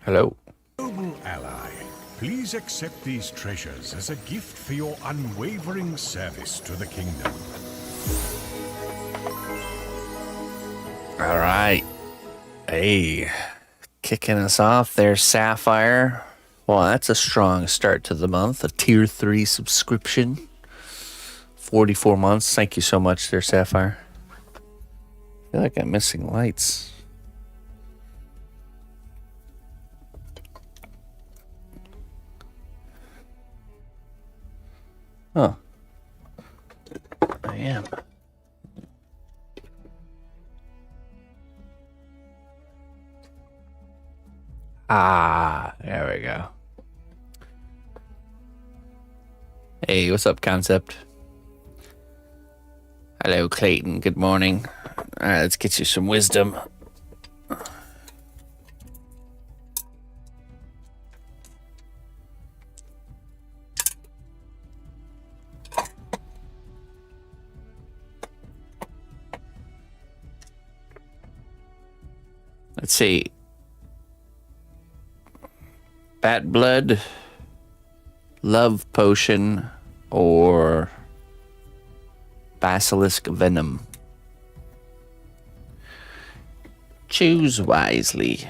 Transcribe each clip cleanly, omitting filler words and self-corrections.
Hello. Noble ally, please accept these treasures as a gift for your unwavering service to the kingdom. All right. Hey, kicking us off there, Sapphire. Well, that's a strong start to the month. A tier 3 subscription. 44 months. Thank you so much there, Sapphire. I feel like I'm missing lights. Oh. I am. Ah, there we go. Hey, what's up, Concept? Hello, Clayton. Good morning. All right, let's get you some wisdom. Let's see. Bat blood, love potion, or basilisk venom. Choose wisely.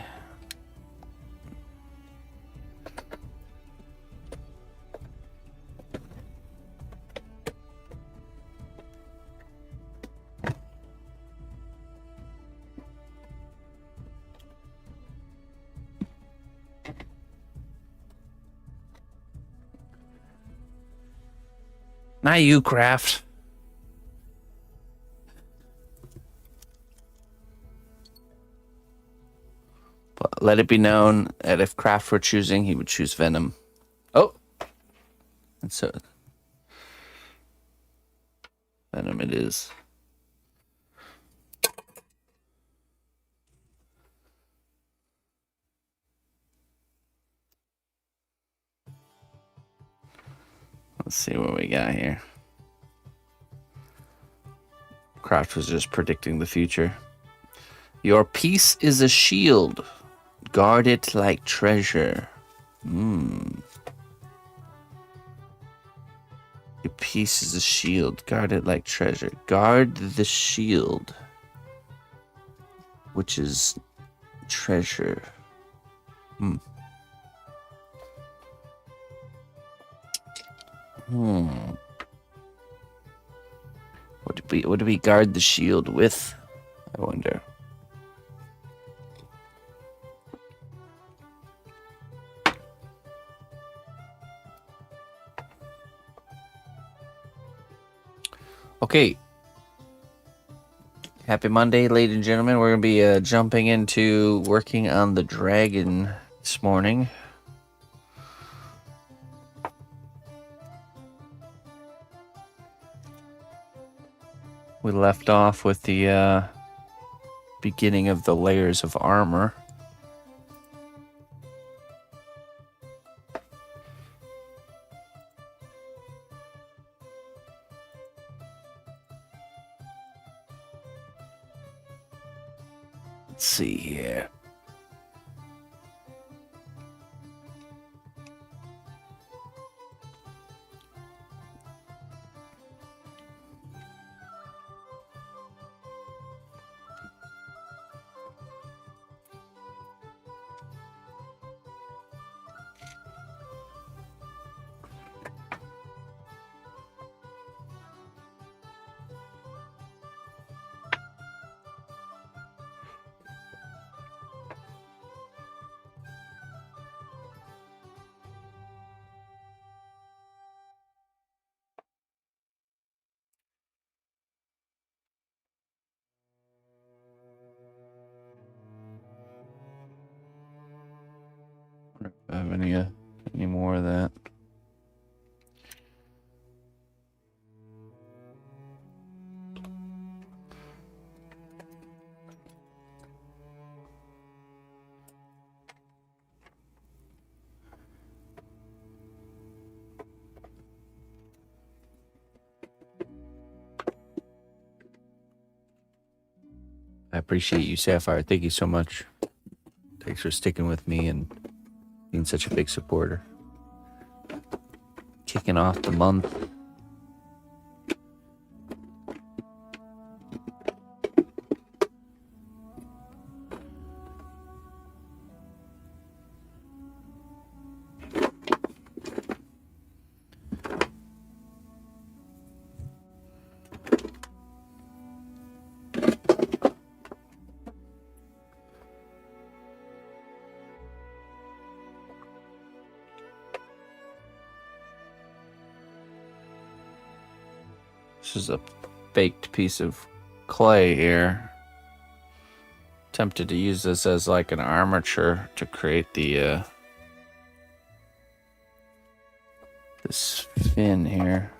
Not you, Craft. But let it be known that if Craft were choosing, he would choose Venom. Oh! And so... Venom it is. Let's see what we got here. Craft was just predicting the future. Your peace is a shield. Guard it like treasure. Your peace is a shield. Guard it like treasure. Guard the shield, which is treasure. What do we guard the shield with? I wonder. Okay. Happy Monday, ladies and gentlemen. We're going to be jumping into working on the dragon this morning. We left off with the beginning of the layers of armor. Let's see here. Wonder if I have any more of that. I appreciate you, Sapphire. Thank you so much. Thanks for sticking with me and being such a big supporter. Kicking off the month. This is a baked piece of clay here. Tempted to use this as like an armature to create the this fin here.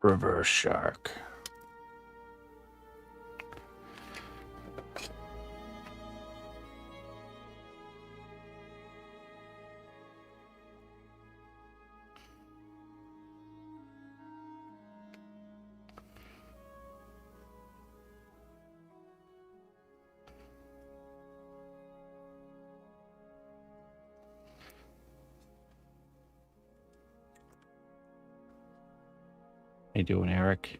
Reverse shark. How you doing, Eric?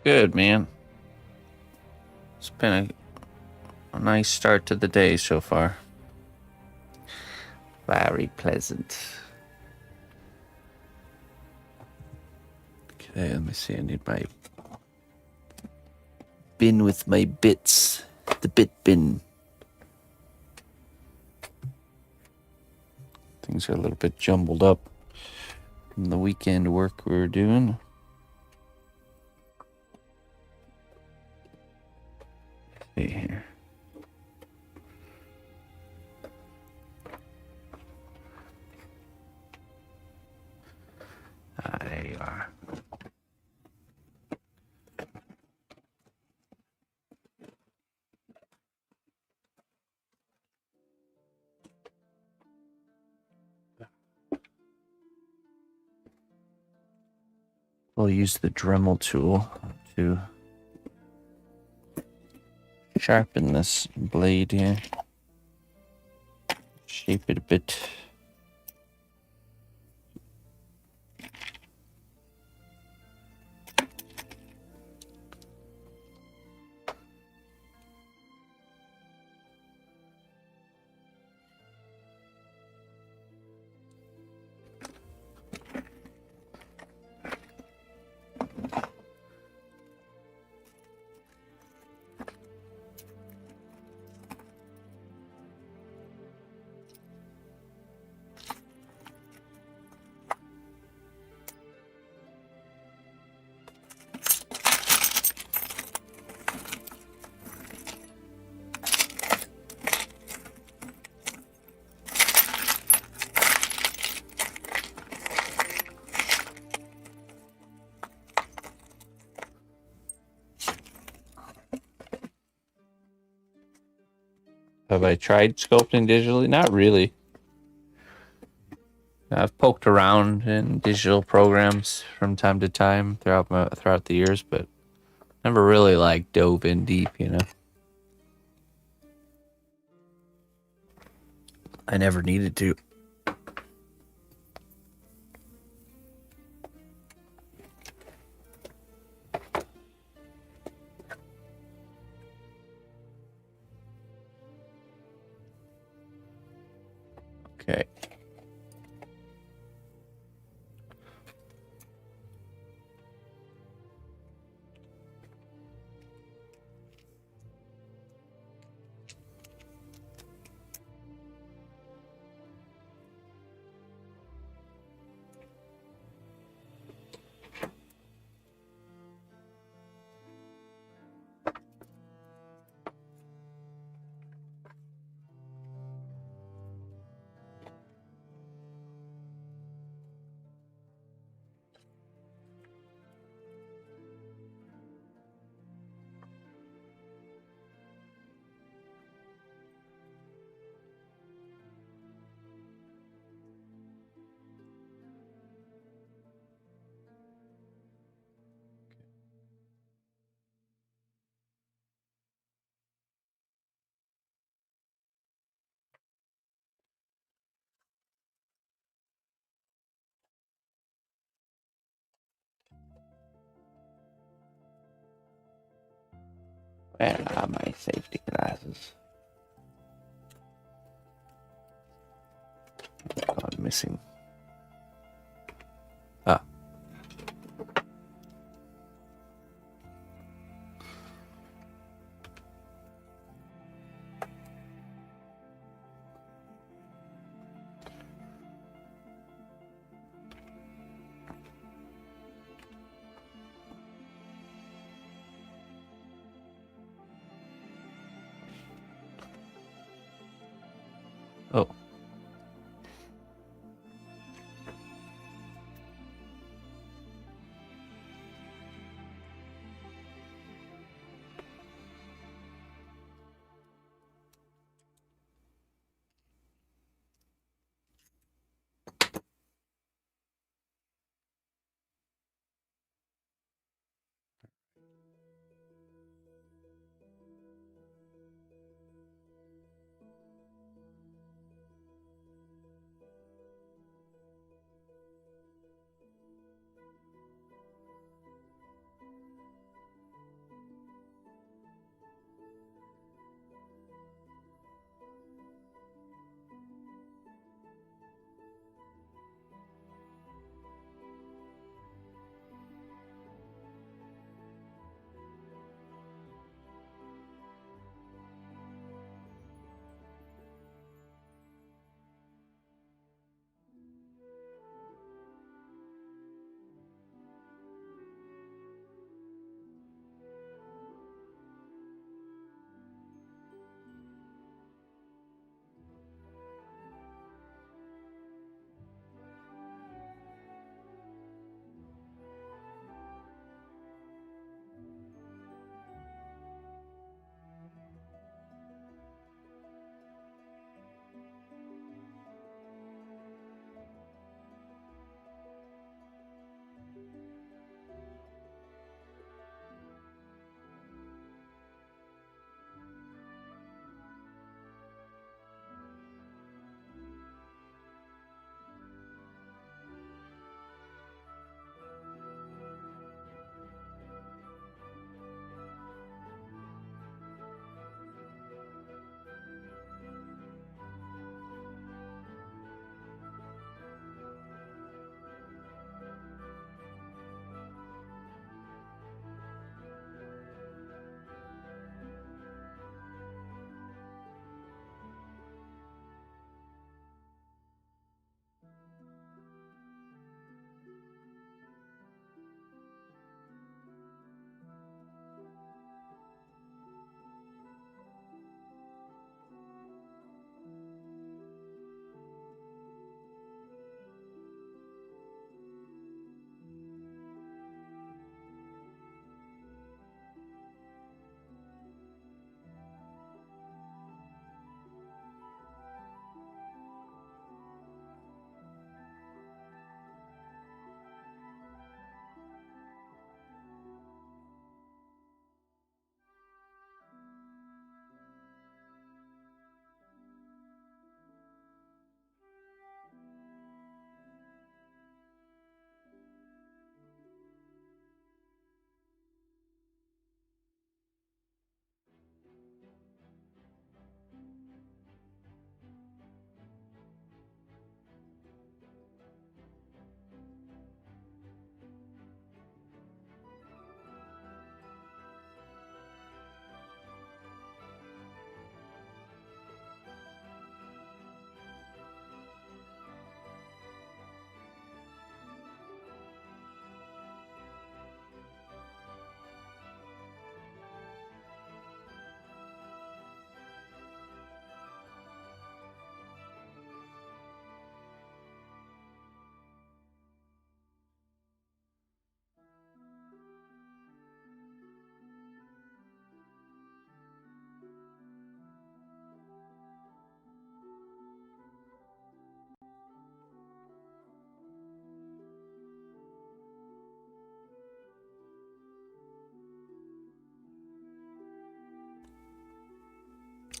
Good, man. It's been a nice start to the day so far. Very pleasant. Okay, let me see. I need my bin with my bits. The bit bin. Things are a little bit jumbled up from the weekend work we were doing. See here. Ah, there you are. We'll use the Dremel tool to sharpen this blade here. Shape it a bit. Have I tried sculpting digitally? Not really. I've poked around in digital programs from time to time throughout the years, but never really like dove in deep, you know. I never needed to. Okay. Where are my safety glasses? Gone missing. Ah. Oh.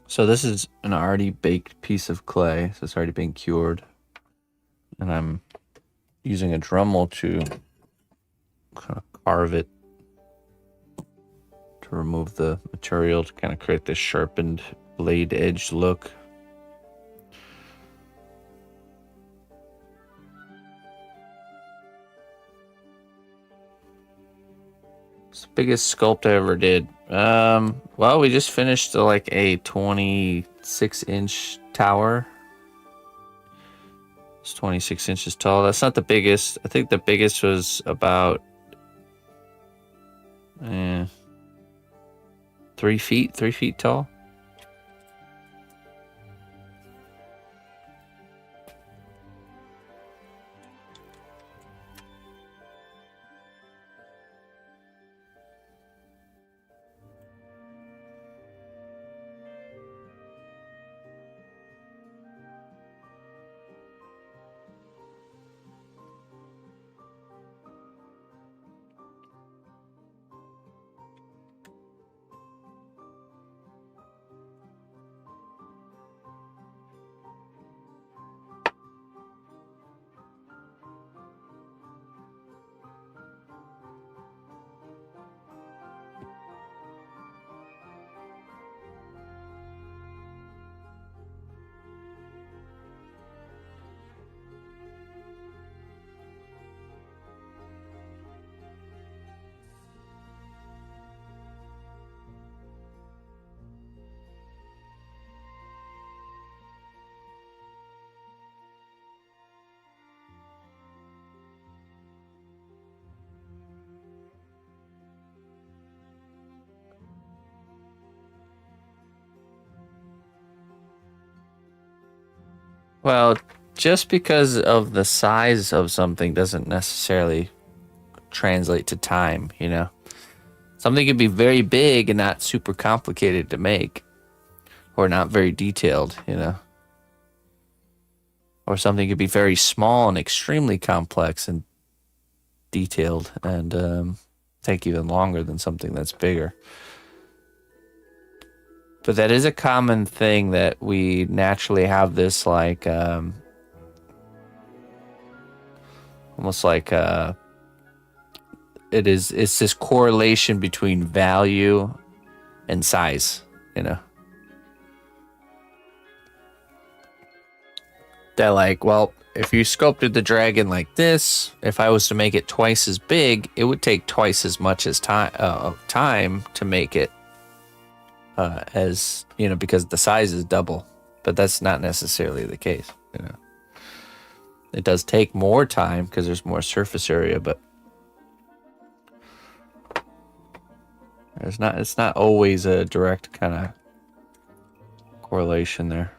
So this is an already baked piece of clay. So it's already been cured. And I'm using a Dremel to kind of carve it to remove the material to kind of create this sharpened blade edge look. It's the biggest sculpt I ever did. Well, we just finished like a 26-inch tower. It's 26 inches tall. That's not the biggest. I think the biggest was about 3 feet tall. Well, just because of the size of something doesn't necessarily translate to time, you know? Something could be very big and not super complicated to make, or not very detailed, you know? Or something could be very small and extremely complex and detailed and take even longer than something that's bigger. But that is a common thing that we naturally have this like almost like it's this correlation between value and size, you know. That like, well, if you sculpted the dragon like this, if I was to make it twice as big, it would take twice as much as time to make it as, you know, because the size is double. But that's not necessarily the case, you know. It does take more time because there's more surface area, but it's not always a direct kind of correlation there.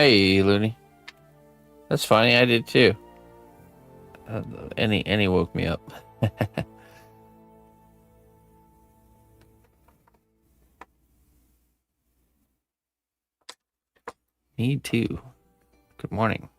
Hey, Looney. That's funny. I did too. Any woke me up. Me too. Good morning.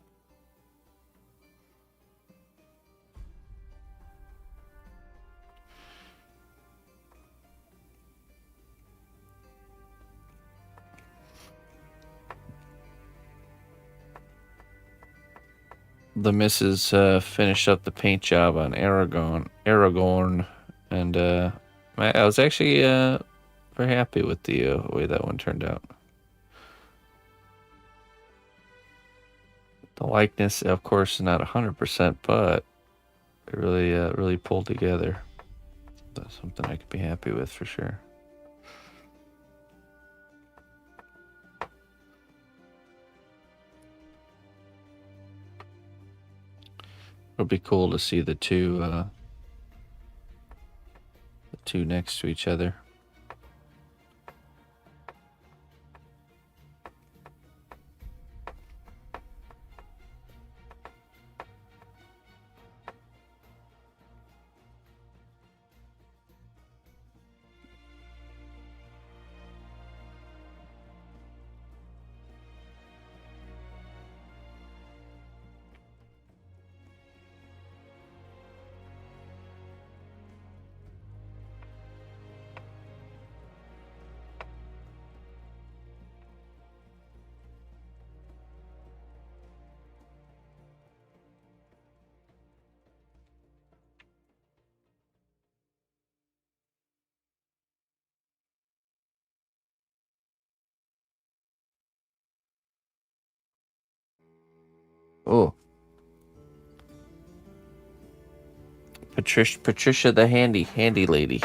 The missus finished up the paint job on Aragorn, and I was actually very happy with the way that one turned out. The likeness, of course, is not 100%, but it really pulled together. That's something I could be happy with for sure. It'll be cool to see the two next to each other. Oh, Patricia the handy lady.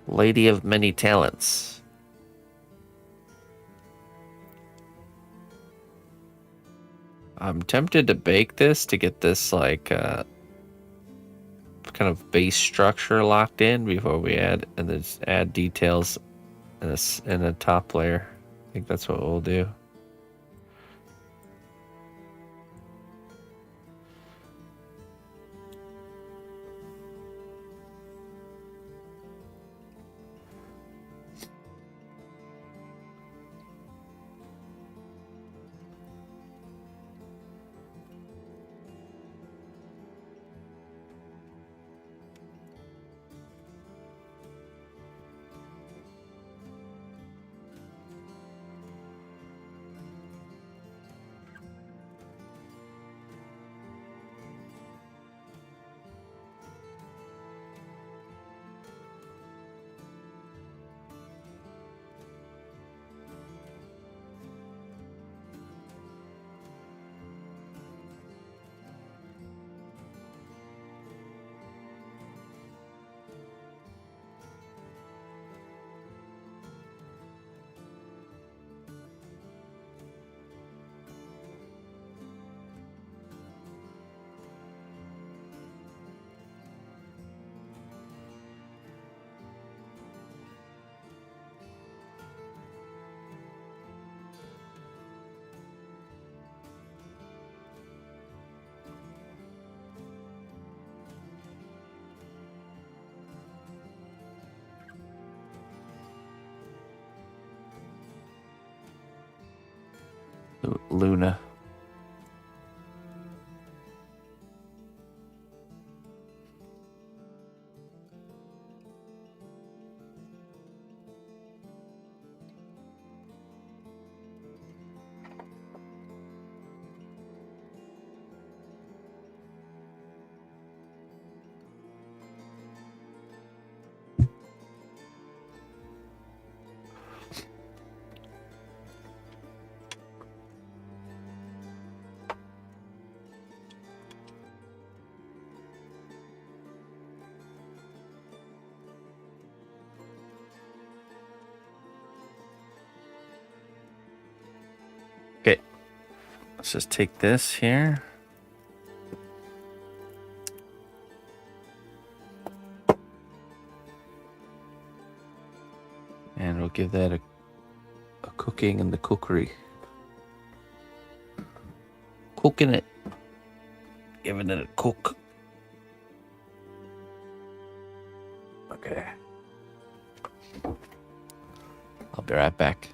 Lady of many talents. I'm tempted to bake this to get this like kind of base structure locked in before we add details in a top layer. I think that's what we'll do. Luna. Okay, let's just take this here. And give that a cooking in the cookery. Cooking it. Giving it a cook. Okay. I'll be right back.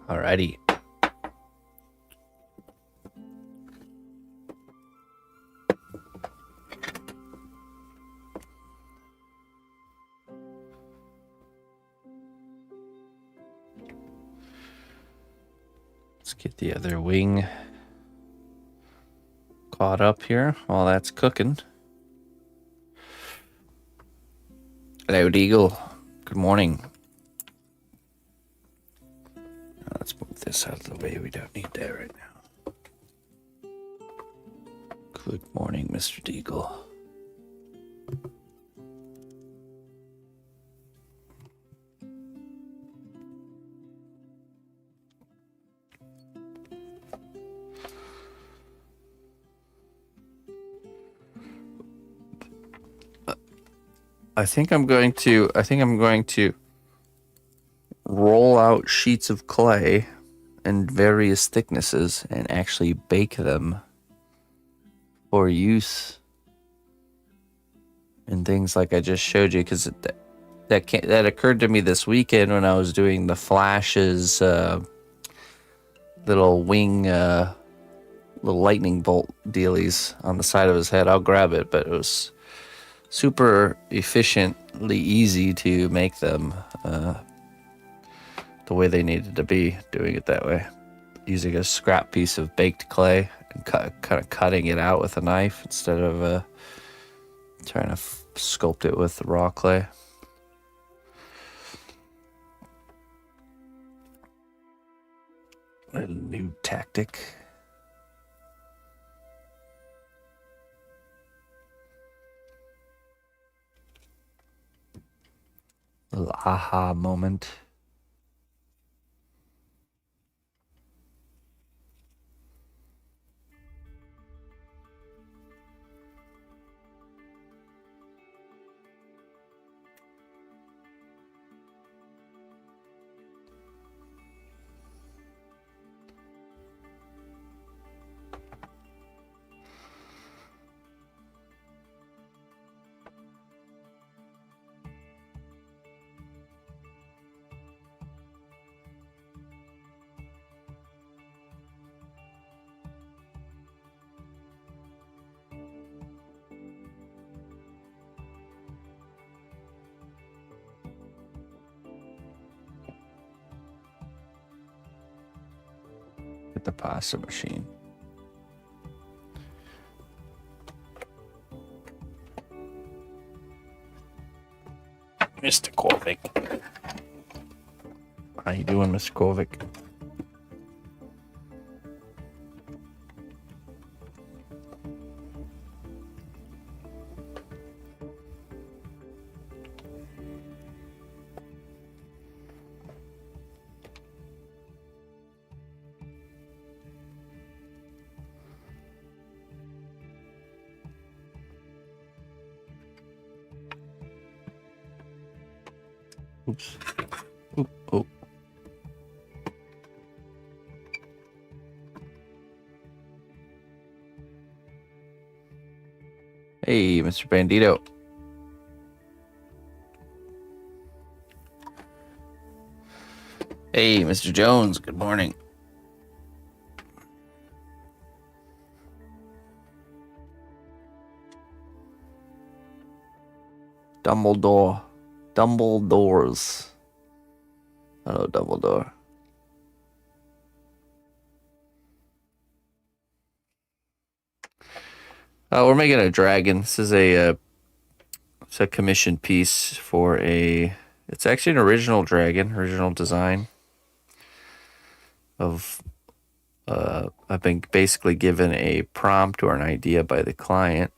Alrighty. Let's get the other wing caught up here while that's cooking. Hello, Deagle. Good morning. Let's move this out of the way. We don't need that right now. Good morning, Mr. Deagle. I think I'm going to roll out sheets of clay in various thicknesses and actually bake them for use in things like I just showed you, because that occurred to me this weekend when I was doing the Flash's little wing little lightning bolt dealies on the side of his head. I'll grab it, but it was super efficiently easy to make them the way they needed to be, doing it that way, using a scrap piece of baked clay and kind of cutting it out with a knife instead of trying to sculpt it with the raw clay. A new tactic. Little aha moment. The pasta machine. Mr. Kovic. How you doing, Mr. Kovic? Oops. Oop, oh. Hey, Mr. Bandito. Hey, Mr. Jones. Good morning. Dumbledores. Hello, Dumbledore. We're making a dragon. This is it's a commission piece for it's actually an original dragon, original design of, I've been basically given a prompt or an idea by the client,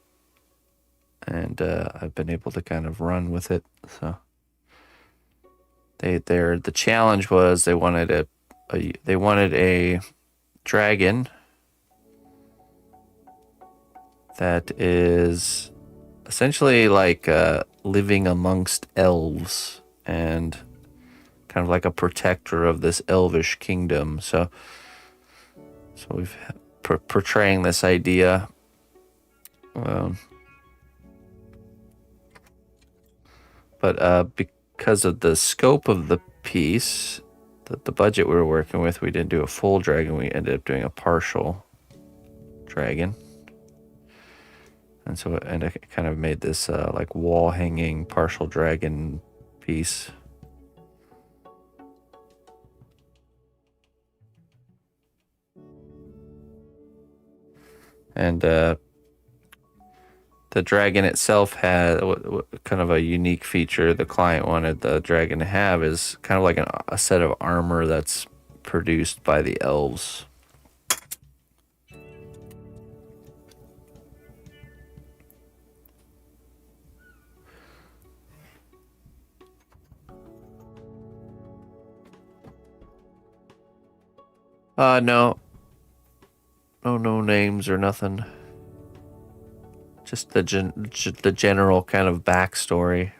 and I've been able to kind of run with it. So the challenge was they wanted a dragon that is essentially like living amongst elves and kind of like a protector of this elvish kingdom. So we've portraying this idea. But because of the scope of the piece, the budget we were working with, we didn't do a full dragon. We ended up doing a partial dragon. And so it kind of made this like wall hanging partial dragon piece. And the dragon itself had kind of a unique feature the client wanted the dragon to have is kind of like a set of armor that's produced by the elves. No. No names or nothing. Just the general kind of backstory.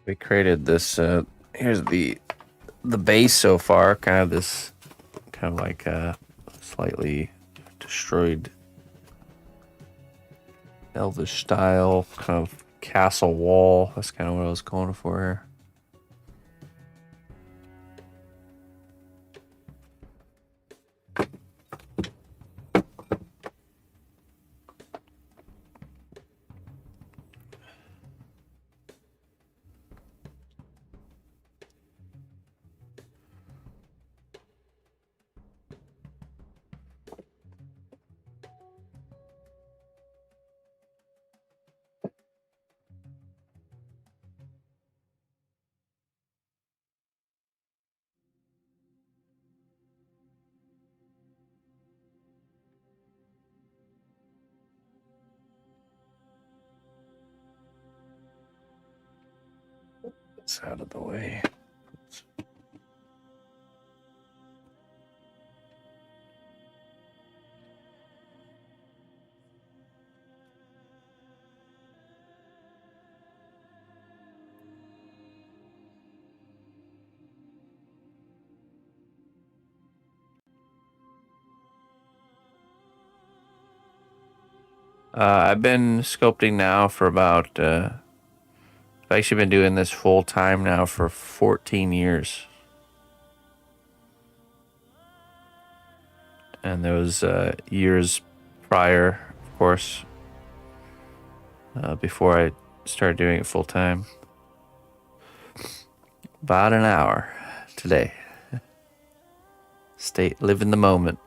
We created this. Here's the base so far. Kind of this, kind of like slightly destroyed elvish style kind of castle wall. That's kind of what I was going for here. It's out of the way. I've been sculpting now for about, I've actually been doing this full time now for 14 years. And those years prior, of course, before I started doing it full time. About an hour today. Live in the moment.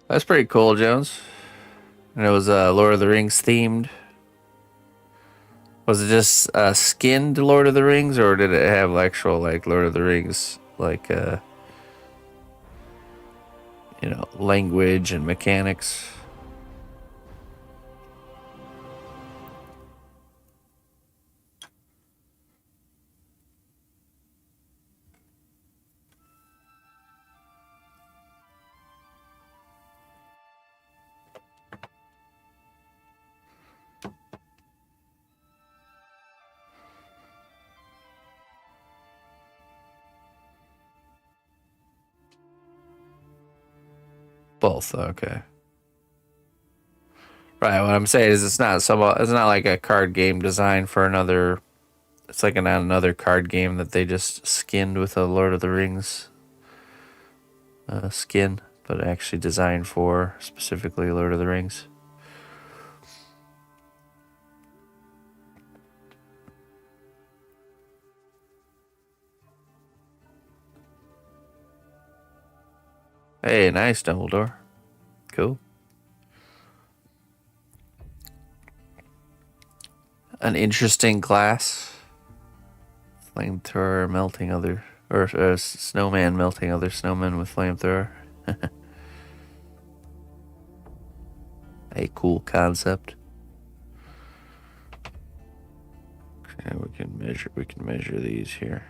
That's pretty cool, Jones. And it was Lord of the Rings themed. Was it just skinned Lord of the Rings, or did it have actual like Lord of the Rings like language and mechanics? Both. Okay. Right. What I'm saying is, it's not like a card game designed for another. It's like another card game that they just skinned with a Lord of the Rings skin, but actually designed for specifically Lord of the Rings. Hey, nice, Dumbledore. Cool. An interesting class. Flamethrower melting other, or snowman melting other snowmen with flamethrower. A cool concept. Okay, we can measure these here.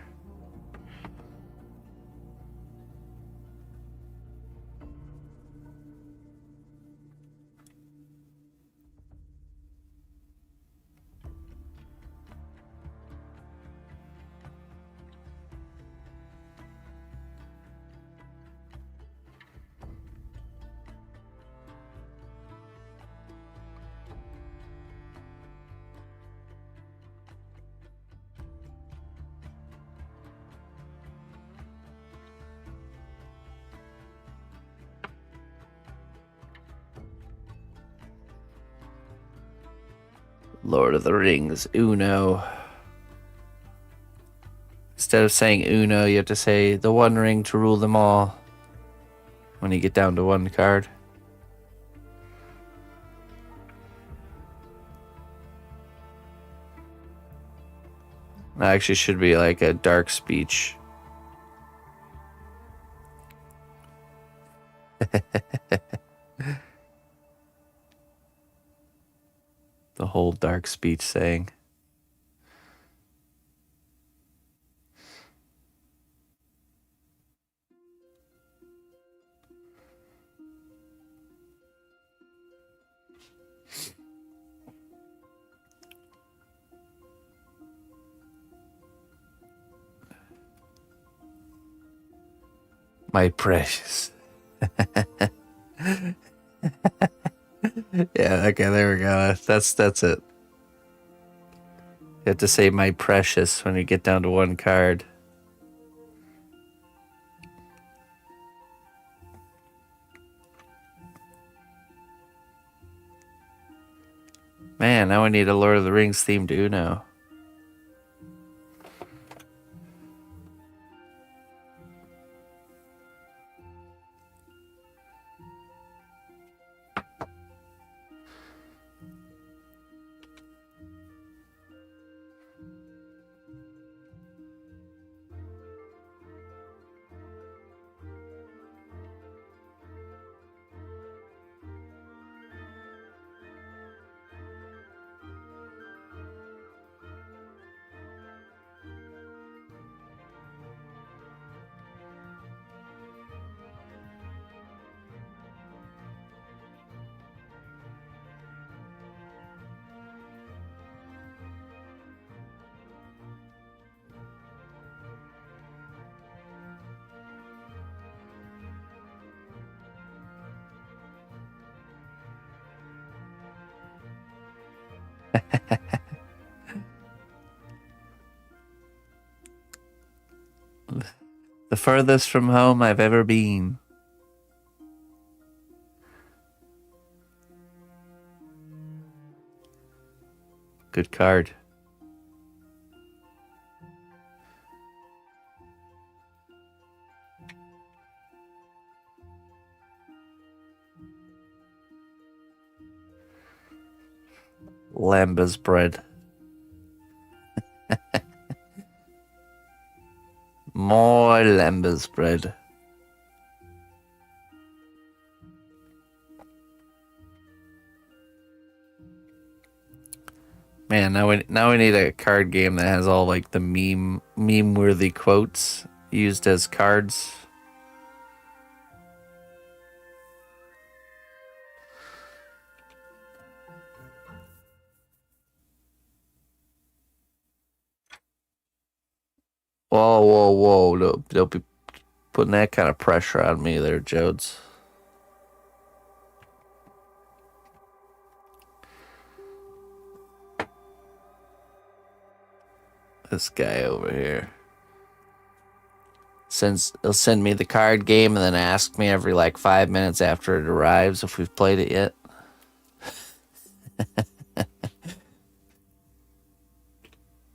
Lord of the Rings, Uno. Instead of saying Uno, you have to say the one ring to rule them all when you get down to one card. That actually should be like a dark speech. The whole dark speech saying. My precious. Yeah, okay, there we go. That's it. You have to say my precious when you get down to one card. Man, now we need a Lord of the Rings themed Uno. The furthest from home I've ever been. Good card. Lambas bread. More lambas bread. Man, now we need a card game that has all like the meme worthy quotes used as cards. Whoa. Don't be putting that kind of pressure on me there, Jodes. This guy over here. He'll send me the card game and then ask me every like 5 minutes after it arrives if we've played it yet.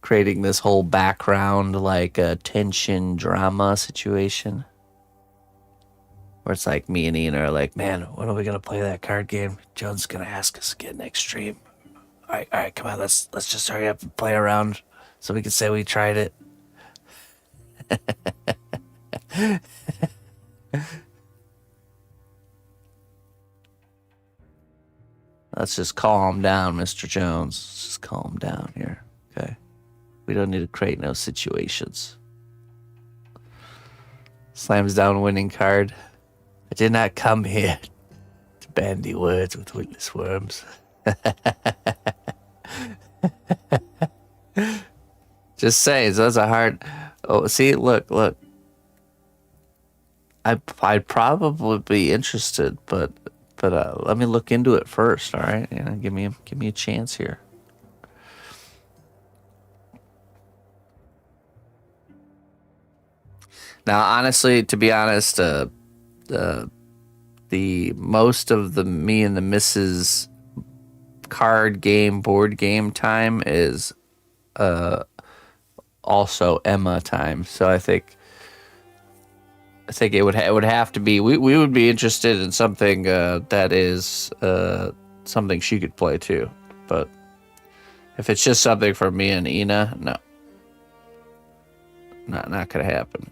Creating this whole background like a tension drama situation. Where it's like me and Ian are like, man, when are we gonna play that card game? Jones gonna ask us again next stream. All right, come on, let's just hurry up and play around so we can say we tried it. Let's just calm down, Mr. Jones. Let's just calm down here, okay? We don't need to create no situations. Slams down winning card. I did not come here to bandy words with witless worms. Just saying, so that's a hard... Oh, see, look. I'd probably be interested, but let me look into it first, all right? You know, give me a chance here. Now, honestly, to be honest, the most of the me and the missus board game time is also Emma time. So I think it would have to be we would be interested in something that is something she could play too. But if it's just something for me and Ina, no, not gonna happen.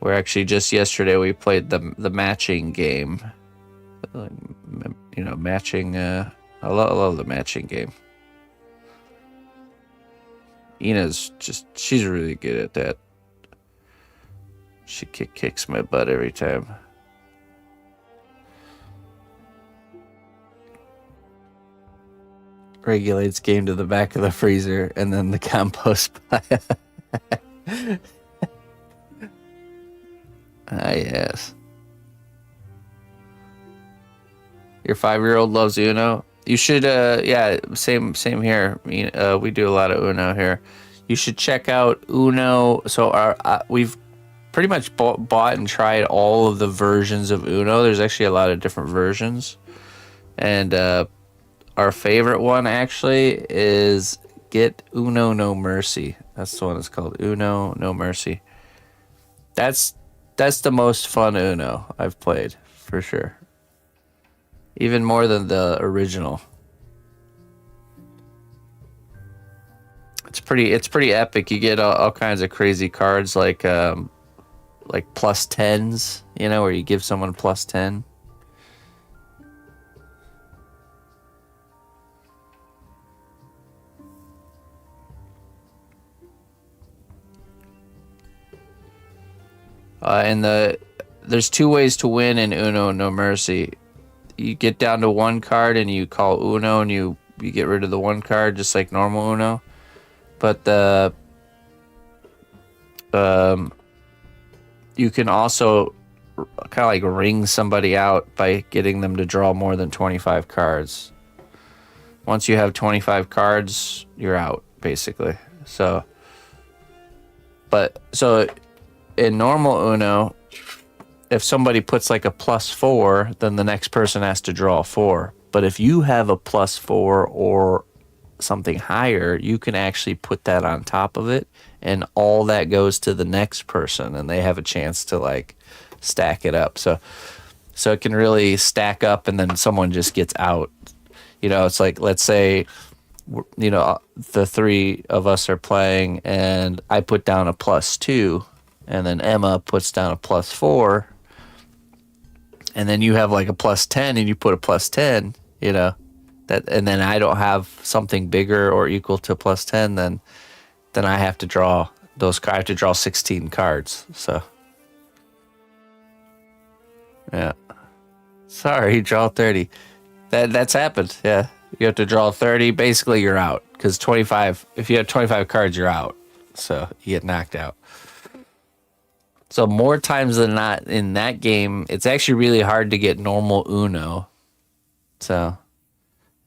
We're actually just yesterday we played the matching game. You know, matching. I love the matching game. Ina's she's really good at that. She kicks my butt every time. Regulates game to the back of the freezer and then the compost pile. Ah, yes. Your 5-year-old loves Uno. You should, yeah, same here. We do a lot of Uno here. You should check out Uno. So we've pretty much bought and tried all of the versions of Uno. There's actually a lot of different versions. And our favorite one actually is Get Uno No Mercy. That's the one it's called. Uno No Mercy. That's the most fun Uno I've played, for sure. Even more than the original. It's pretty epic. You get all kinds of crazy cards like plus 10s, you know, where you give someone plus 10. And there's 2 ways to win in Uno No Mercy. You get down to 1 card and you call Uno and you get rid of the 1 card just like normal Uno. But you can also kind of like ring somebody out by getting them to draw more than 25 cards. Once you have 25 cards, you're out, basically. So in normal Uno, if somebody puts like a +4, then the next person has to draw 4. But if you have a +4 or something higher, you can actually put that on top of it, and all that goes to the next person, and they have a chance to like stack it up. So it can really stack up, and then someone just gets out. You know, it's like, let's say, you know, the 3 of us are playing, and I put down a +2. And then Emma puts down a +4, and then you have like a +10, and you put a +10, you know, and then I don't have something bigger or equal to +10, then I have to draw those. I have to draw 16 cards. So, yeah. Sorry, draw 30. That's happened. Yeah, you have to draw 30. Basically, you're out because 25. If you have 25 cards, you're out. So you get knocked out. So more times than not in that game, it's actually really hard to get normal Uno. So,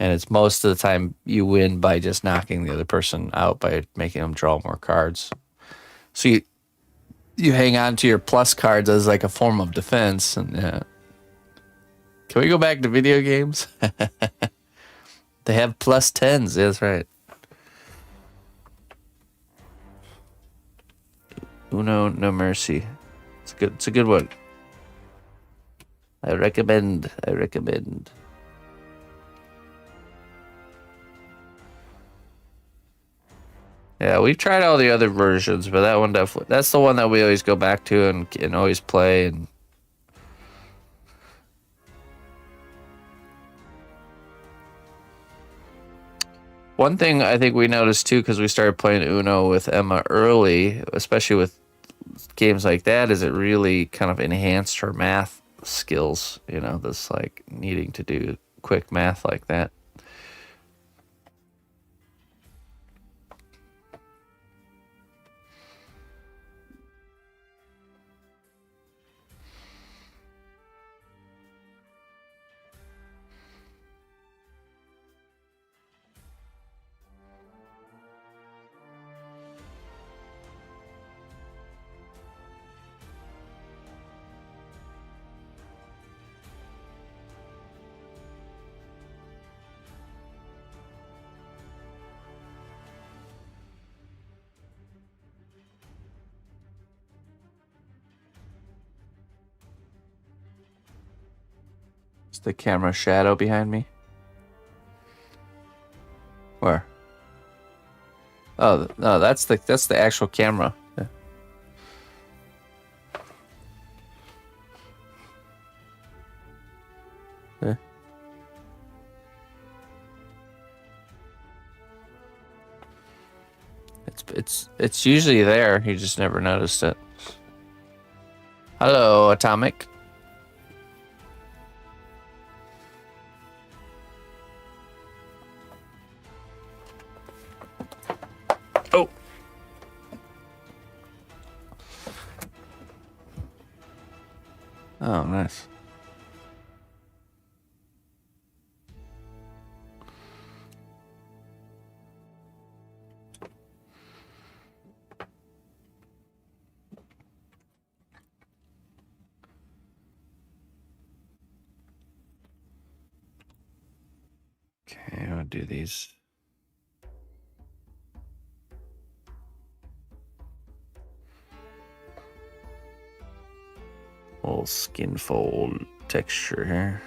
And it's most of the time you win by just knocking the other person out by making them draw more cards. So you hang on to your plus cards as like a form of defense. And can we go back to video games? They have plus 10s. That's right. Uno no mercy. It's a good one. I recommend. Yeah, we've tried all the other versions, but that one definitely, that's the one that we always go back to and always play. And one thing I think we noticed too, because we started playing Uno with Emma early, especially with games like that, is it really kind of enhanced her math skills, this like needing to do quick math like that. Is the camera shadow behind me? Where? Oh no, that's the actual camera. Yeah. Yeah. It's usually there. You just never noticed it. Hello, Atomic. Oh. Oh, nice. Okay, I'll do these. Little skin fold texture here.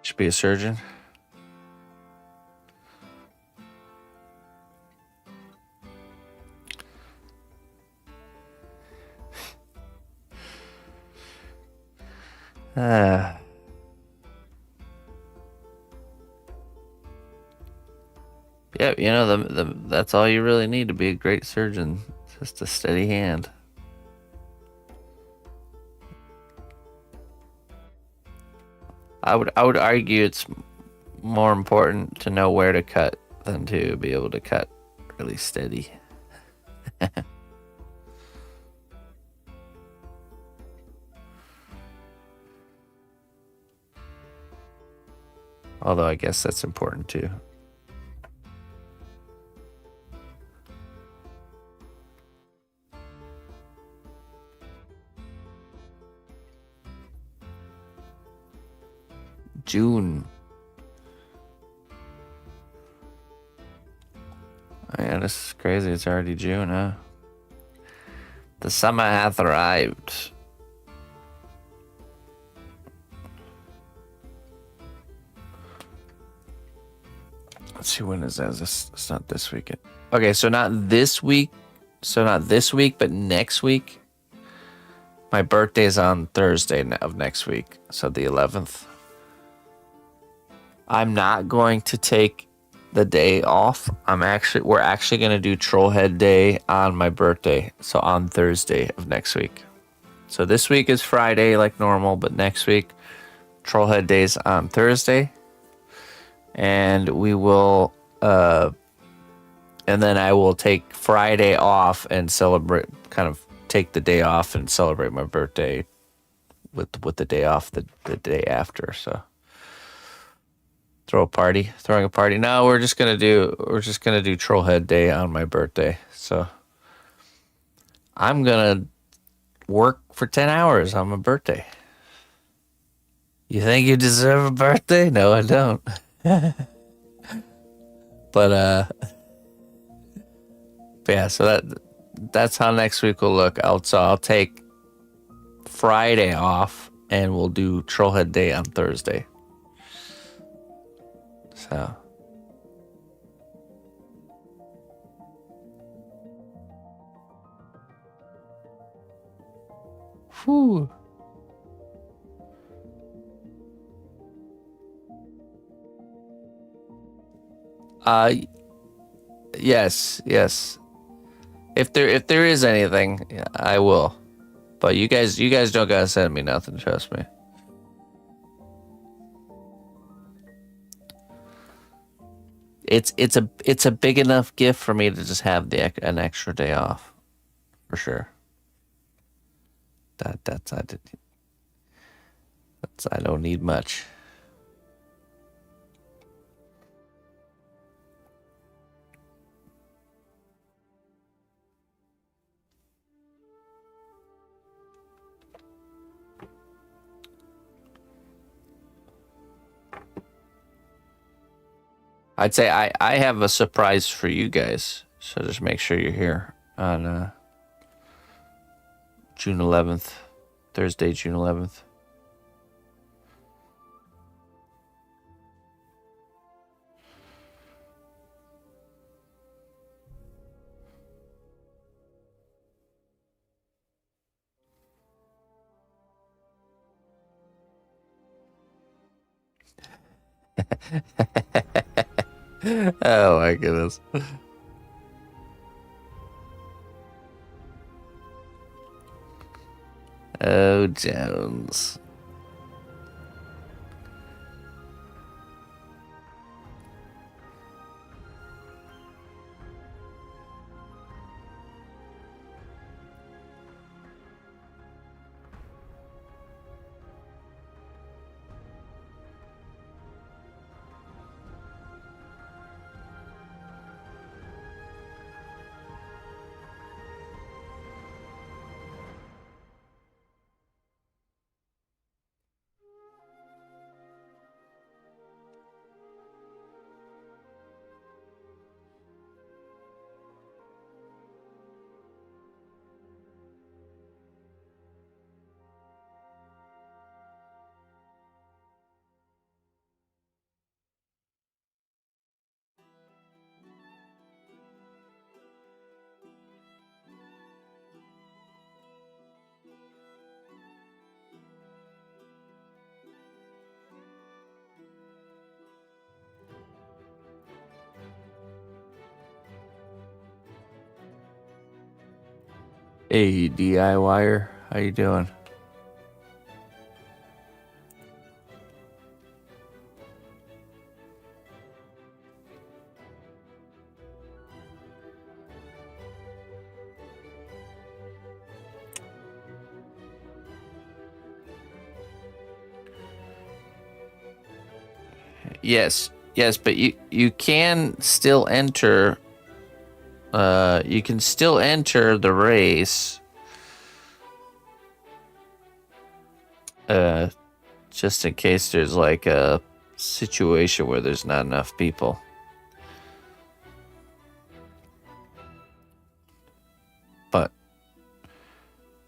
Should be a surgeon. Yeah, that's all you really need to be a great surgeon. Just a steady hand. I would argue it's more important to know where to cut than to be able to cut really steady. Although I guess that's important too. June. Oh, yeah, this is crazy. It's already June, huh? The summer hath arrived. Let's see, when is that? It's not this weekend. Okay, so not this week. So not this week, but next week. My birthday's on Thursday of next week, so the 11th. I'm not going to take the day off. We're actually going to do Trollhead Day on my birthday, so on Thursday of next week. So this week is Friday like normal, but next week Trollhead Day's on Thursday. And we will and then I will take Friday off and celebrate, kind of take the day off and celebrate my birthday with the day off the day after. So throwing a party. No, we're just gonna do Trollhead Day on my birthday. So I'm gonna work for 10 hours on my birthday. You think you deserve a birthday? No, I don't. But yeah, so that's how next week will look. I'll take Friday off and we'll do Trollhead Day on Thursday. So whew. Yes. If there is anything, I will. But you guys don't gotta send me nothing, trust me. It's a big enough gift for me to just have an extra day off, for sure. I don't need much. I'd say I have a surprise for you guys, so just make sure you're here on June 11th, Thursday, June 11th. Oh my goodness. Oh, Jones. Hey, DIYer, how you doing? Yes, but you can still enter. You can still enter the race. Just in case there's like a situation where there's not enough people. But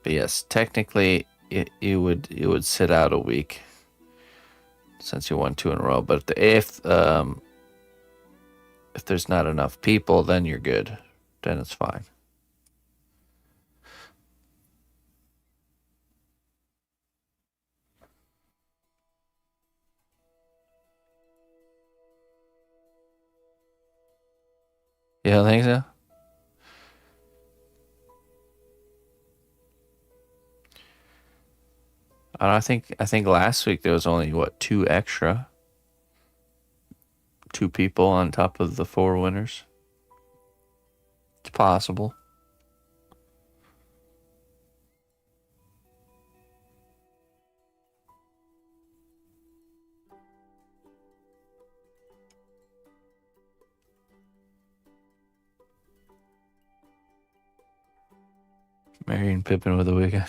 yes, technically you would sit out a week since you won 2 in a row. But if there's not enough people, then you're good. Then it's fine. You don't think so? I think last week there was only what 2 extra. 2 people on top of the 4 winners. It's possible. Merry and Pippin with a weekend.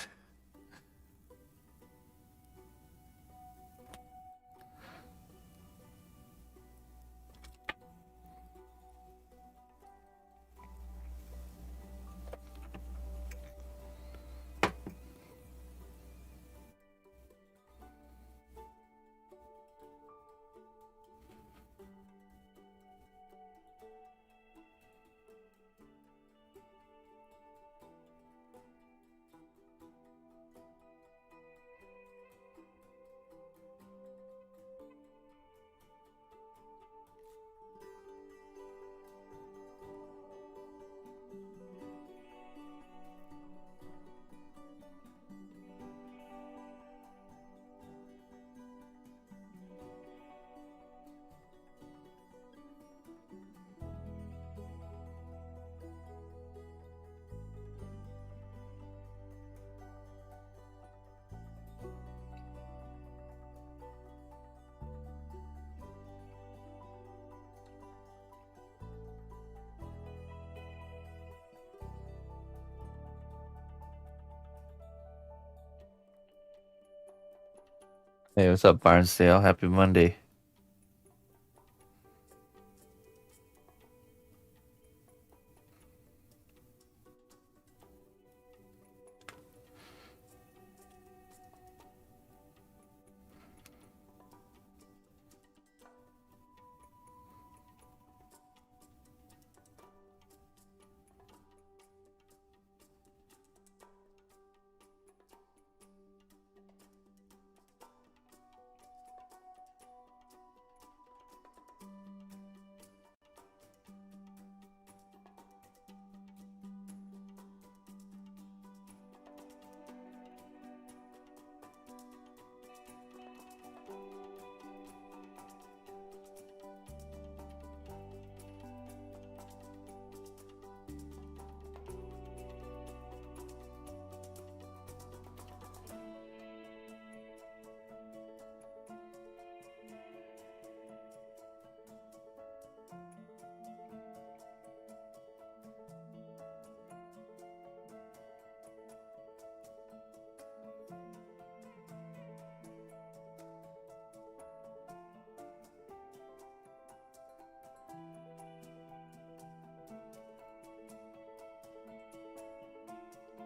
Hey, what's up, Barnsdale? Happy Monday.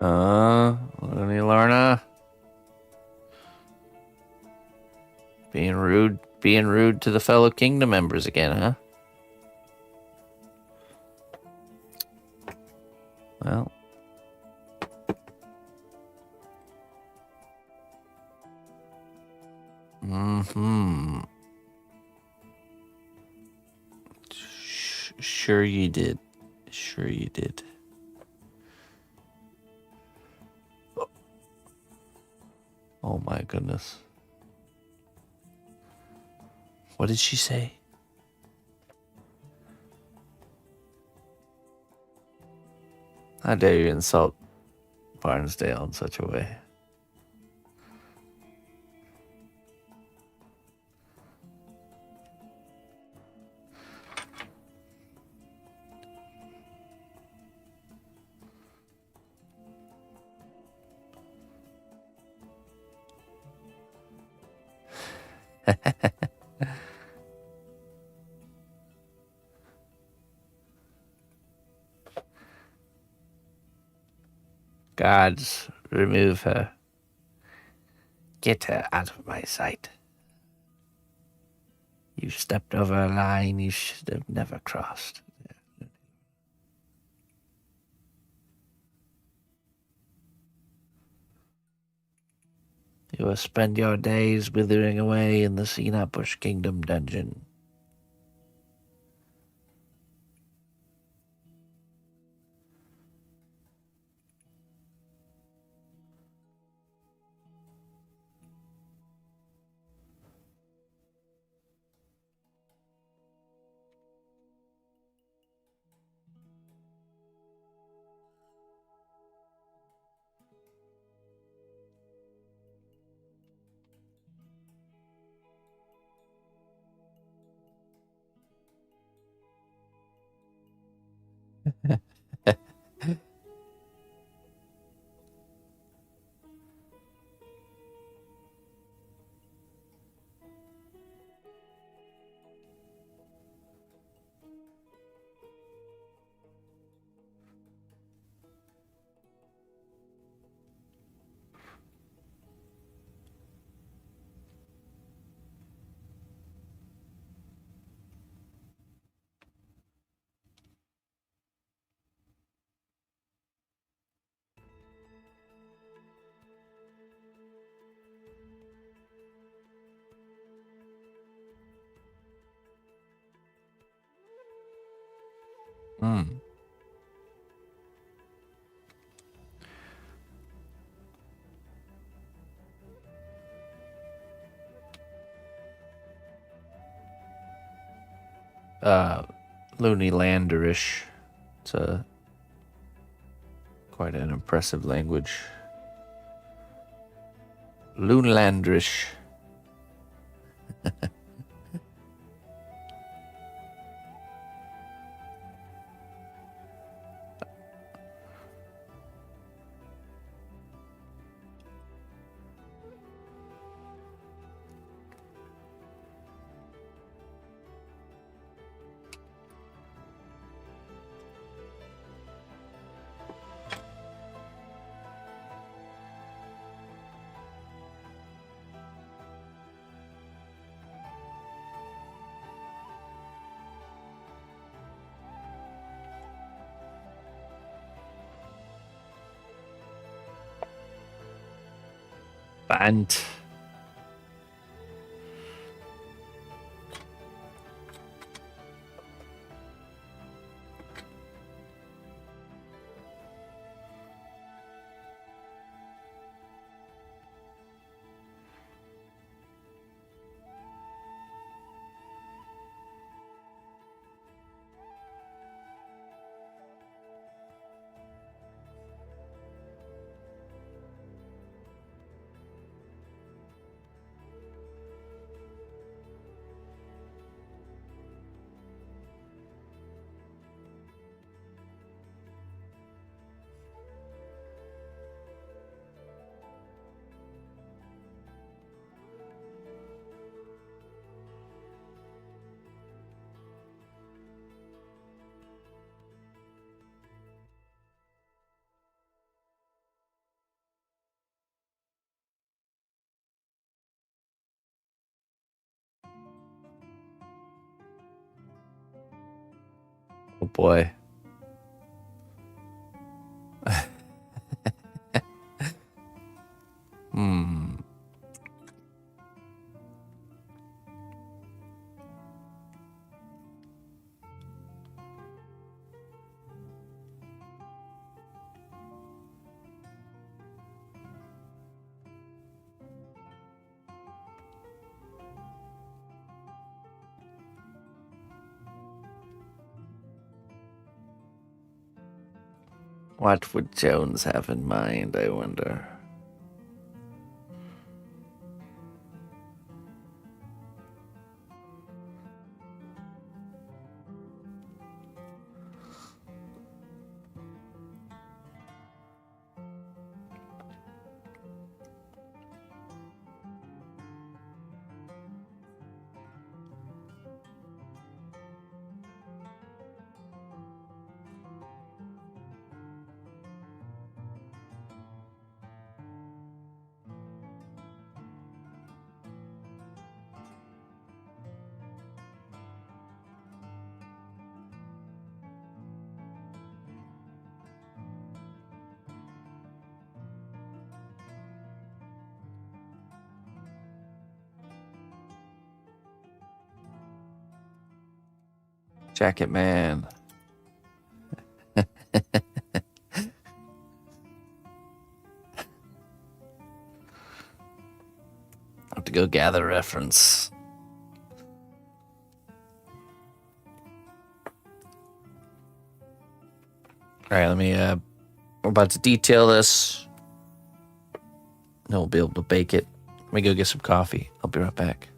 Lenny Larna. Being rude to the fellow kingdom members again, huh? Well. Sure you did. Sure you did. Oh my goodness. What did she say? How dare you insult Barnsdale in such a way? Gods, remove her. Get her out of my sight. You stepped over a line you should have never crossed. You will spend your days withering away in the cnotbusch kingdom dungeon. Hmm. Loony Landerish. It's a quite an impressive language. Loonlandrish. Band. Oh boy. Hmm. What would Jones have in mind, I wonder? Jacket man. I have to go gather reference. All right, let me. We're about to detail this. No, we'll be able to bake it. Let me go get some coffee. I'll be right back.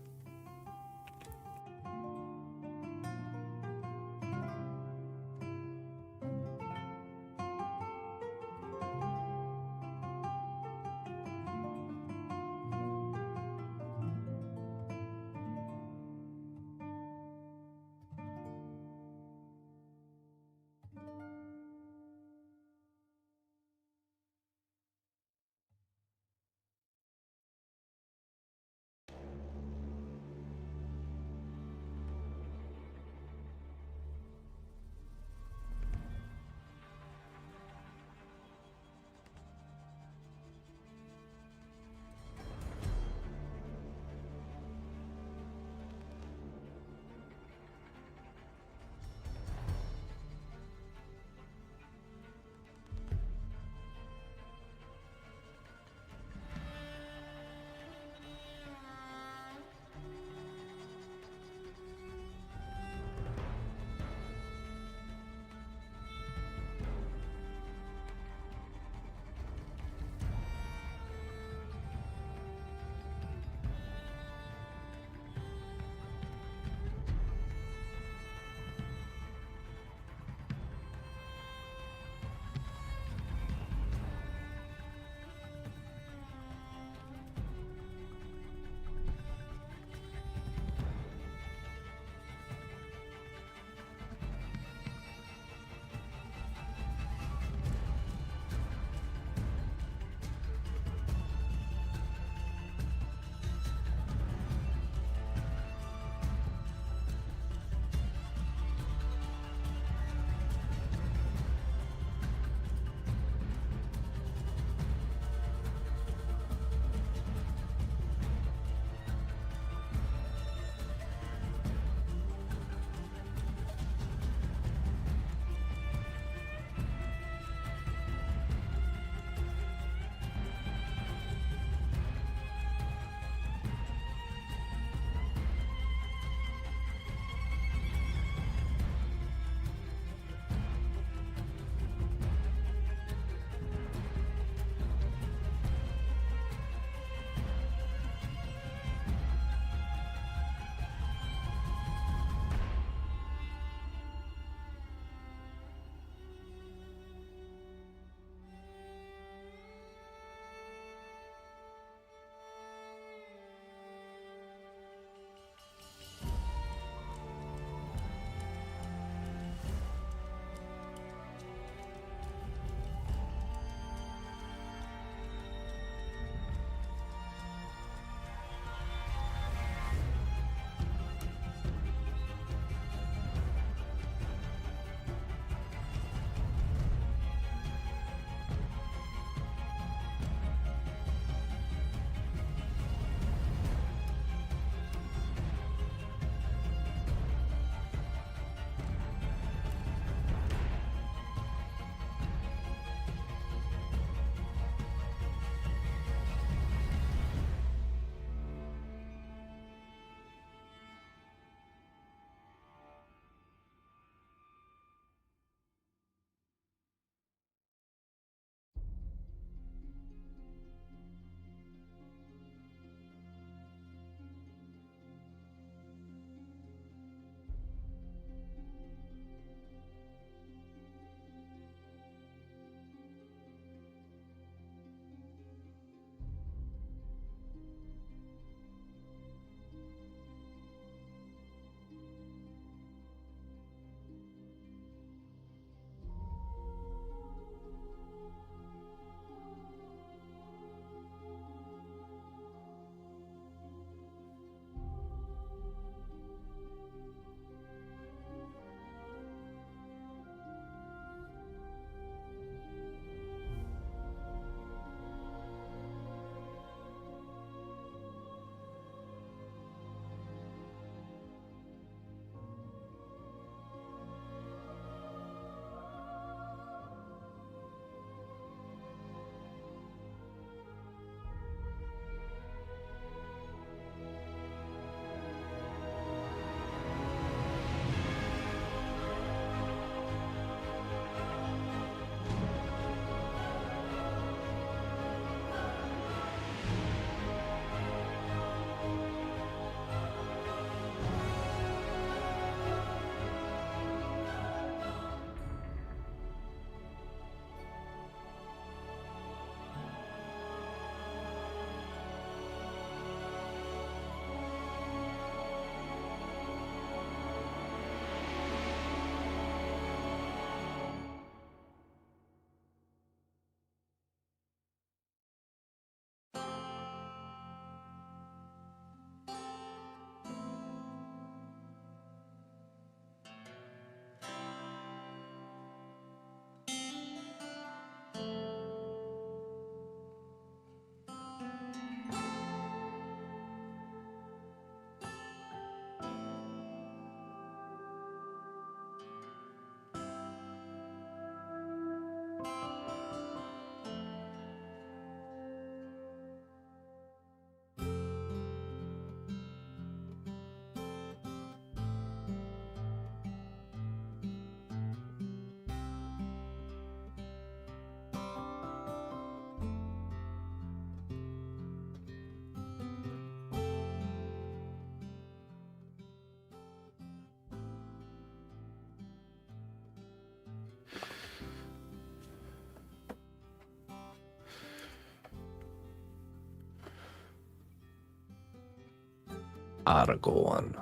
Aragorn.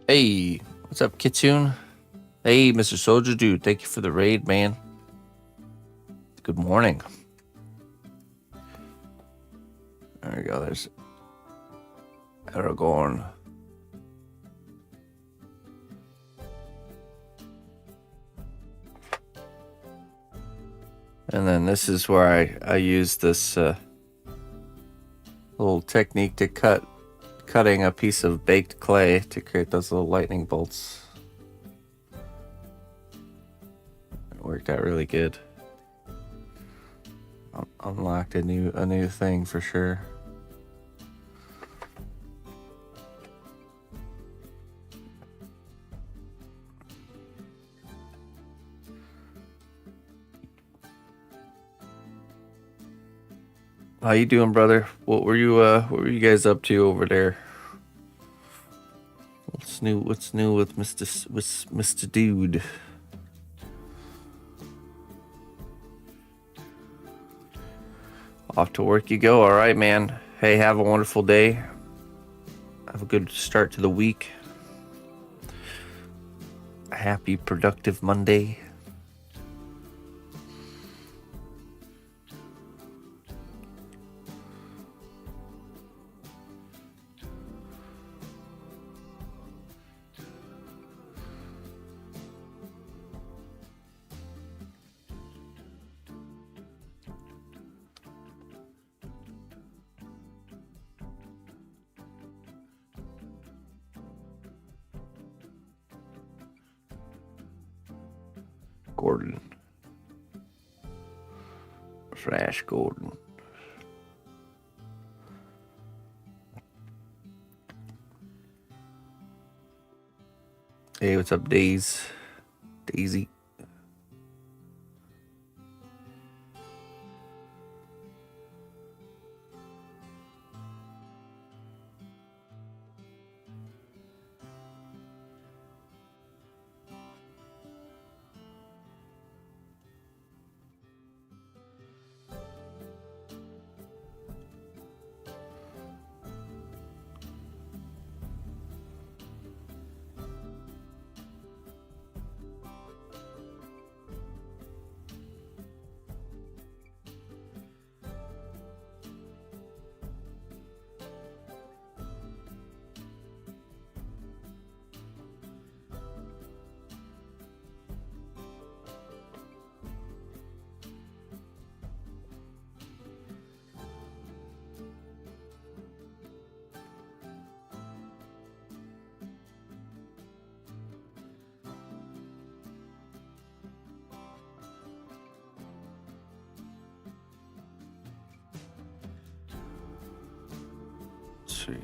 Hey, what's up, Kitsune? Hey, Mr. Soldier Dude, thank you for the raid, man. Good morning. There we go, there's Aragorn. And then this is where I use this little technique to cutting a piece of baked clay to create those little lightning bolts. It worked out really good. Unlocked a new thing for sure. How you doing, brother? What were you guys up to over there? What's new with Mr. Dude? Off to work you go. All right, man. Hey, have a wonderful day. Have a good start to the week. A happy, productive Monday. Gordon. Flash Gordon. Hey, what's up, Daisy? Let's see.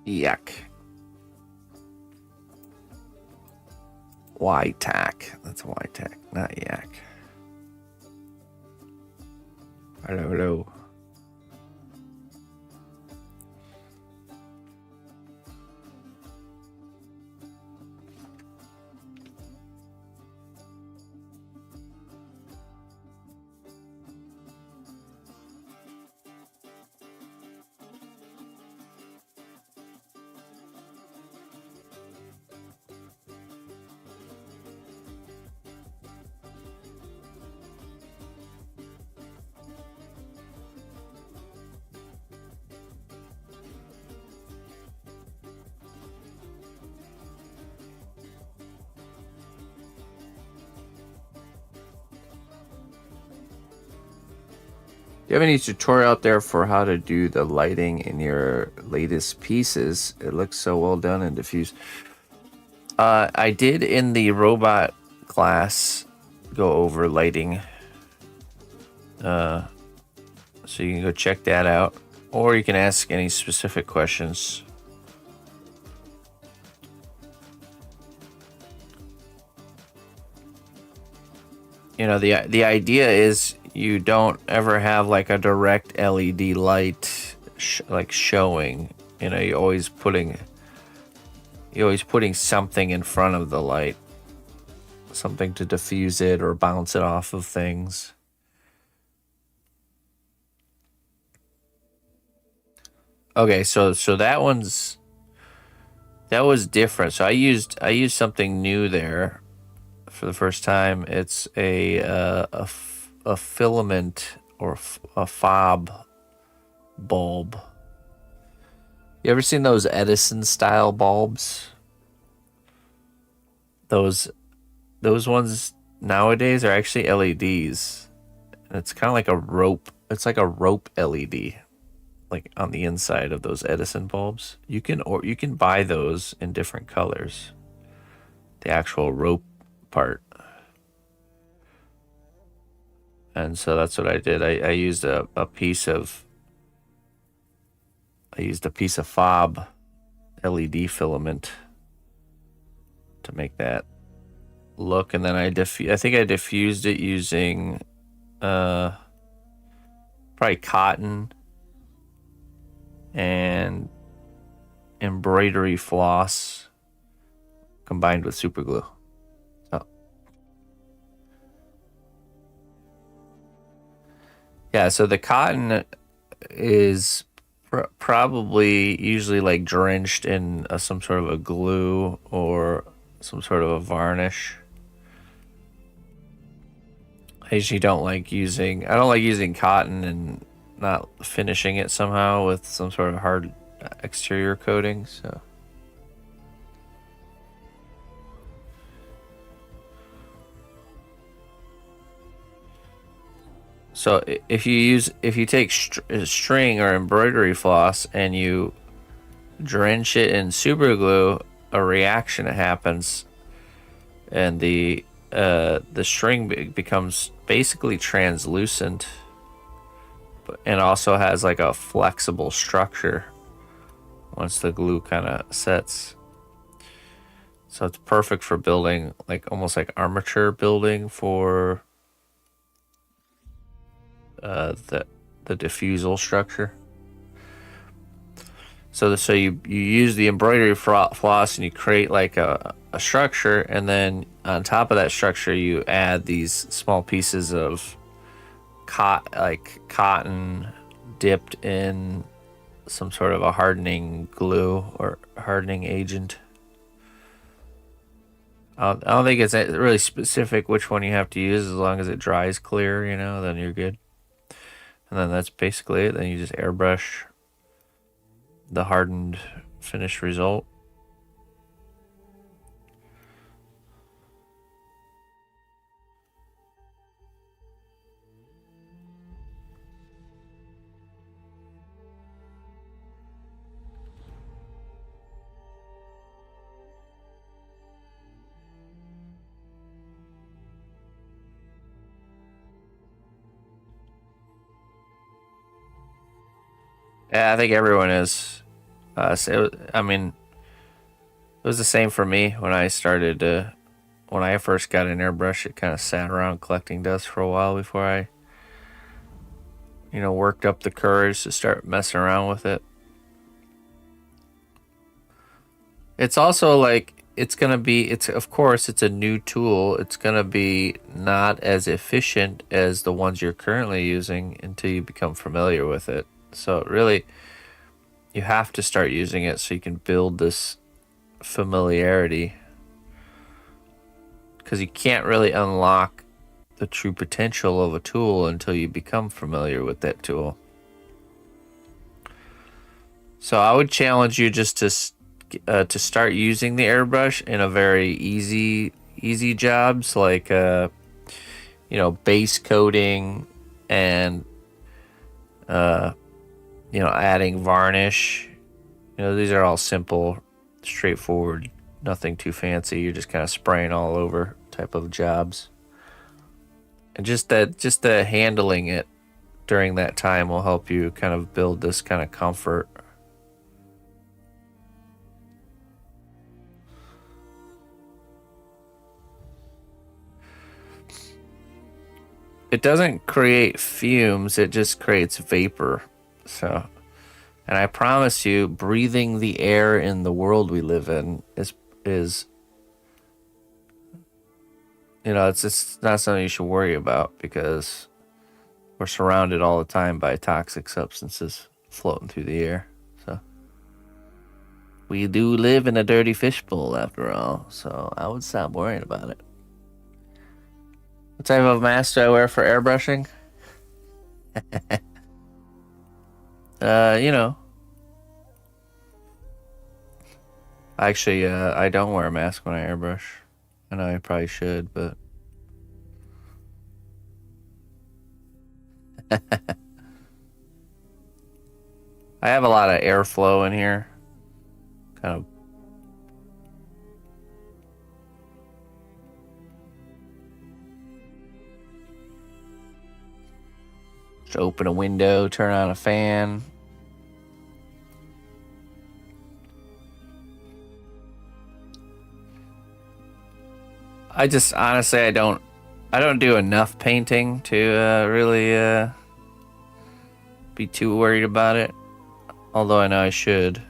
Yuck. Y-tack. That's Y-tack, not yak. Hello, hello. Do you have any tutorial out there for how to do the lighting in your latest pieces? It looks so well done and diffused. I did in the robot class go over lighting. So you can go check that out. Or you can ask any specific questions. You know, the idea is you don't ever have like a direct LED light like showing. You know, you're always putting something in front of the light, something to diffuse it or bounce it off of things. Okay, so that was different. So I used something new there for the first time. It's a filament or a fob bulb. You ever seen those Edison style bulbs? Those ones nowadays are actually LEDs. And it's kind of like a rope. It's like a rope LED, like on the inside of those Edison bulbs. You can buy those in different colors. The actual rope part. And so that's what I did. I used a piece of fob LED filament to make that look, and then I think I diffused it using probably cotton and embroidery floss combined with super glue. Oh. Yeah, so the cotton is probably usually like drenched in some sort of a glue or some sort of a varnish. I usually don't like using cotton and not finishing it somehow with some sort of hard exterior coating. So if you take string or embroidery floss and you drench it in super glue, a reaction happens, and the string becomes basically translucent, and also has like a flexible structure once the glue kind of sets. So it's perfect for building, like almost like armature building for the diffusal structure. So you use the embroidery floss and you create like a structure, and then on top of that structure you add these small pieces of cotton dipped in some sort of a hardening glue or hardening agent. I don't think it's really specific which one you have to use, as long as it dries clear, then you're good. And then that's basically it. Then you just airbrush the hardened finished result. Yeah, I think everyone is. I mean, it was the same for me when I started. When I first got an airbrush, it kind of sat around collecting dust for a while before I, worked up the courage to start messing around with it. It's also like it's of course it's a new tool. It's gonna be not as efficient as the ones you're currently using until you become familiar with it. So really, you have to start using it so you can build this familiarity, because you can't really unlock the true potential of a tool until you become familiar with that tool. So I would challenge you just to start using the airbrush in a very easy jobs, like base coating and adding varnish. These are all simple, straightforward, nothing too fancy. You're just kind of spraying all over type of jobs. And just the handling it during that time will help you kind of build this kind of comfort. It doesn't create fumes, it just creates vapor. So, and I promise you, breathing the air in the world we live in is it's just not something you should worry about, because we're surrounded all the time by toxic substances floating through the air. So we do live in a dirty fishbowl after all, so I would stop worrying about it. What type of mask do I wear for airbrushing? You know. Actually, I don't wear a mask when I airbrush. I know I probably should, but I have a lot of airflow in here. Kind of. Just open a window, turn on a fan. I just honestly, I don't do enough painting to really be too worried about it. Although I know I should.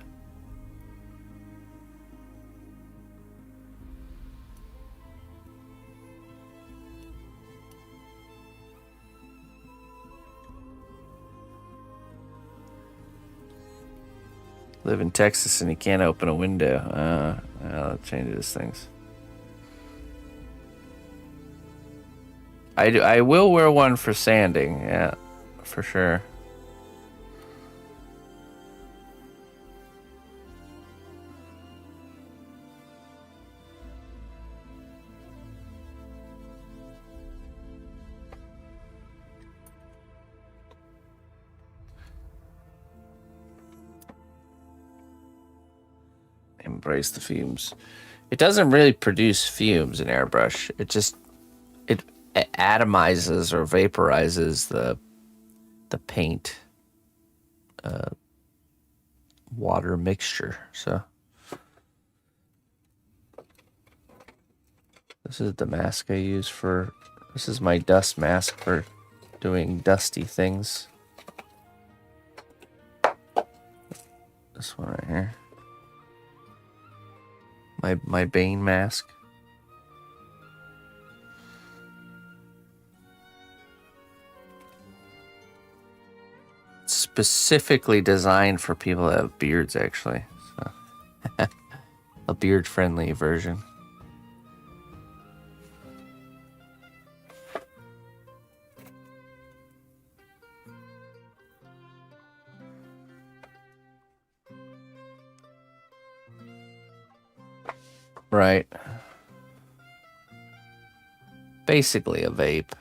Live in Texas and you can't open a window. That changes things. I will wear one for sanding, yeah, for sure. Embrace the fumes. It doesn't really produce fumes in airbrush. It atomizes or vaporizes the paint water mixture. So this is the mask I use for. This is my dust mask for doing dusty things. This one right here. My Bane mask. Specifically designed for people that have beards, actually. So a beard-friendly version. Right. Basically a vape.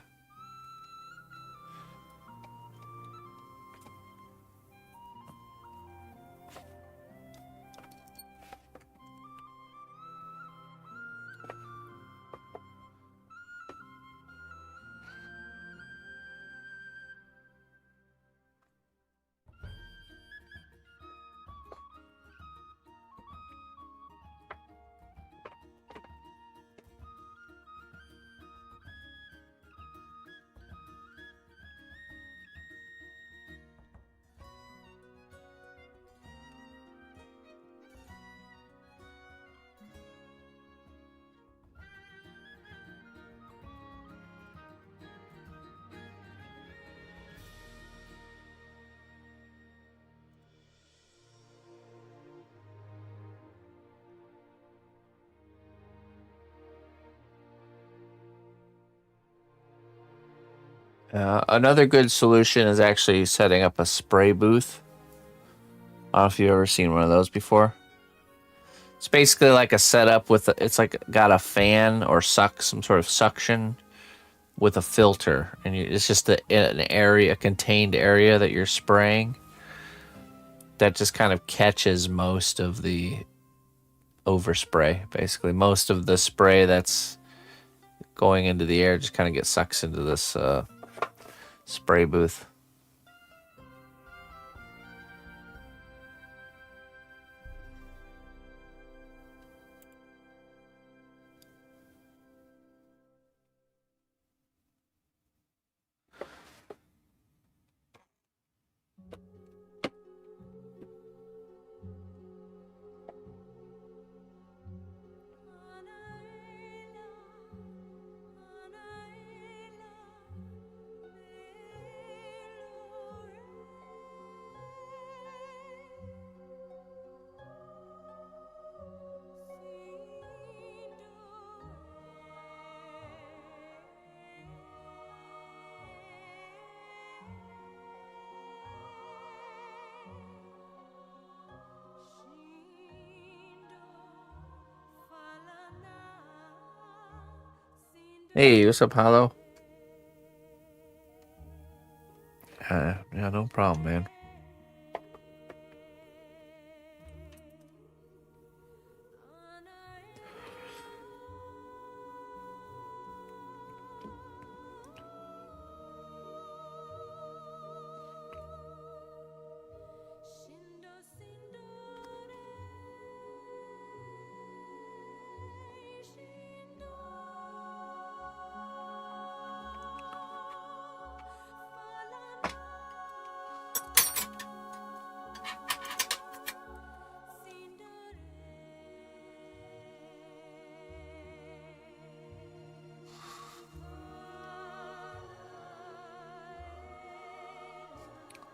Another good solution is actually setting up a spray booth. I don't know if you've ever seen one of those before. It's basically like a setup with it's like got a fan or some sort of suction with a filter, and it's just an area, a contained area that you're spraying that just kind of catches most of the overspray. Basically, most of the spray that's going into the air just kind of gets sucks into this spray booth. Hey, what's up, Hollow? Yeah, no problem, man.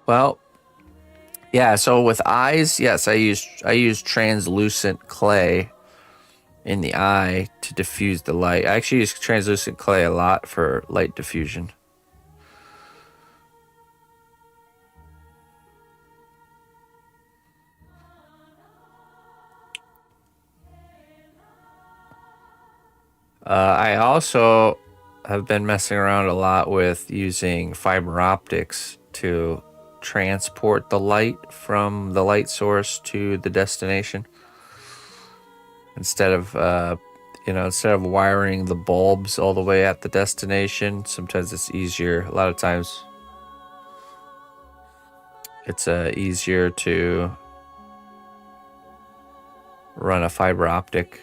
Well, yeah. So with eyes, yes, I use translucent clay in the eye to diffuse the light. I actually use translucent clay a lot for light diffusion. I also have been messing around a lot with using fiber optics to transport the light from the light source to the destination instead of instead of wiring the bulbs all the way at the destination. Sometimes it's easier. A lot of times it's easier to run a fiber optic.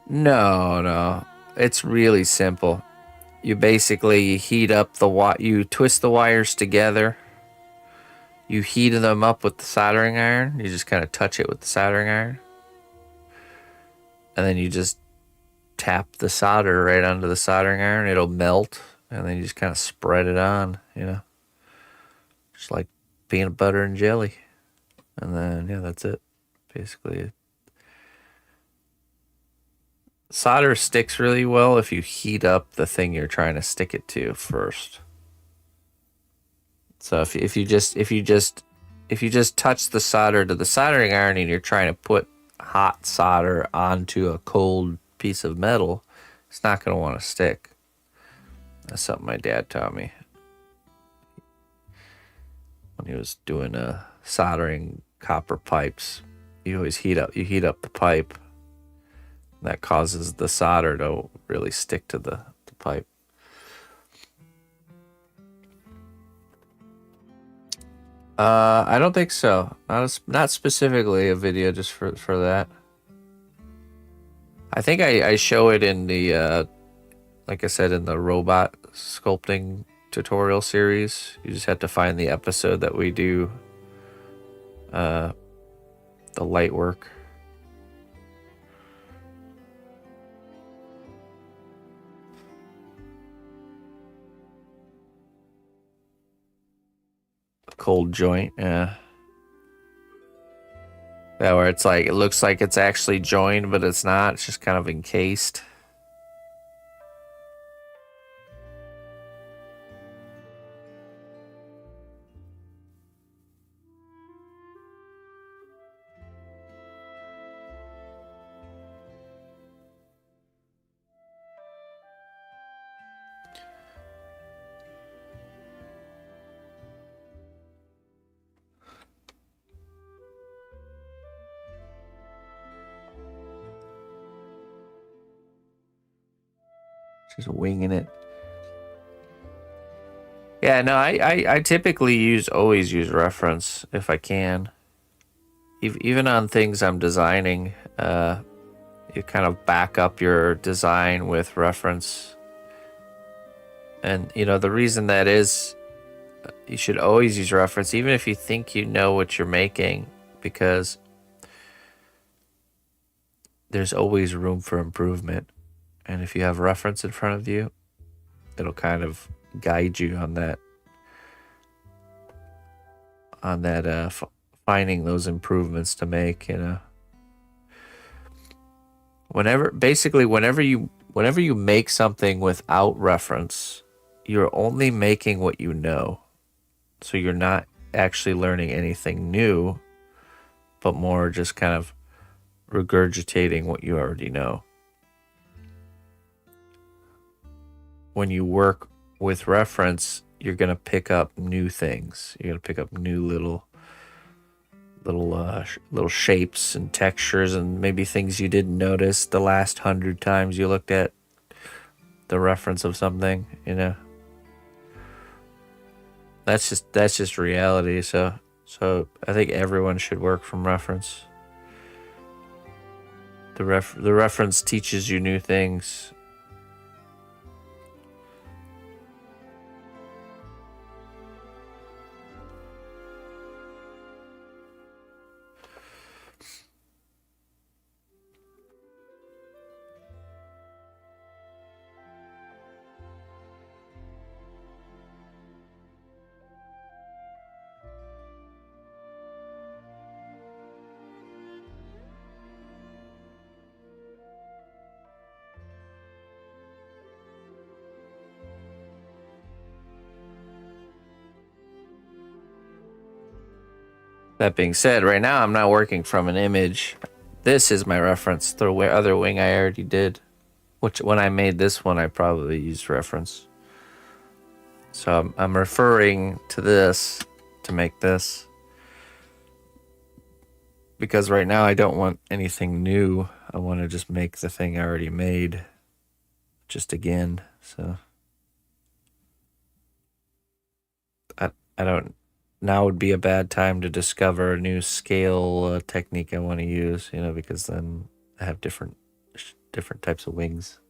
No. It's really simple. You basically heat up you twist the wires together. You heat them up with the soldering iron. You just kind of touch it with the soldering iron. And then you just tap the solder right onto the soldering iron. It'll melt. And then you just kind of spread it on, just like peanut butter and jelly. And then, yeah, that's it. Basically, solder sticks really well if you heat up the thing you're trying to stick it to first. So if you just touch the solder to the soldering iron and you're trying to put hot solder onto a cold piece of metal, it's not going to want to stick. That's something my dad taught me when he was doing soldering copper pipes. You always heat up the pipe. That causes the solder to really stick to the pipe. I don't think so. Not specifically a video just for that. I think I show it in the like I said, in the robot sculpting tutorial series. You just have to find the episode that we do the light work. Cold joint, yeah. Yeah, where it's like, it looks like it's actually joined, but it's not. It's just kind of encased. Just winging it. Yeah, no, I typically always use reference if I can. Even on things I'm designing, you kind of back up your design with reference. And, the reason that is, you should always use reference, even if you think you know what you're making, because there's always room for improvement. And if you have reference in front of you, it'll kind of guide you on that finding those improvements to make. Whenever you make something without reference, you're only making what you know. So you're not actually learning anything new, but more just kind of regurgitating what you already know. When you work with reference, you're going to pick up new things. You're going to pick up new little shapes and textures, and maybe things you didn't notice the last 100 times you looked at the reference of something. That's just reality. So I think everyone should work from reference. The reference teaches you new things. That being said, right now I'm not working from an image. This is my reference. The other wing I already did. Which, when I made this one, I probably used reference. So I'm referring to this to make this. Because right now I don't want anything new. I want to just make the thing I already made just again. So I don't. Now would be a bad time to discover a new scale technique I want to use, because then I have different types of wings.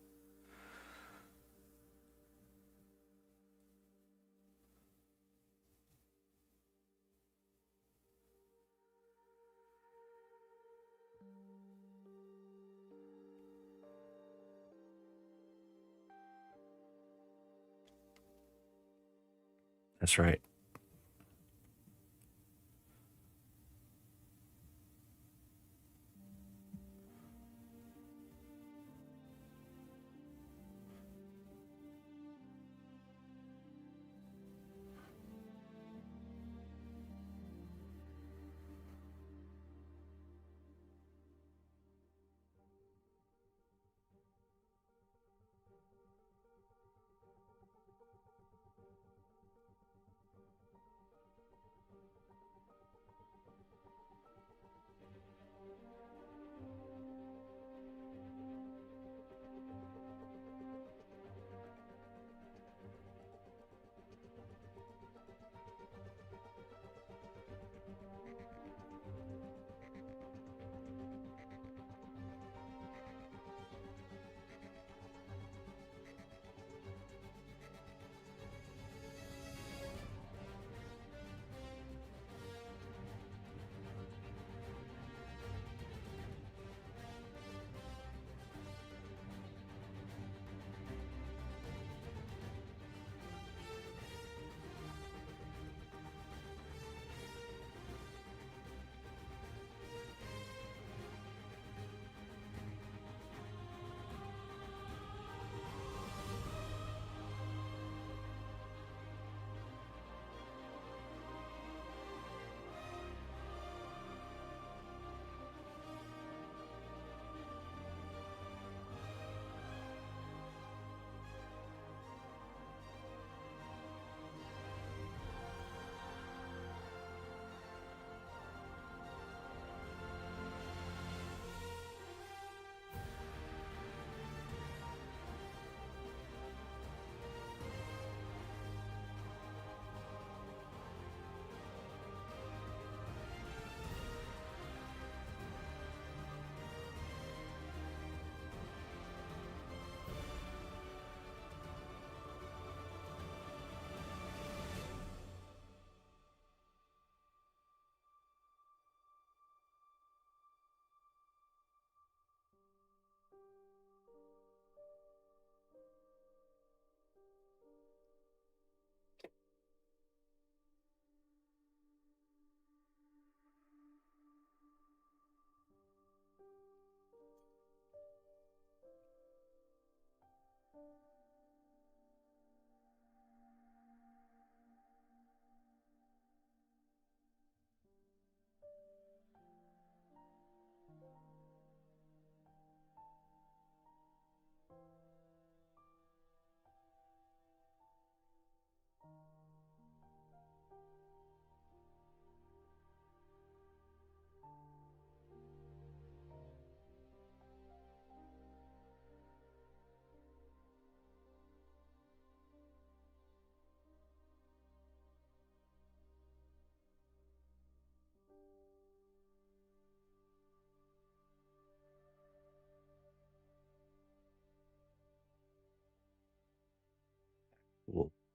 That's right.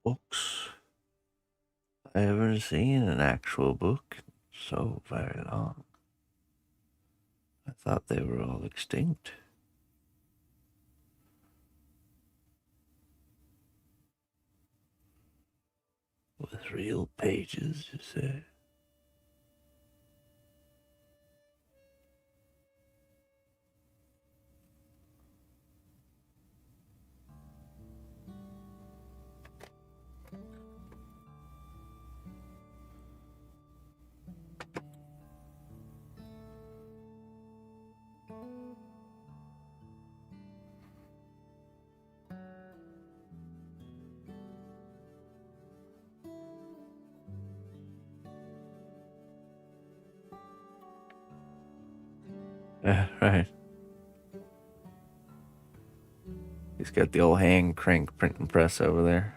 books. I haven't seen an actual book in so very long. I thought they were all extinct. With real pages, you say? Right. He's got the old hand crank print and press over there.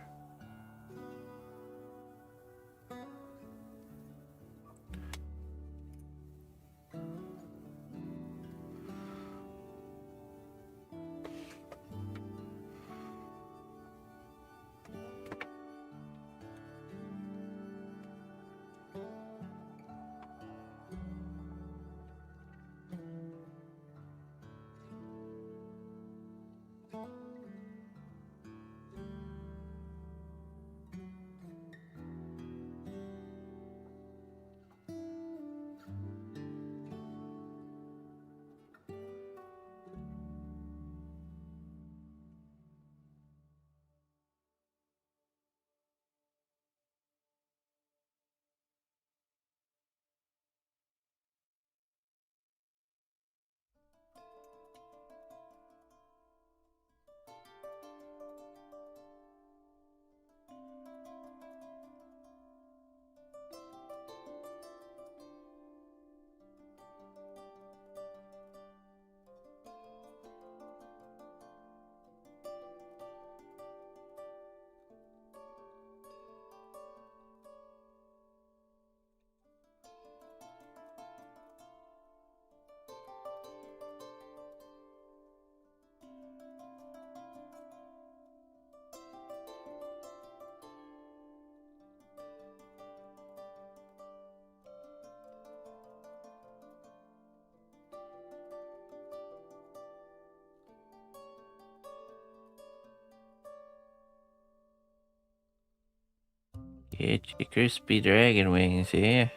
Get your crispy dragon wings here.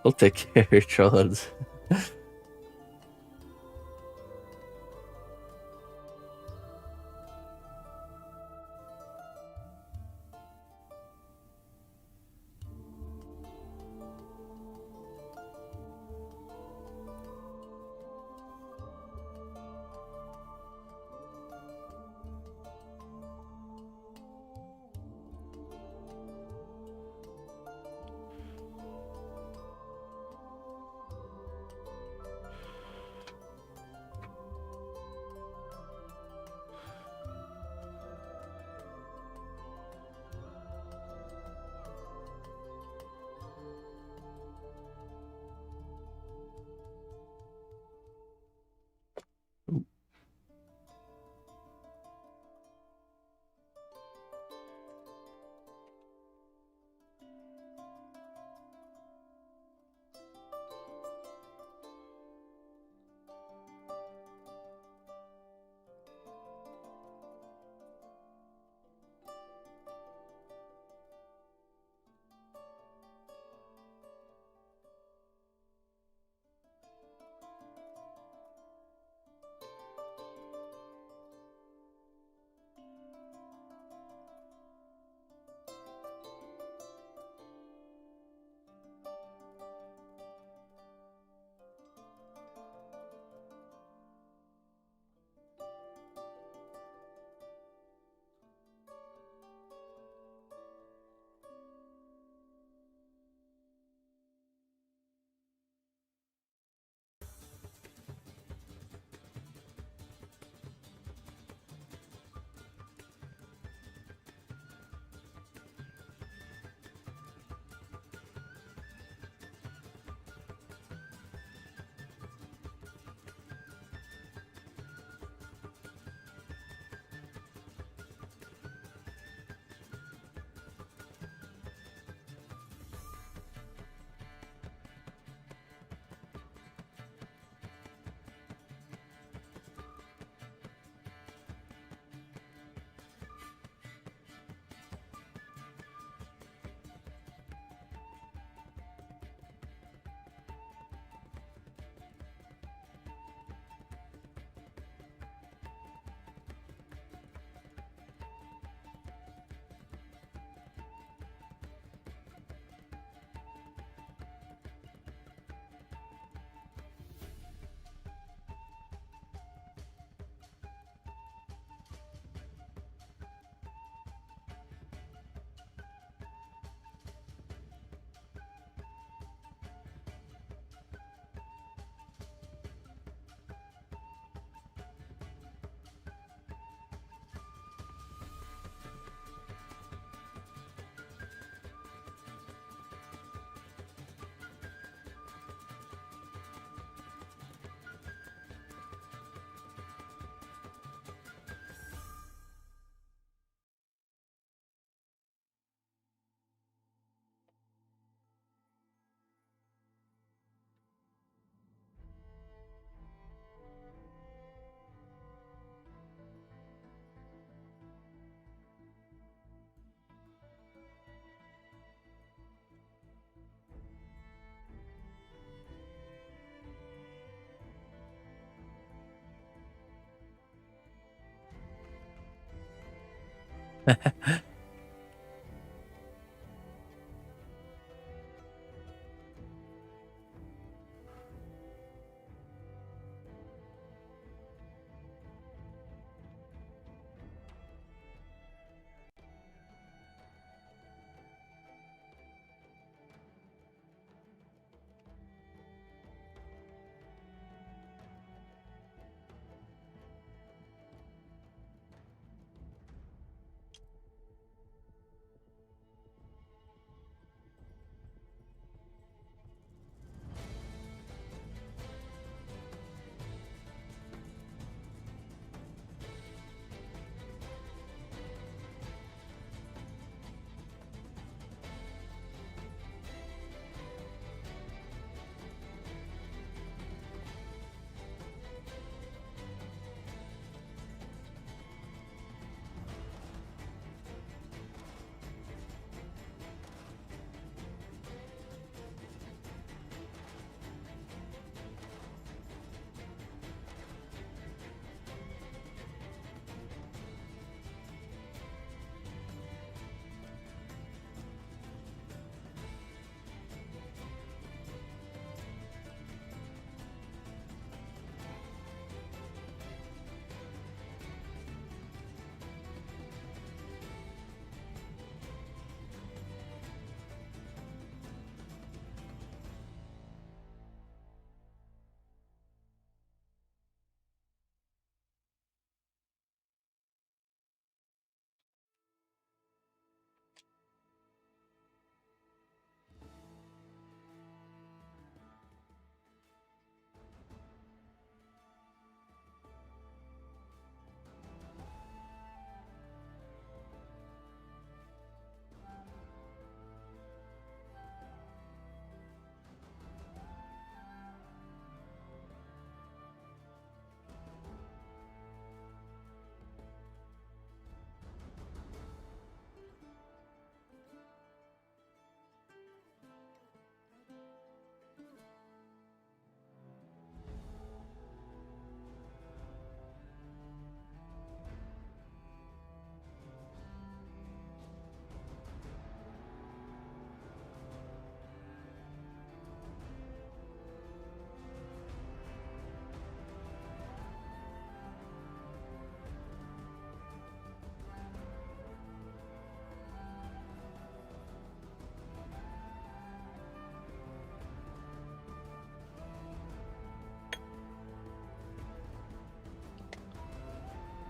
We'll take care of your trolls.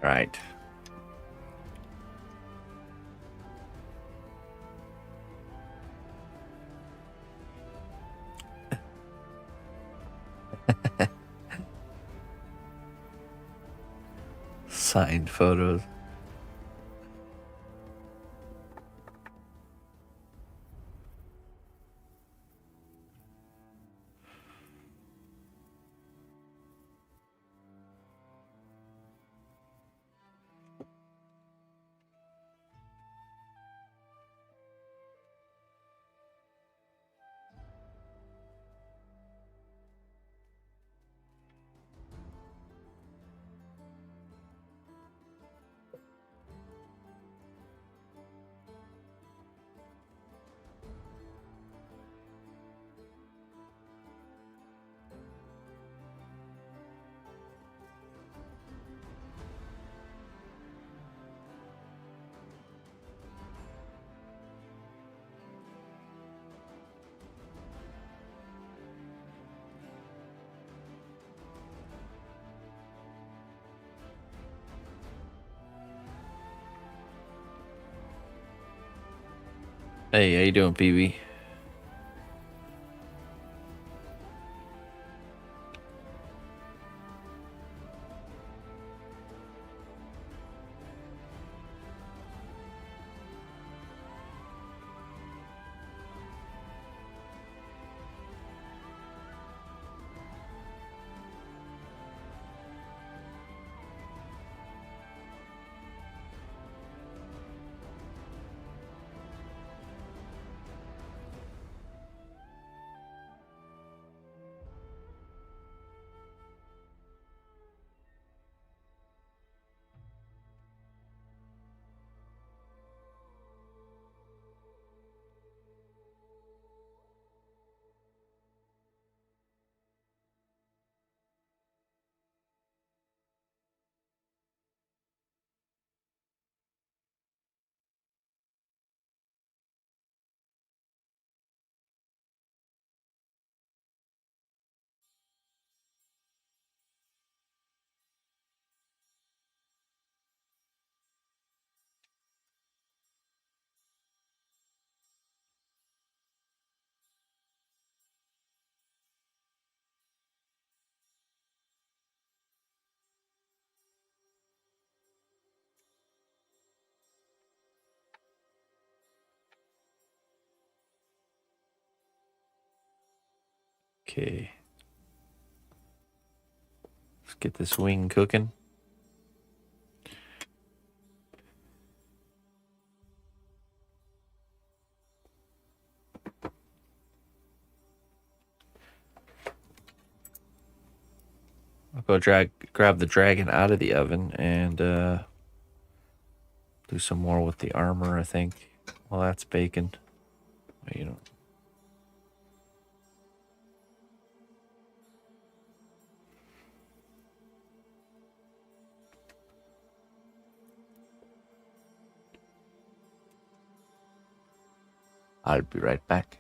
Right. Signed photos. Hey, how you doing, PB? Okay. Let's get this wing cooking. I'll go grab the dragon out of the oven and do some more with the armor, I think. Well, that's bacon. You know. I'll be right back.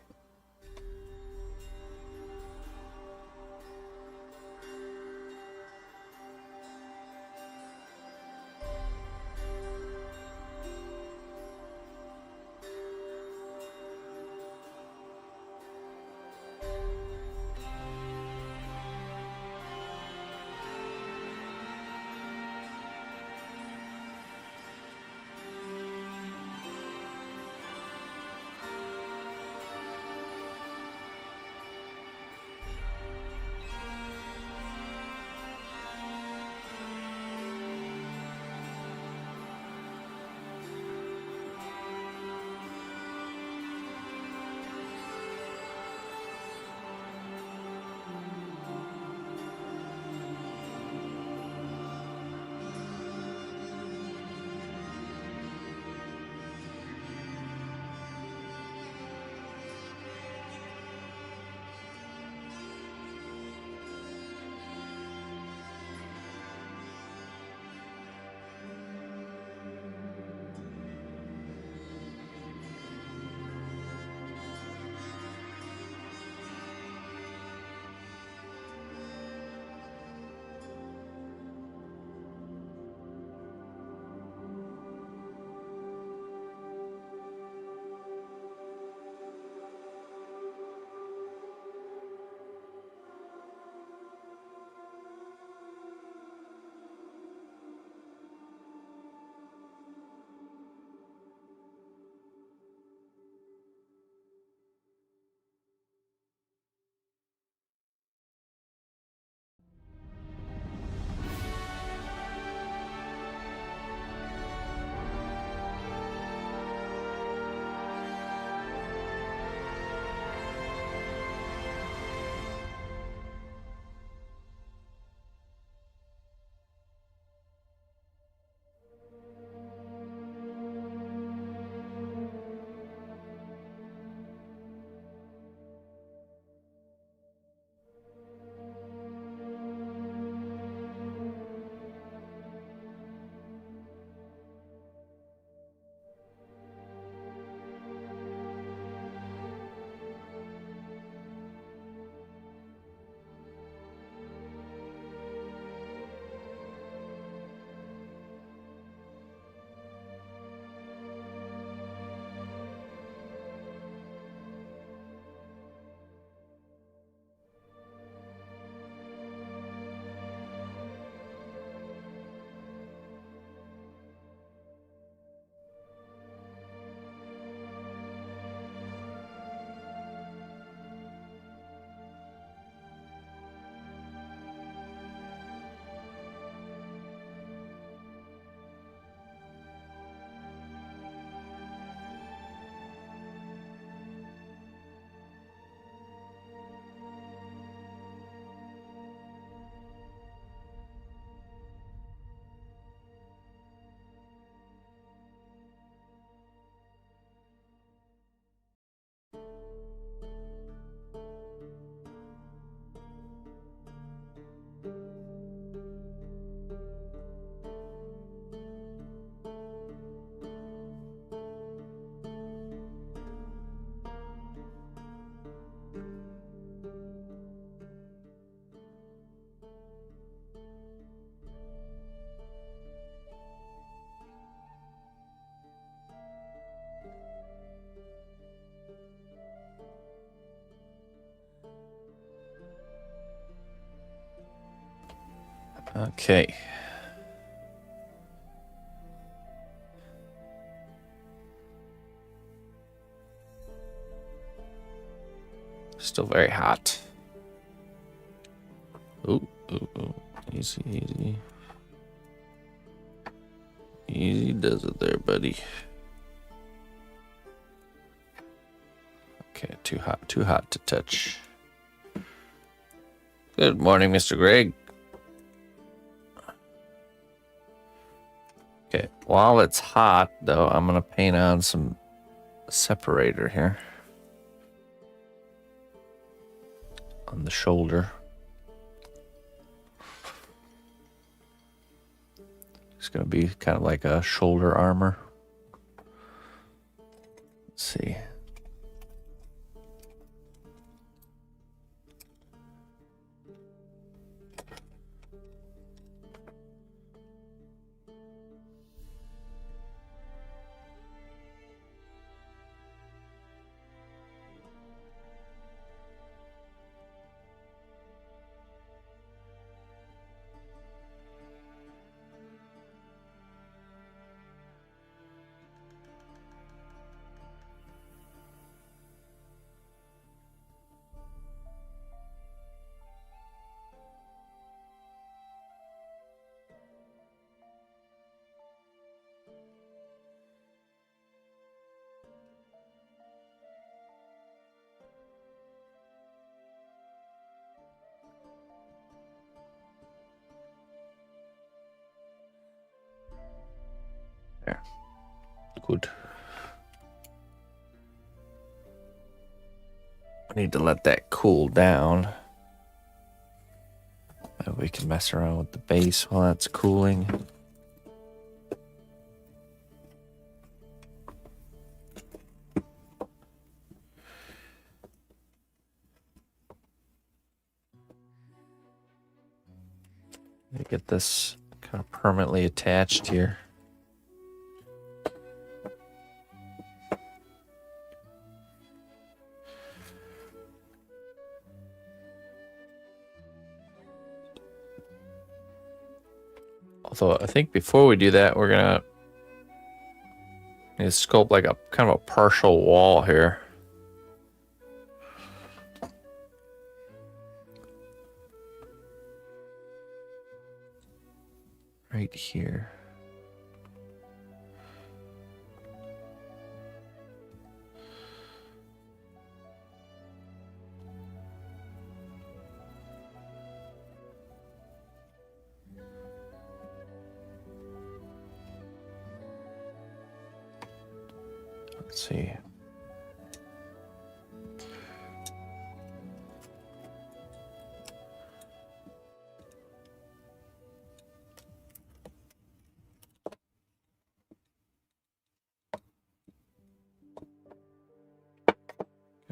Okay. Still very hot. Easy, easy. Easy does it there, buddy. Okay, too hot to touch. Good morning, Mr. Greg. Okay, while it's hot, though, I'm going to paint on some separator here on the shoulder. It's going to be kind of like a shoulder armor. Let's see. There. Good. I need to let that cool down. We can mess around with the base while that's cooling. Get this kind of permanently attached here. Although I think before we do that, we're gonna sculpt like a kind of a partial wall here. Right here. Let's see.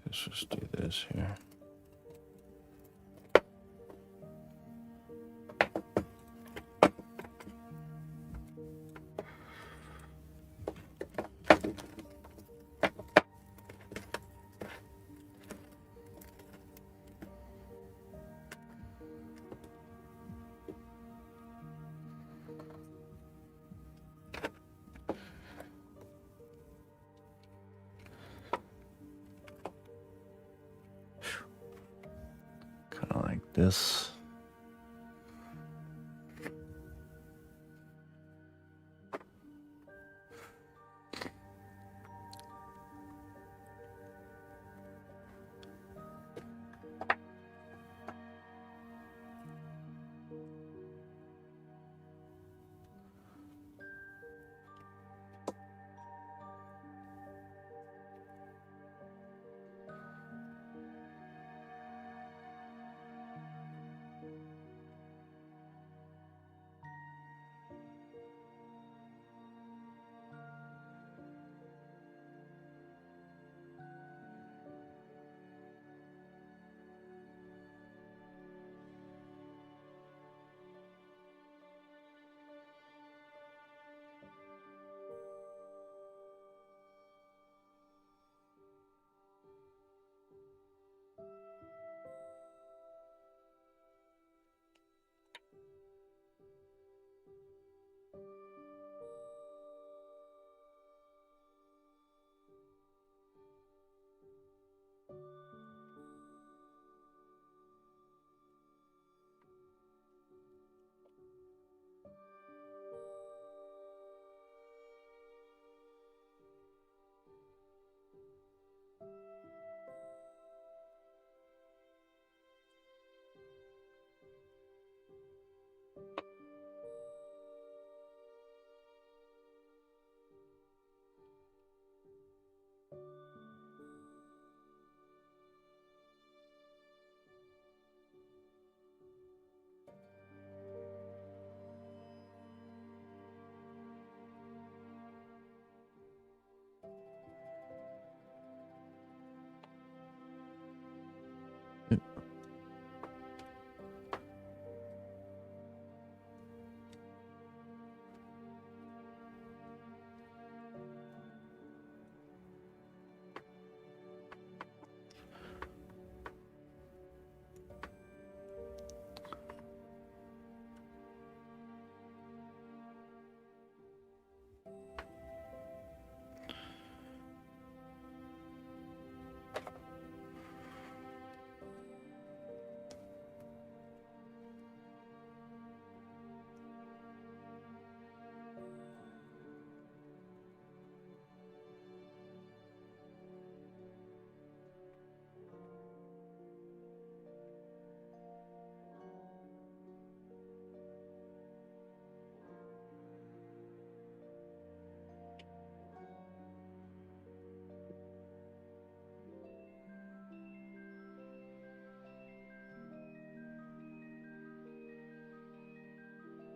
Let's just do this here. Kind of like this.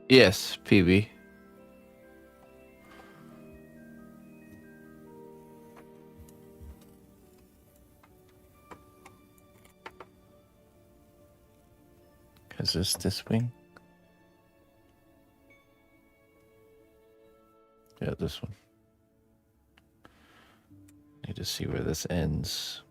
Yes, PB. Is this wing? Yeah, this one. Need to see where this ends.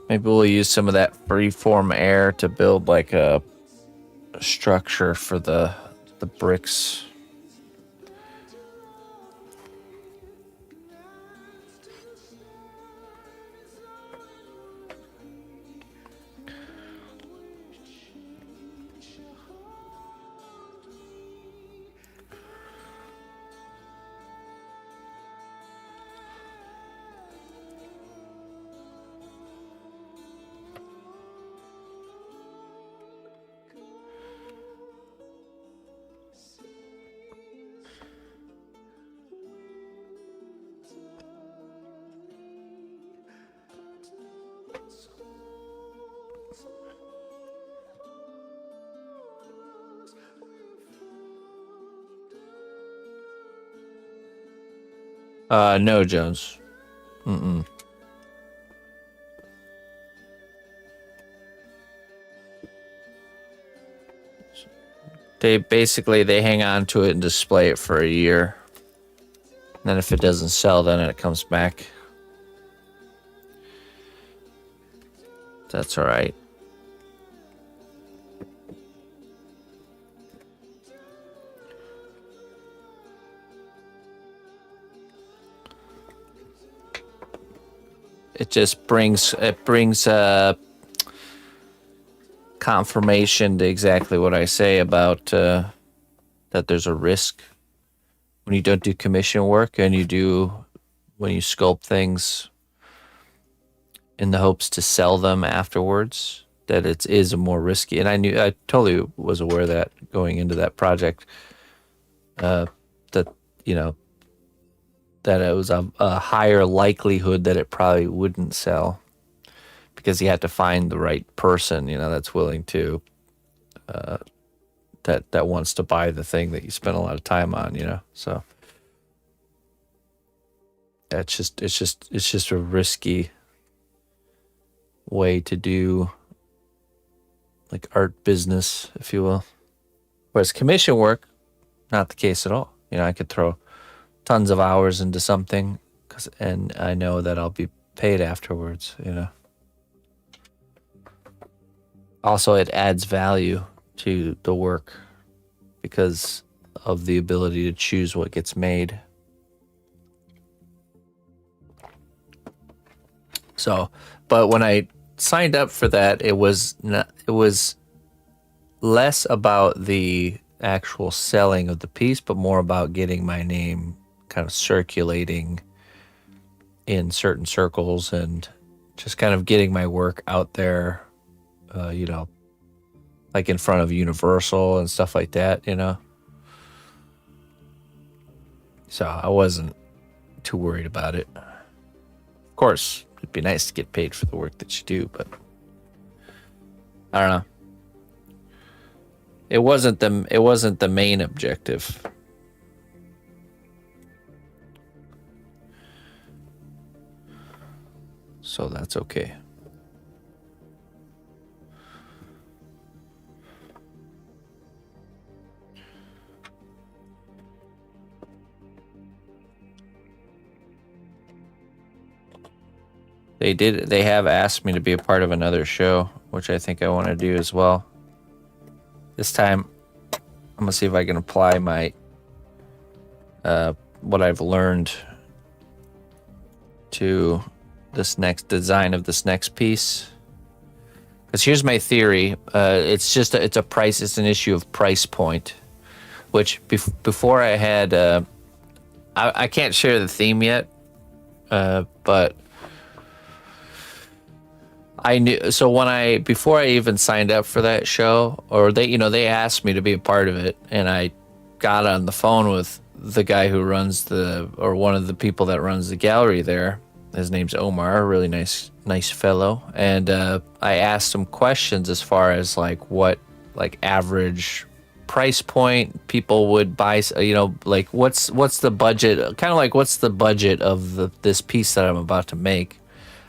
Maybe we'll use some of that freeform air to build like a structure for the bricks. No, Jones. Mm-mm. They hang on to it and display it for a year. And then if it doesn't sell, then it comes back. That's all right. it just brings confirmation to exactly what I say about that there's a risk when you don't do commission work and when you sculpt things in the hopes to sell them afterwards, that it is a more risky. And I totally was aware of that going into that project, that, you know, that it was a higher likelihood that it probably wouldn't sell because you had to find the right person, you know, that's willing to, that wants to buy the thing that you spent a lot of time on, you know. So it's just a risky way to do like art business, if you will. Whereas commission work, not the case at all. You know, I could throw tons of hours into something and I know that I'll be paid afterwards, you know. Also, it adds value to the work because of the ability to choose what gets made. So, but when I signed up for that, it was less about the actual selling of the piece, but more about getting my name kind of circulating in certain circles and just kind of getting my work out there, you know, like in front of Universal and stuff like that, you know. So I wasn't too worried about it. Of course, it'd be nice to get paid for the work that you do, but I don't know. It wasn't the main objective. So that's okay. They have asked me to be a part of another show, which I think I want to do as well. This time, I'm going to see if I can apply my, what I've learned to this next design of this next piece. Because here's my theory. It's an issue of price point, which before I had, I can't share the theme yet, but I knew, so before I even signed up for that show, or they asked me to be a part of it, and I got on the phone with the guy who runs one of the people that runs the gallery there. His name's Omar, a really nice fellow. And I asked him questions as far as like what like average price point people would buy, you know, like what's the budget, kind of like what's the budget of this piece that I'm about to make.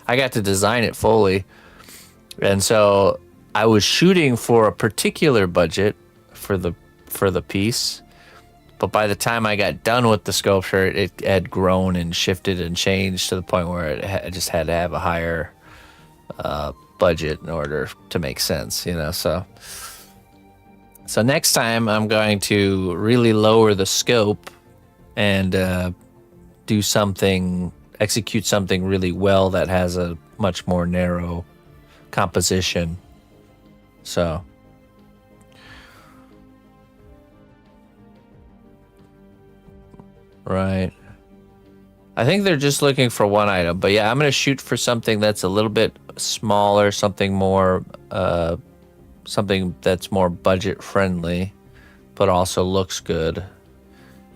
I got to design it fully. And so I was shooting for a particular budget for the piece, but by the time I got done with the sculpture, it had grown and shifted and changed to the point where it just had to have a higher budget in order to make sense, you know. So next time I'm going to really lower the scope and execute something really well that has a much more narrow composition. So right, I think they're just looking for one item, but yeah, I'm gonna shoot for something that's a little bit smaller, something more something that's more budget friendly but also looks good.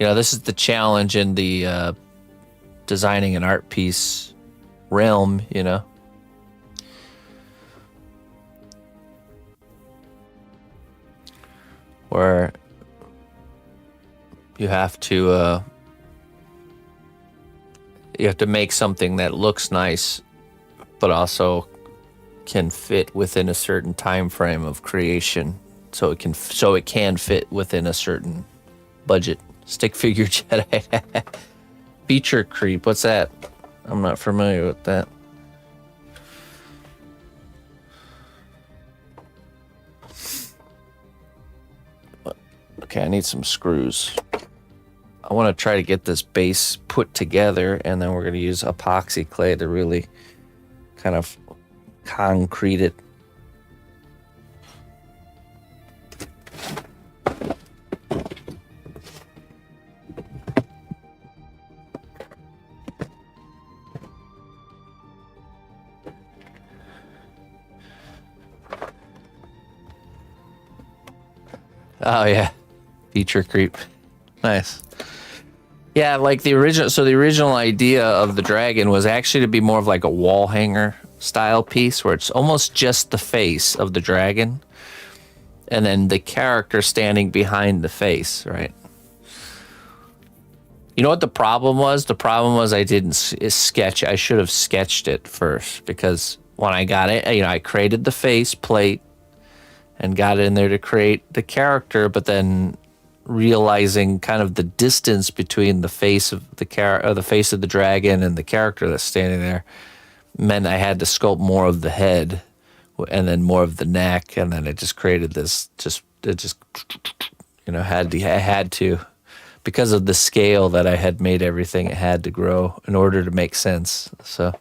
You know, this is the challenge in the designing an art piece realm, you know. Where you have to make something that looks nice, but also can fit within a certain time frame of creation, so it can fit within a certain budget. Stick figure Jedi. Feature creep. What's that? I'm not familiar with that. Okay, I need some screws. I want to try to get this base put together, and then we're going to use epoxy clay to really kind of concrete it. Oh yeah, feature creep. Nice. Yeah, like the original. So the original idea of the dragon was actually to be more of like a wall hanger style piece, where it's almost just the face of the dragon, and then the character standing behind the face, right? You know what the problem was? The problem was I didn't sketch. I should have sketched it first, because when I got it, I created the face plate and got in there to create the character, but then realizing kind of the distance between the face of the face of the dragon and the character that's standing there meant I had to sculpt more of the head and then more of the neck, and then it just created this. I had to, because of the scale that I had made everything, it had to grow in order to make sense. So.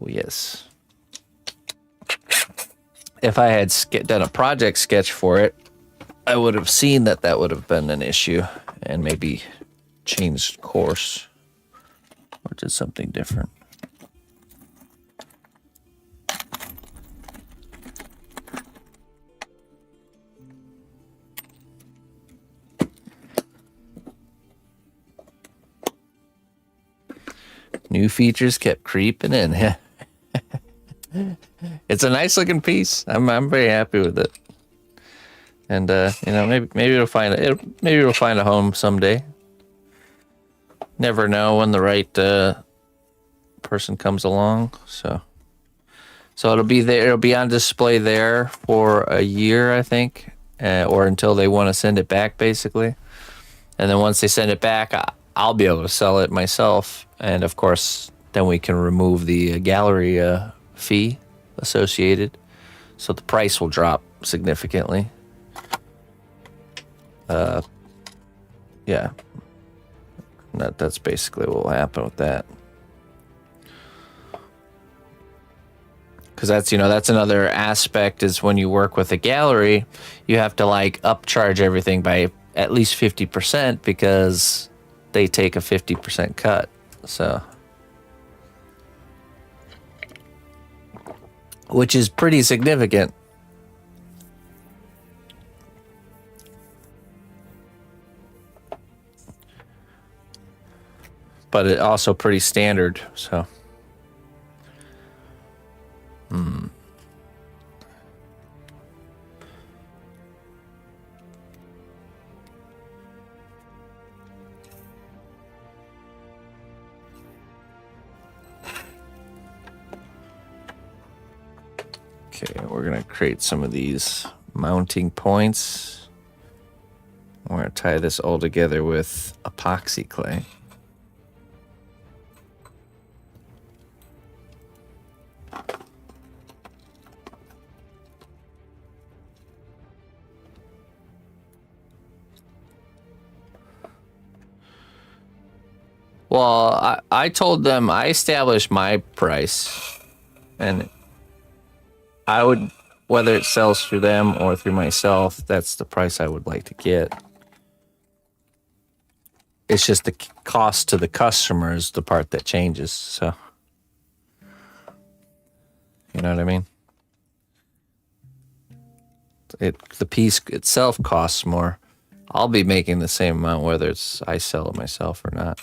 Oh, yes. If I had done a project sketch for it, I would have seen that would have been an issue and maybe changed course or did something different. New features kept creeping in. It's a nice looking piece. I'm very happy with it. And maybe it'll find a home someday. Never know when the right person comes along. So it'll be there. It'll be on display there for a year, I think, or until they want to send it back, basically. And then once they send it back, I'll be able to sell it myself. And of course, then we can remove the gallery fee associated, so the price will drop significantly. Yeah, that's basically what will happen with that. Because that's another aspect, is when you work with a gallery, you have to like upcharge everything by at least 50%, because they take a 50% cut. So, which is pretty significant. But it also pretty standard, so. Okay, we're gonna create some of these mounting points. We're gonna tie this all together with epoxy clay. Well, I told them, I established my price, and I would, whether it sells through them or through myself, that's the price I would like to get. It's just the cost to the customer is the part that changes, so. You know what I mean? The piece itself costs more. I'll be making the same amount whether it's I sell it myself or not.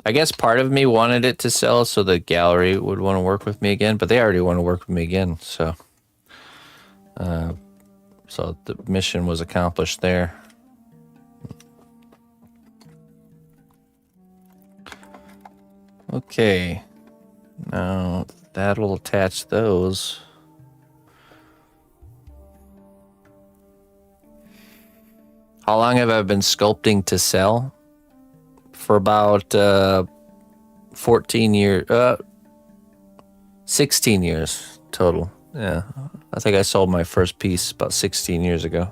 I guess part of me wanted it to sell so the gallery would want to work with me again, but they already want to work with me again, so so the mission was accomplished there. Okay, now that'll attach those. How long have I been sculpting to sell? For about 14 years, 16 years total. Yeah, I think I sold my first piece about 16 years ago.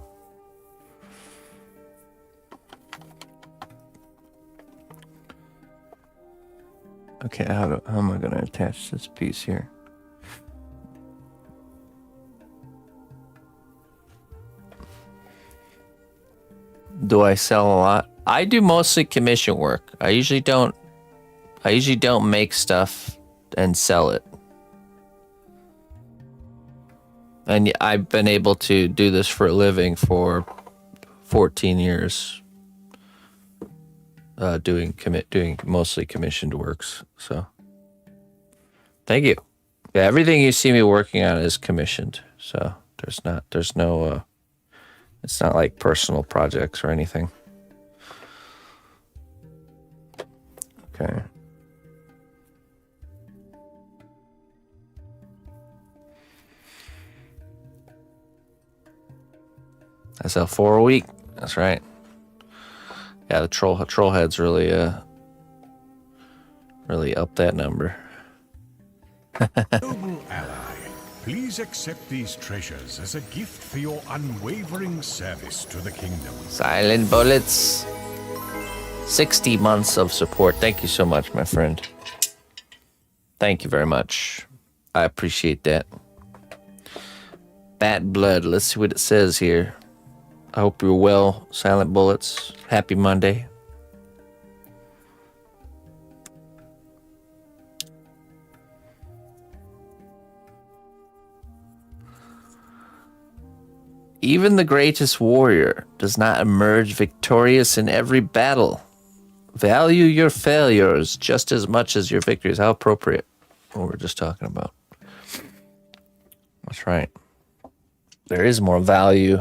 Okay, how am I going to attach this piece here? Do I sell a lot? I do mostly commission work. I usually don't make stuff and sell it. And I've been able to do this for a living for 14 years. Doing mostly commissioned works. So thank you. Yeah, everything you see me working on is commissioned. So there's no it's not like personal projects or anything. Okay. I sell 4 a week. That's right. Yeah, the troll heads really up that number. Noble ally, please accept these treasures as a gift for your unwavering service to the kingdom. Silent bullets. 60 months of support. Thank you so much, my friend. Thank you very much. I appreciate that. Bat blood. Let's see what it says here. I hope you're well, Silent Bullets. Happy Monday. Even the greatest warrior does not emerge victorious in every battle. Value your failures just as much as your victories. How appropriate what we're just talking about. That's right. There is more value.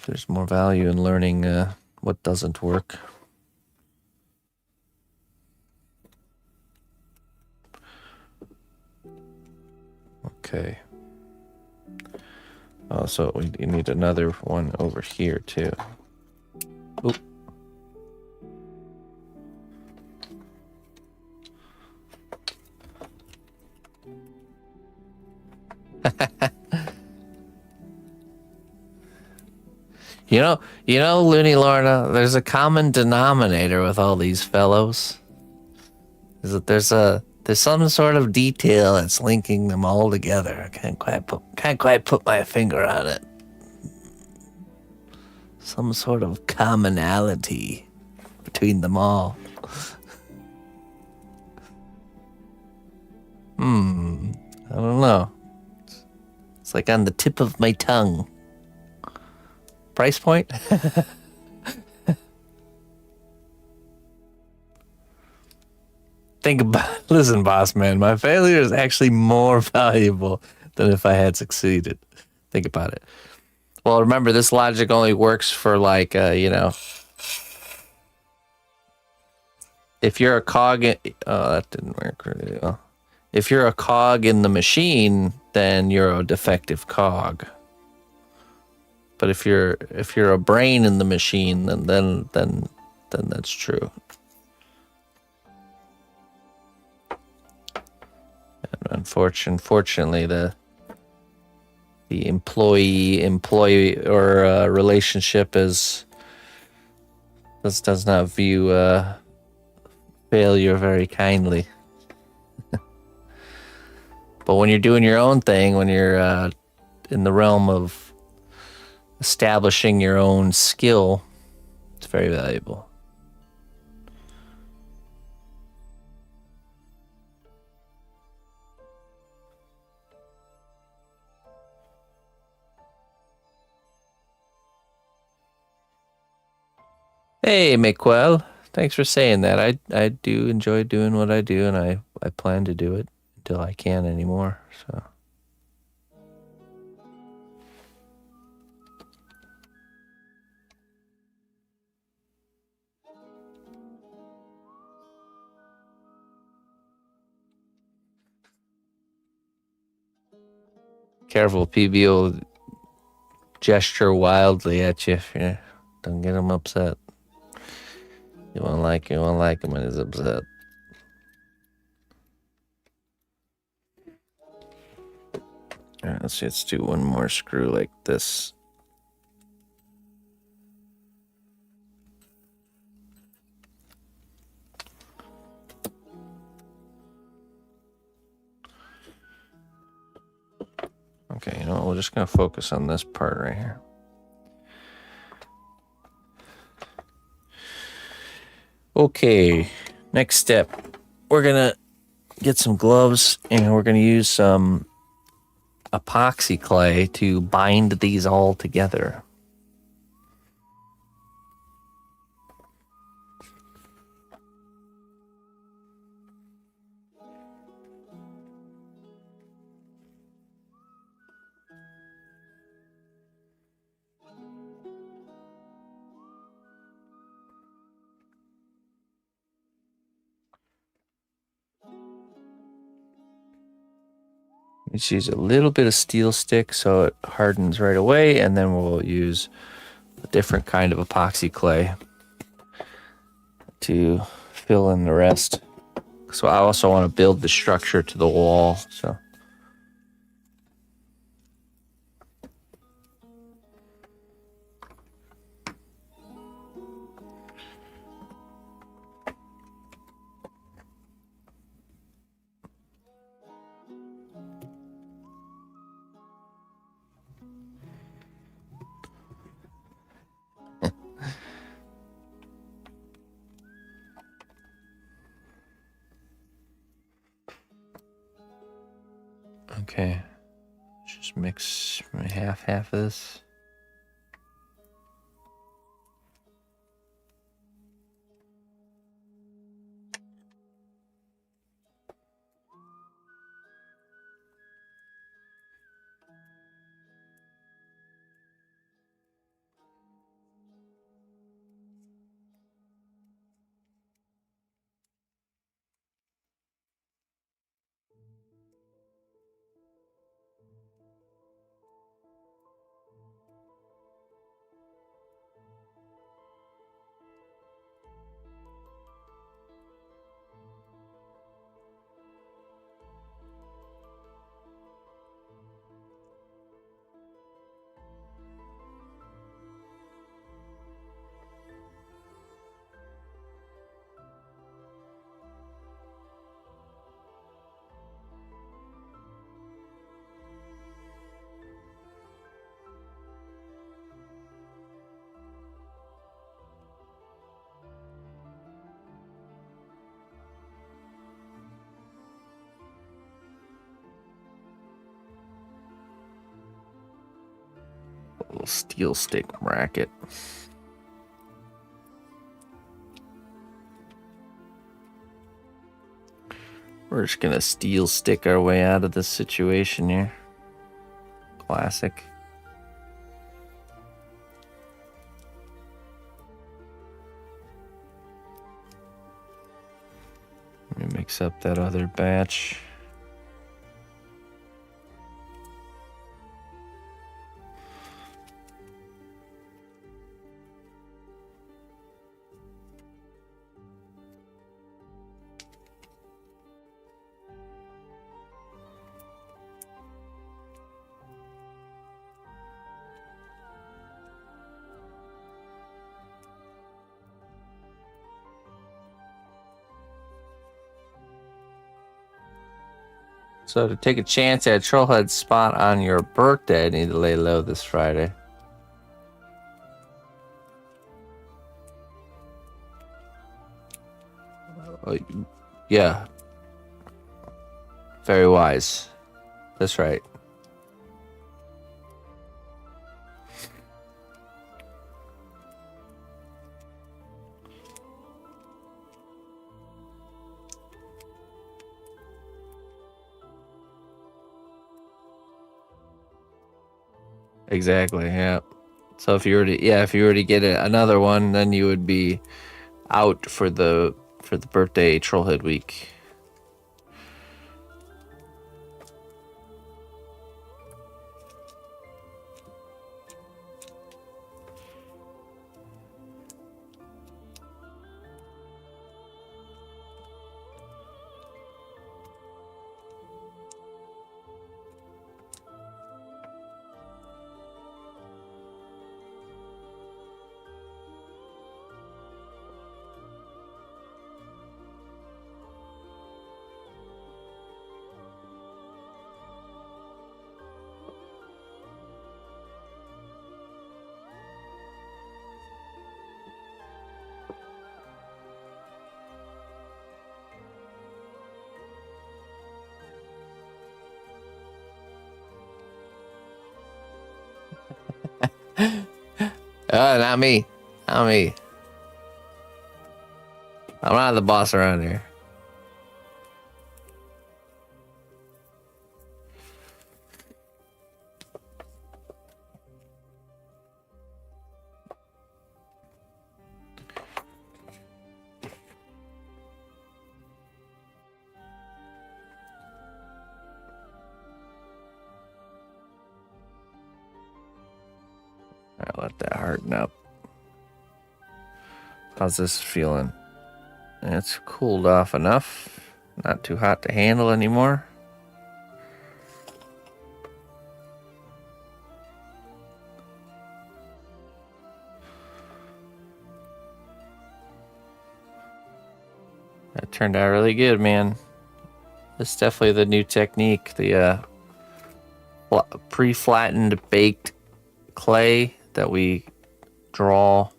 There's more value in learning what doesn't work. Okay. Oh, so we need another one over here too. Oop. You know, Looney Lorna, there's a common denominator with all these fellows. Is that there's some sort of detail that's linking them all together. I can't quite put my finger on it. Some sort of commonality between them all. I don't know. It's like on the tip of my tongue. Price point? Listen, boss man, my failure is actually more valuable than if I had succeeded. Think about it. Well, remember, this logic only works for like, if you're a cog, that didn't work really well. If you're a cog in the machine, then you're a defective cog. But if you're a brain in the machine, then that's true. And unfortunately, the employee or relationship does not view failure very kindly. But when you're doing your own thing, when you're in the realm of establishing your own skill, it's very valuable. Hey, Miquel. Thanks for saying that. I do enjoy doing what I do, and I plan to do it until I can't anymore. So. Careful, PB will gesture wildly at you if you don't get him upset. You won't like him when he's upset. right, let's see. Let's do one more screw like this. Okay, you know what? We're just gonna focus on this part right here. Okay, next step. We're gonna get some gloves and we're gonna use some epoxy clay to bind these all together. Let's use a little bit of steel stick so it hardens right away, and then we'll use a different kind of epoxy clay to fill in the rest. So I also want to build the structure to the wall. So okay, just mix half of this. A little steel stick bracket. We're just gonna steel stick our way out of this situation here. Classic. Let me mix up that other batch. So to take a chance at a Trollhead spot on your birthday, I need to lay low this Friday. Yeah. Very wise. That's right. Exactly, yeah. So if you were to get another one, then you would be out for the birthday Trollhead week. Not me. Not me. I'm not the boss around here. Alright, let that harden up. How's this feeling? It's cooled off enough. Not too hot to handle anymore. That turned out really good, man. This is definitely the new technique. The pre-flattened baked clay that we draw,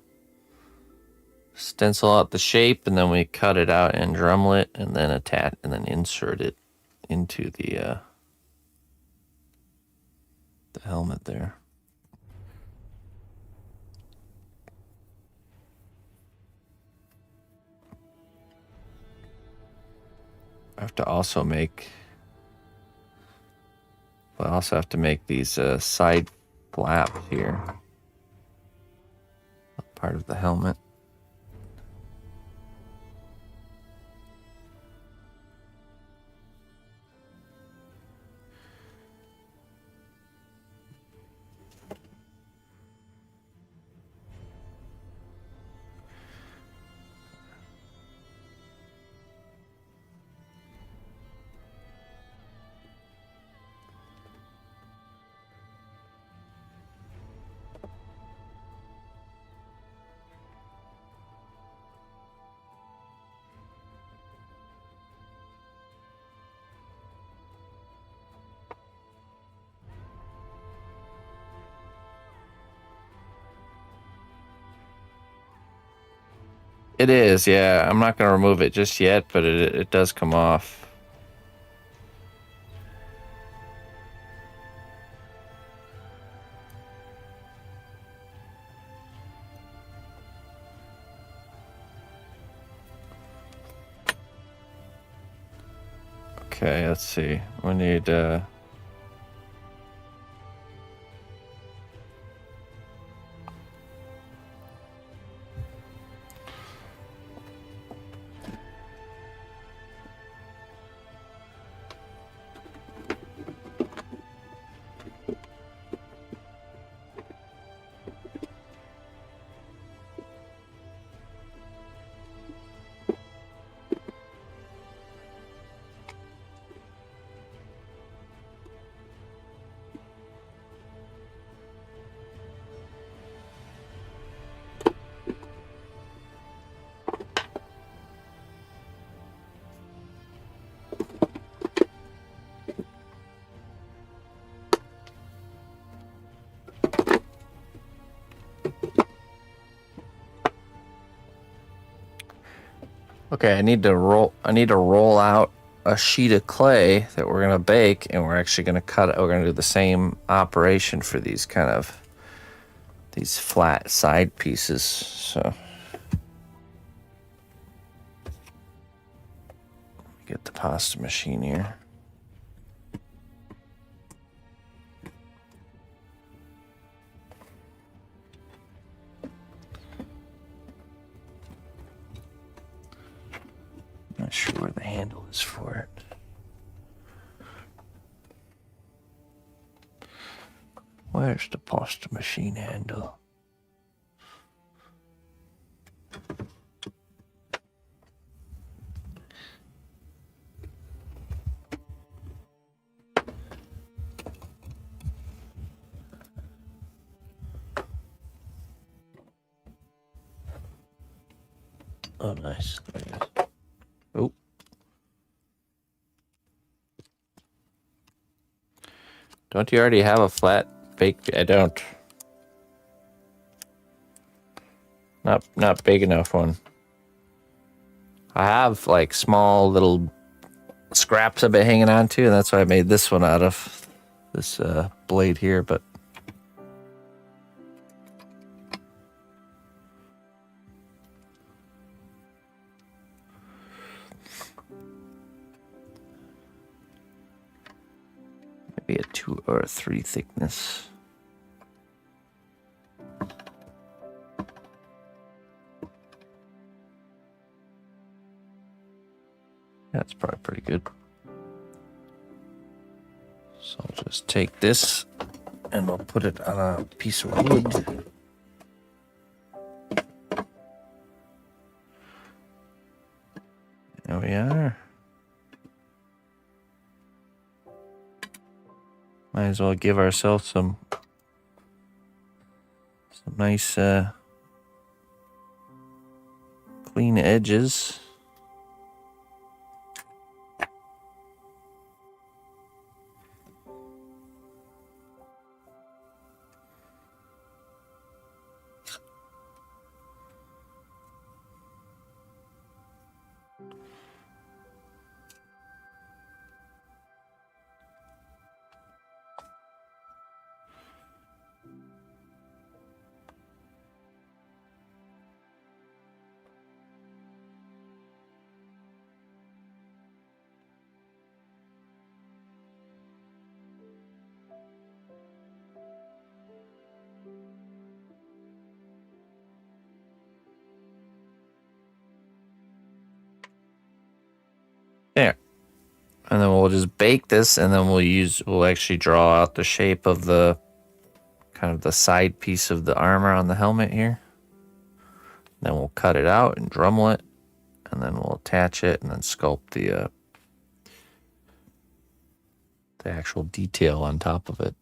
stencil out the shape, and then we cut it out and Dremel it, and then attach and then insert it into the helmet there. I have to also make. I also have to make these side flaps here, part of the helmet. It is, yeah. I'm not going to remove it just yet, but it does come off. Okay, let's see. We need Okay, I need to roll out a sheet of clay that we're gonna bake, and we're actually gonna cut it. We're gonna do the same operation for these these flat side pieces. So get the pasta machine here. Not sure where the handle is for it. Where's the pasta machine handle? Oh, nice. There it is. Oh. Don't you already have a flat baked? I don't. Not big enough one. I have like small little scraps of it hanging on to, and that's why I made this one out of this blade here, but be a 2 or a 3 thickness. That's probably pretty good. So I'll just take this and we'll put it on a piece of wood. There we are. Might as well give ourselves some nice clean edges. There. And then we'll just bake this, and then we'll actually draw out the shape of the kind of the side piece of the armor on the helmet here. Then we'll cut it out and Dremel it, and then we'll attach it and then sculpt the actual detail on top of it.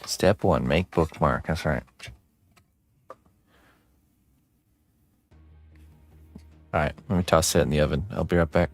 Step 1, make bookmark. That's right. All right, let me toss that in the oven. I'll be right back.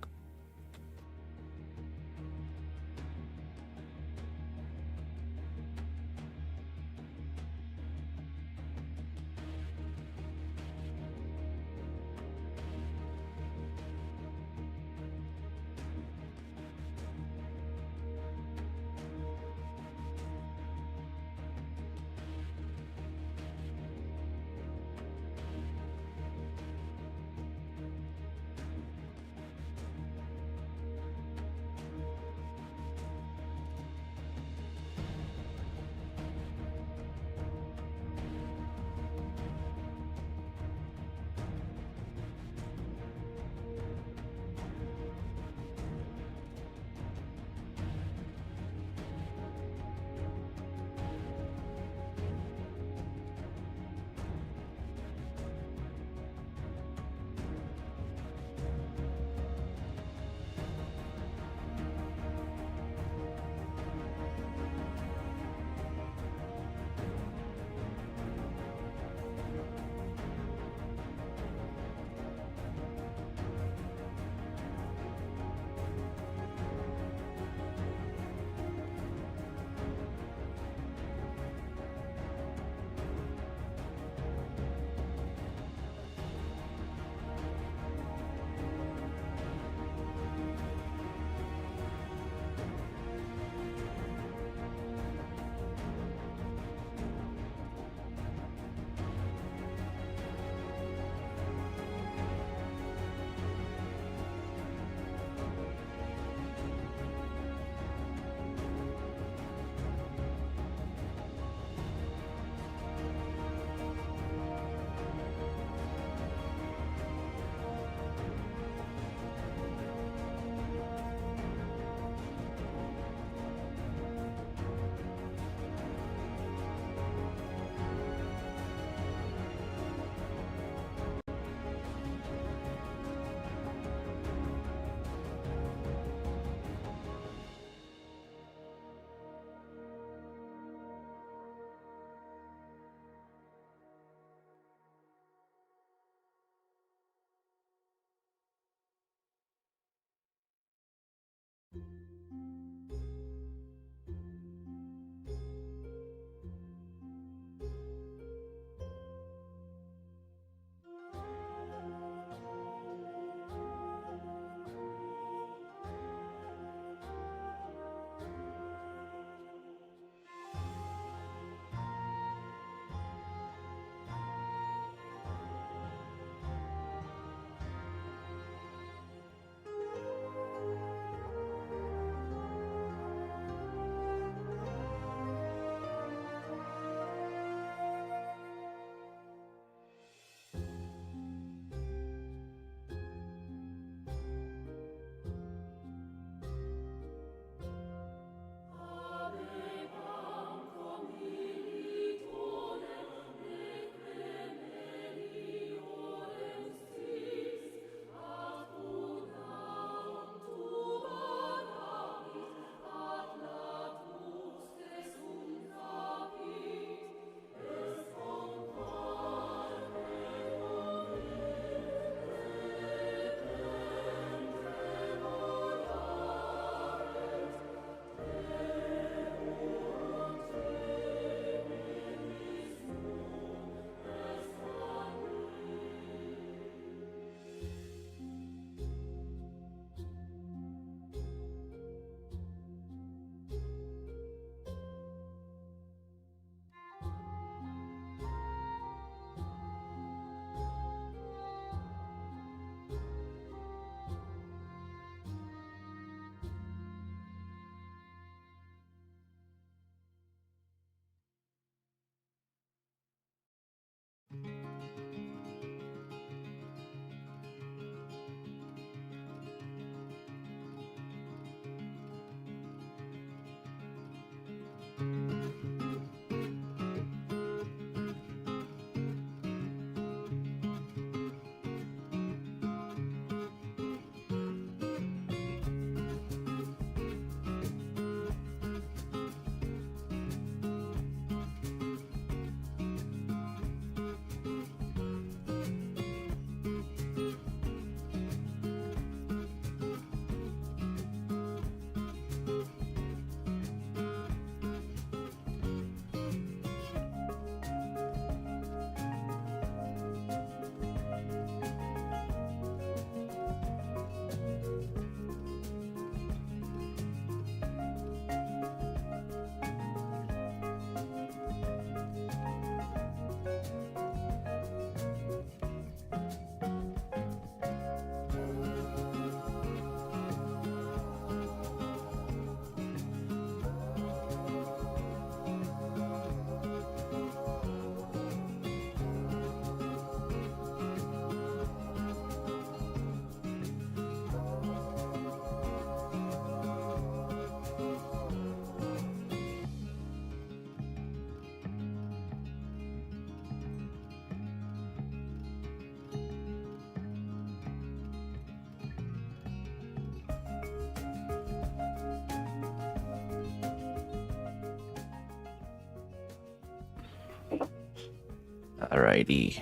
Alrighty,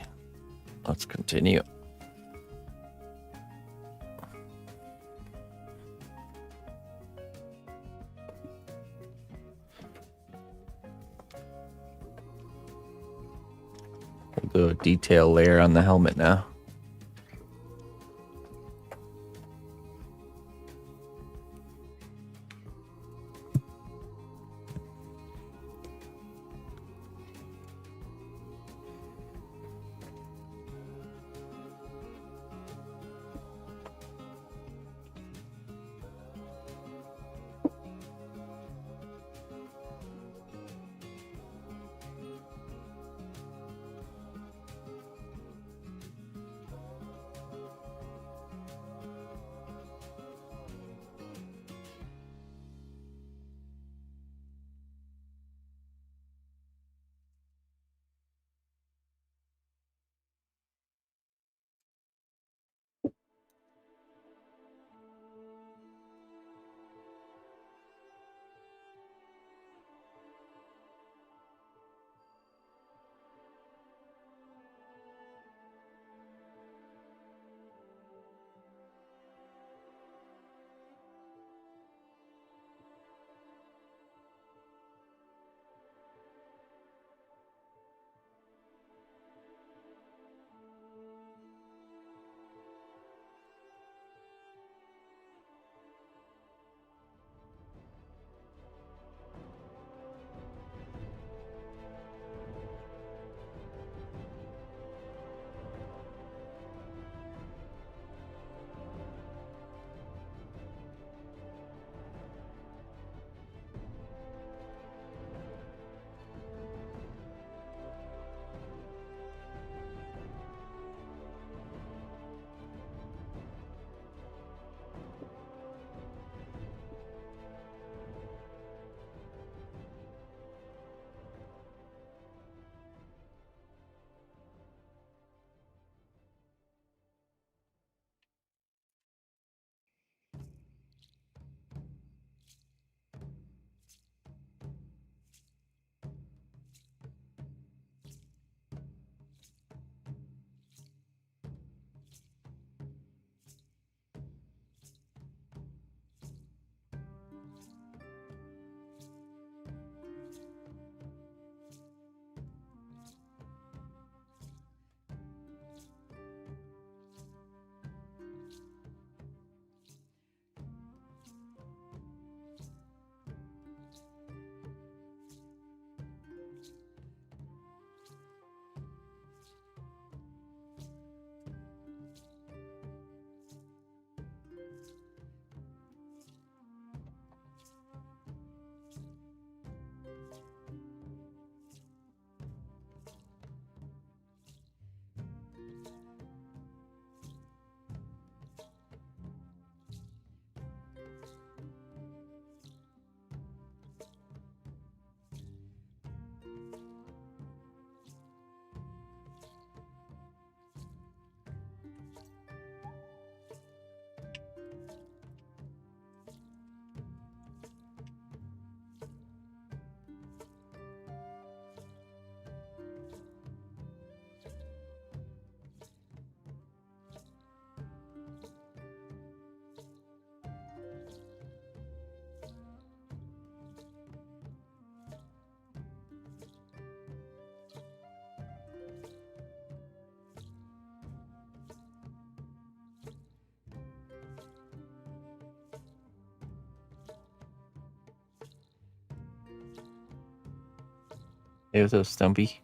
let's continue. We'll do a detail layer on the helmet now. Hey, what's up, Stumpy?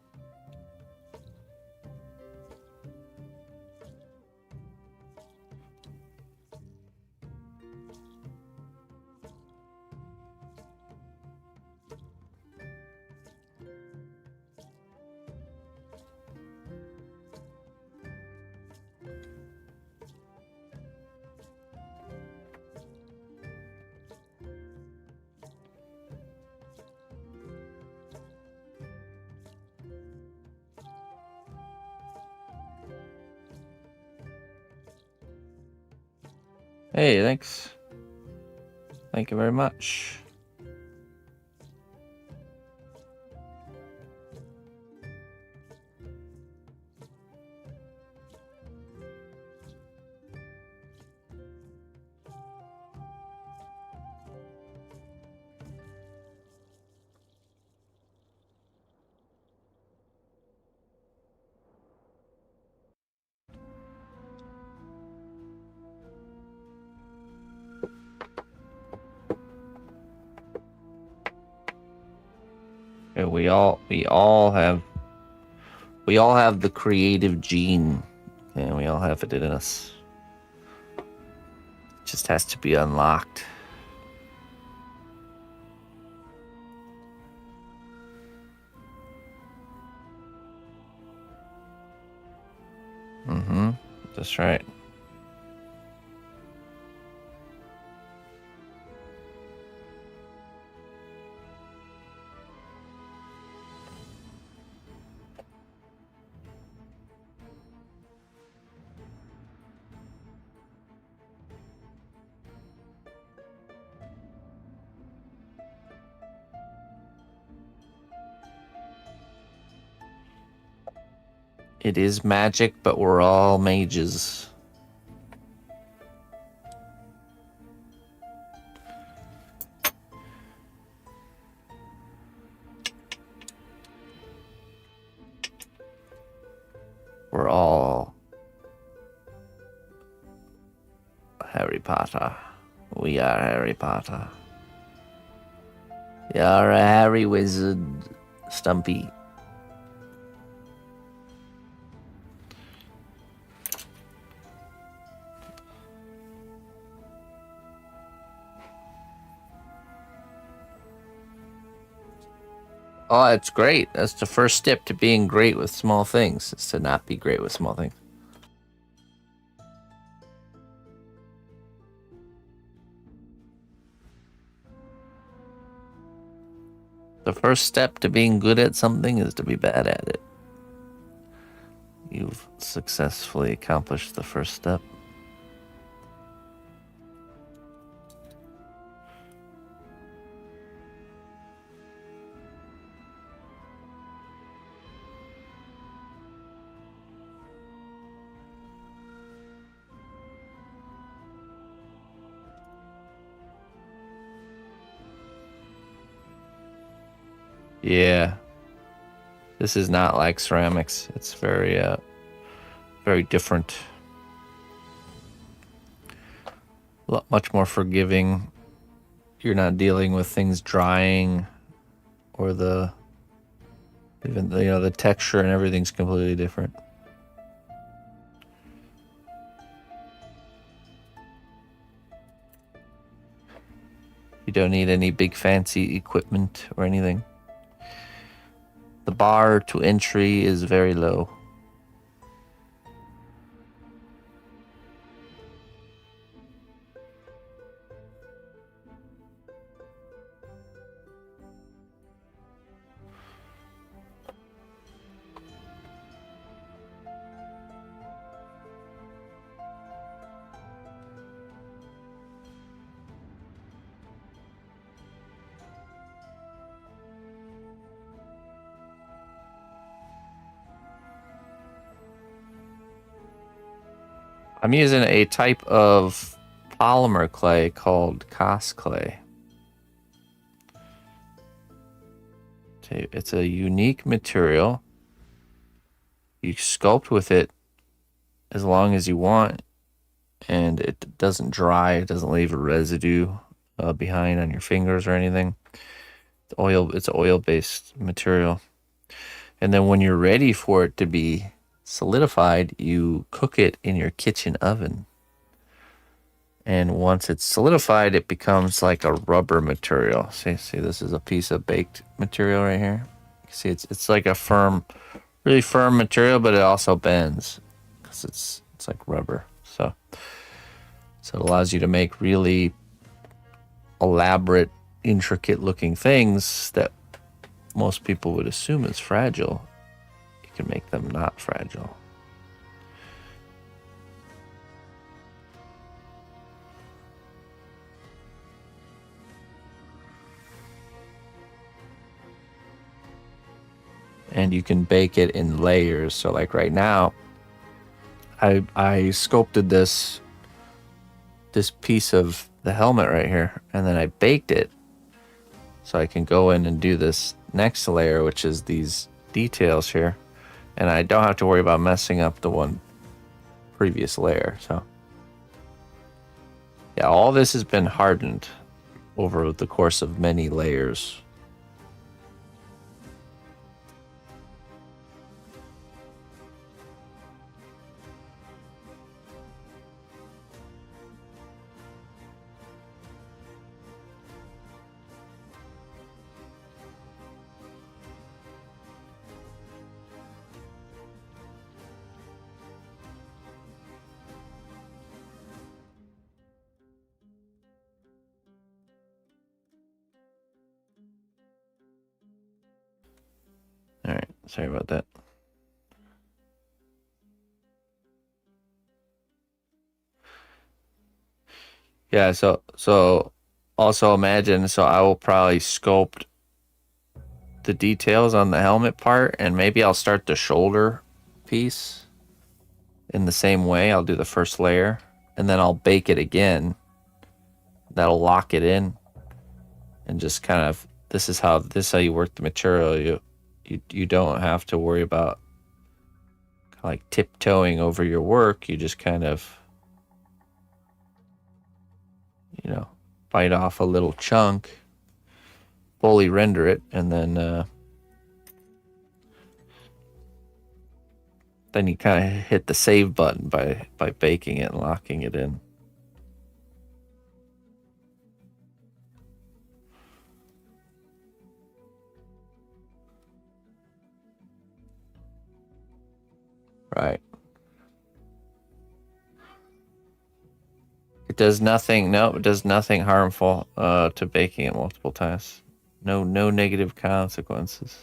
Hey, thanks. Thank you very much. we all have the creative gene, and we all have it in us. It just has to be unlocked. Mm-hmm. That's right. It is magic, but we're all mages. We're all Harry Potter. We are Harry Potter. You're a Harry wizard, Stumpy. Oh, it's great. That's the first step to being great with small things, is to not be great with small things. The first step to being good at something is to be bad at it. You've successfully accomplished the first step. Yeah. This is not like ceramics. It's very, very different. Much more forgiving. You're not dealing with things drying, or even the texture and everything's completely different. You don't need any big fancy equipment or anything. The bar to entry is very low. I'm using a type of polymer clay called Cos clay. It's a unique material. You sculpt with it as long as you want, and it doesn't dry. It doesn't leave a residue behind on your fingers or anything. It's oil-based material. And then when you're ready for it to be solidified, you cook it in your kitchen oven. And once it's solidified, it becomes like a rubber material. See, this is a piece of baked material right here. See, it's like a really firm material, but it also bends because it's like rubber. So it allows you to make really elaborate, intricate-looking things that most people would assume is fragile. You can make them not fragile. And you can bake it in layers. So like right now, I sculpted this piece of the helmet right here, and then I baked it so I can go in and do this next layer, which is these details here, and I don't have to worry about messing up the one previous layer. So yeah, all this has been hardened over the course of many layers. Sorry about that. Yeah, so also imagine, so I will probably sculpt the details on the helmet part, and maybe I'll start the shoulder piece in the same way. I'll do the first layer, and then I'll bake it again. That'll lock it in, and just kind of, this is how you work the material. You don't have to worry about like tiptoeing over your work. You just kind of, you know, bite off a little chunk, fully render it, and then you kind of hit the save button by baking it and locking it in. Right. It does nothing. No, it does nothing harmful to baking it multiple times. No negative consequences.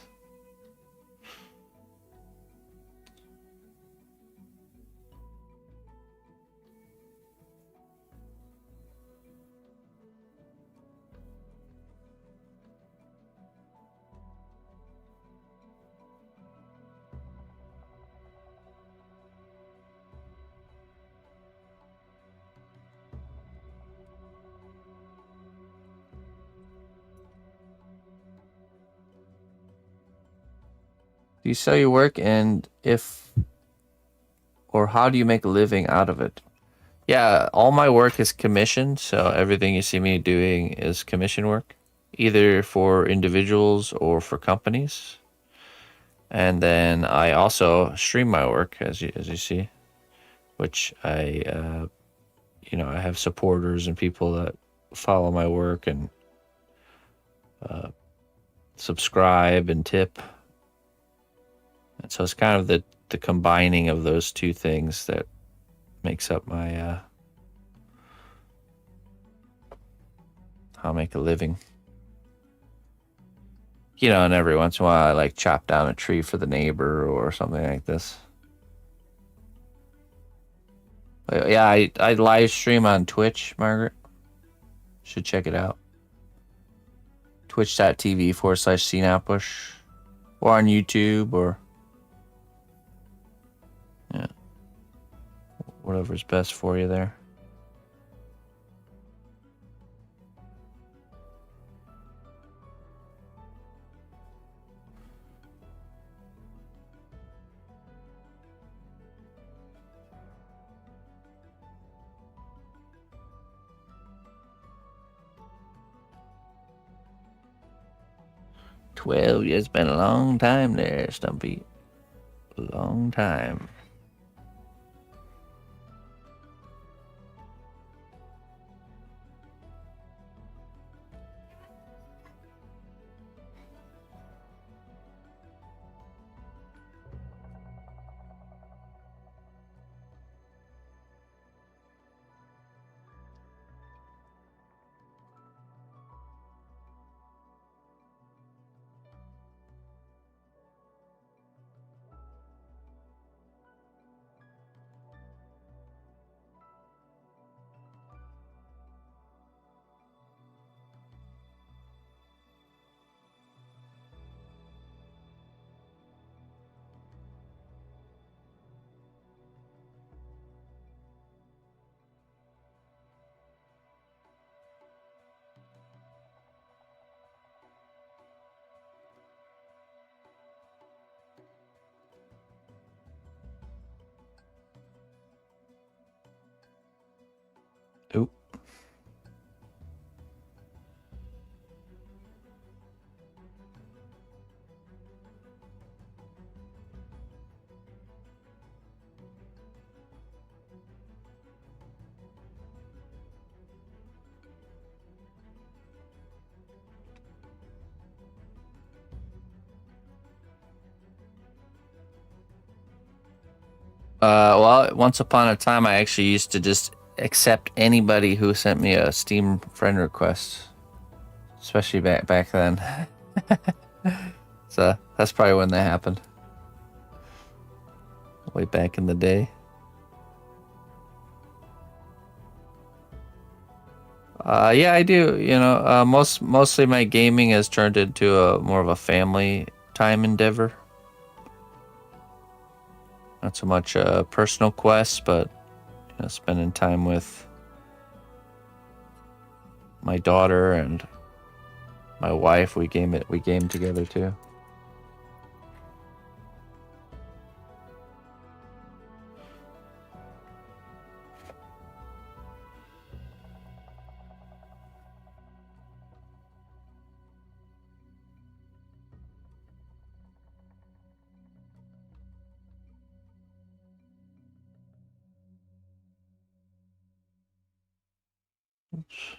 Do you sell your work, and if or how do you make a living out of it? Yeah, all my work is commissioned, so everything you see me doing is commission work, either for individuals or for companies. And then I also stream my work, as you see, which I I have supporters and people that follow my work and subscribe and tip. And so it's kind of the combining of those two things that makes up my how I make a living. And every once in a while I like chop down a tree for the neighbor or something like this. But yeah, I live stream on Twitch, Margaret. Should check it out. Twitch.tv/cnotbusch, or on YouTube, or yeah, whatever's best for you there. It's been a long time there, Stumpy. A long time. Oop. Well, once upon a time, I actually used to just accept anybody who sent me a Steam friend request, especially back then. So that's probably when that happened. way back in the day. Yeah, I do. Mostly my gaming has turned into a more of a family time endeavor. Not so much a personal quest, but spending time with my daughter and my wife. We game together too. Oops.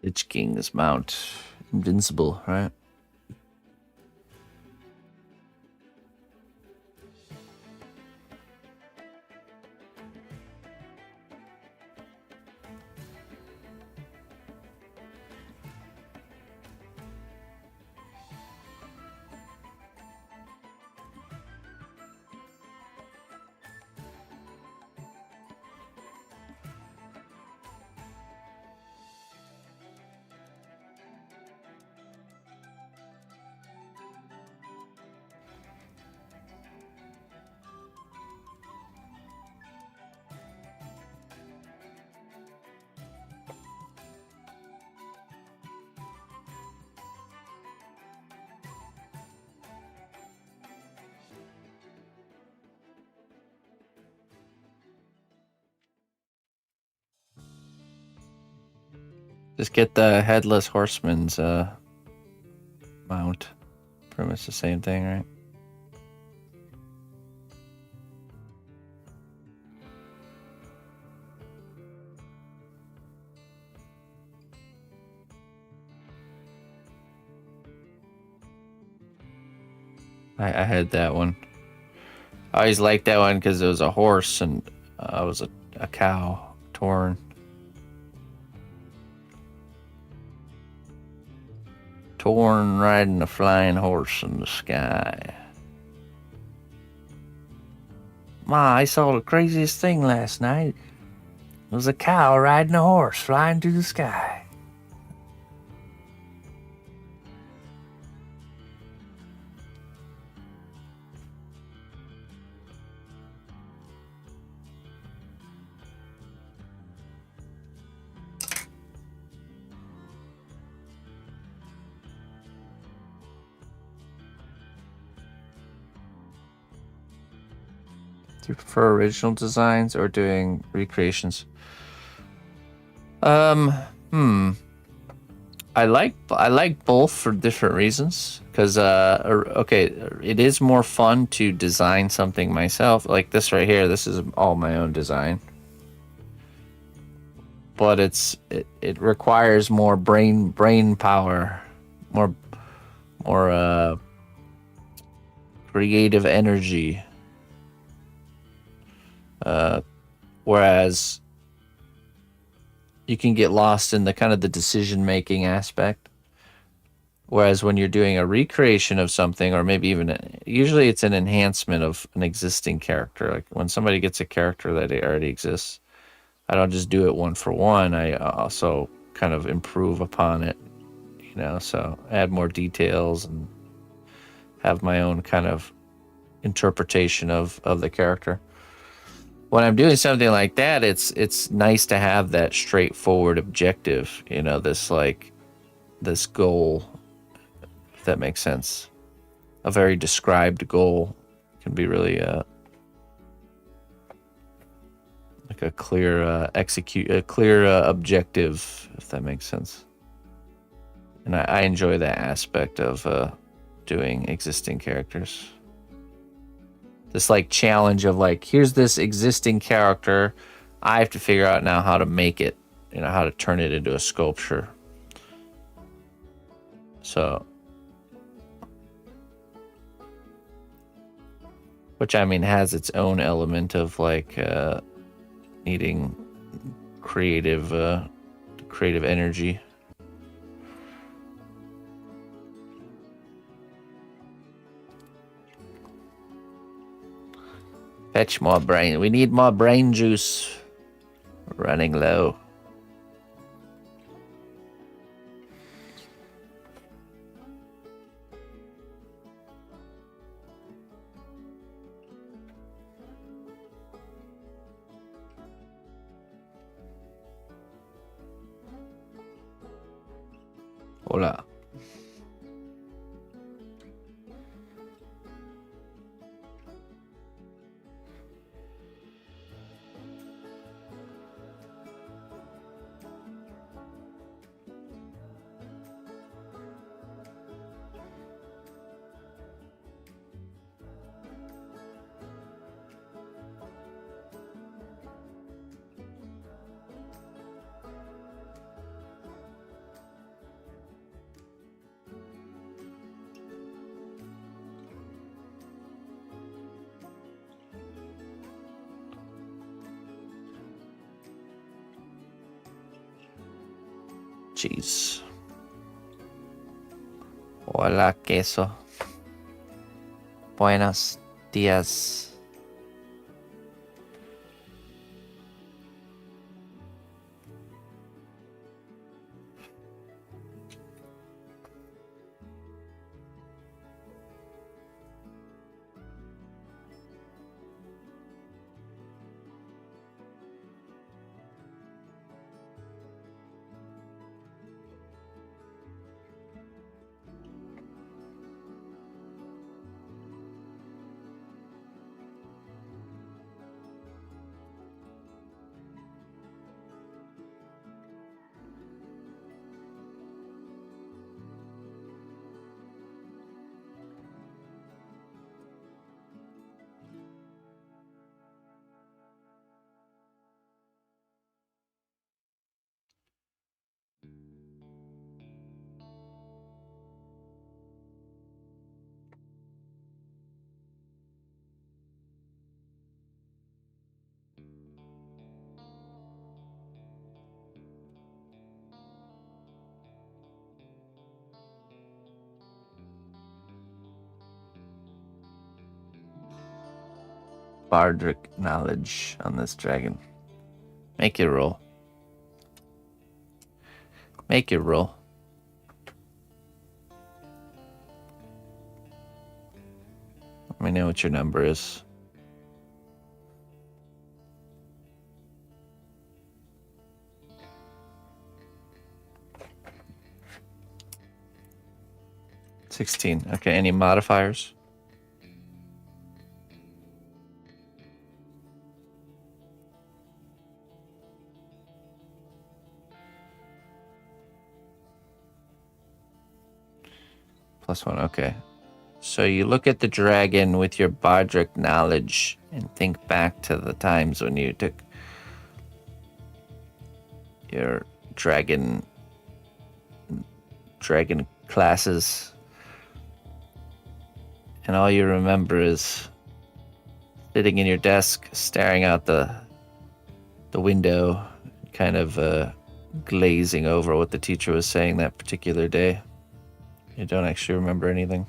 Lich King's mount. Invincible, right? Just get the headless horseman's mount. Pretty much the same thing, right? I had that one. I always liked that one because it was a horse and I was a cow. Torn riding a flying horse in the sky. Ma, I saw the craziest thing last night. It was a cow riding a horse flying through the sky. Do you prefer original designs or doing recreations? I like both for different reasons. Because okay, it is more fun to design something myself. Like this right here, this is all my own design. But it requires more brain power, more creative energy. Whereas you can get lost in the kind of the decision making aspect. Whereas when you're doing a recreation of something, or maybe even usually it's an enhancement of an existing character. Like when somebody gets a character that already exists, I don't just do it one for one. I also kind of improve upon it, so add more details and have my own kind of interpretation of the character. When I'm doing something like that, it's nice to have that straightforward objective, you know, this goal, if that makes sense. A very described goal can be really like a clear objective, if that makes sense. And I enjoy that aspect of doing existing characters. This like challenge of like, here's this existing character, I have to figure out now how to make it, you know, how to turn it into a sculpture. So, which I mean has its own element of like needing creative energy. Fetch more brain. We need more brain juice. We're running low. Hola. Jeez. Hola, queso. Buenos días. Bardric knowledge on this dragon. Make it roll. Make it roll. Let me know what your number is. $16. Okay, any modifiers? +1, okay. So you look at the dragon with your Bardric knowledge and think back to the times when you took your dragon classes, and all you remember is sitting in your desk, staring out the window, kind of glazing over what the teacher was saying that particular day. You don't actually remember anything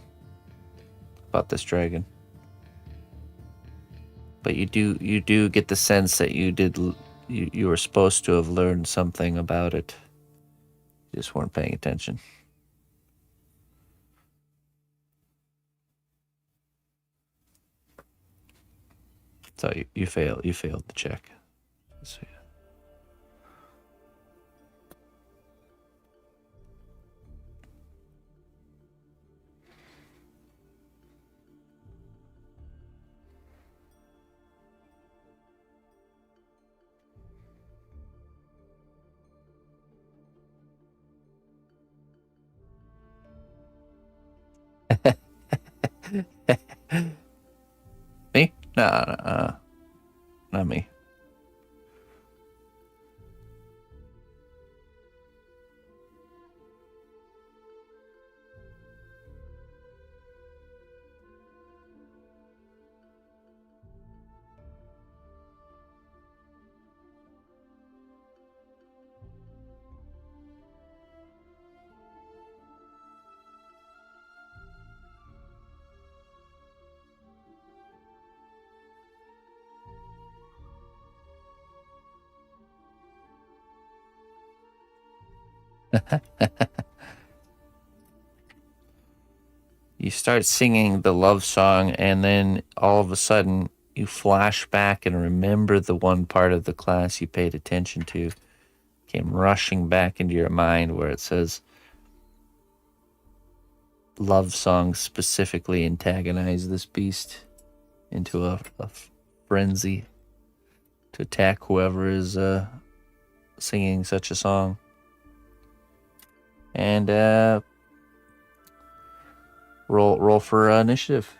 about this dragon, but you do get the sense that you were supposed to have learned something about it. You just weren't paying attention. So you failed. You failed the check. So, yeah. Me? No, not me. You start singing the love song, and then all of a sudden you flash back and remember the one part of the class you paid attention to came rushing back into your mind where it says love songs specifically antagonize this beast into a frenzy to attack whoever is singing such a song. And roll for initiative.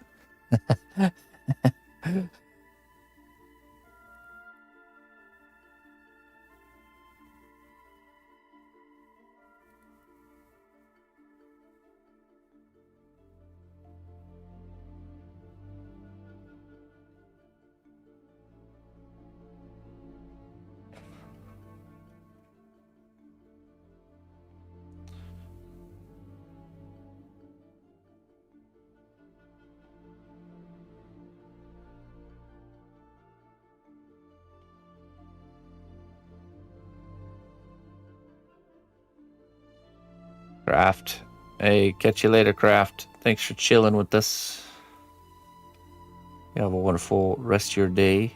Craft. Hey, catch you later, Craft. Thanks for chilling with us. You have a wonderful rest of your day.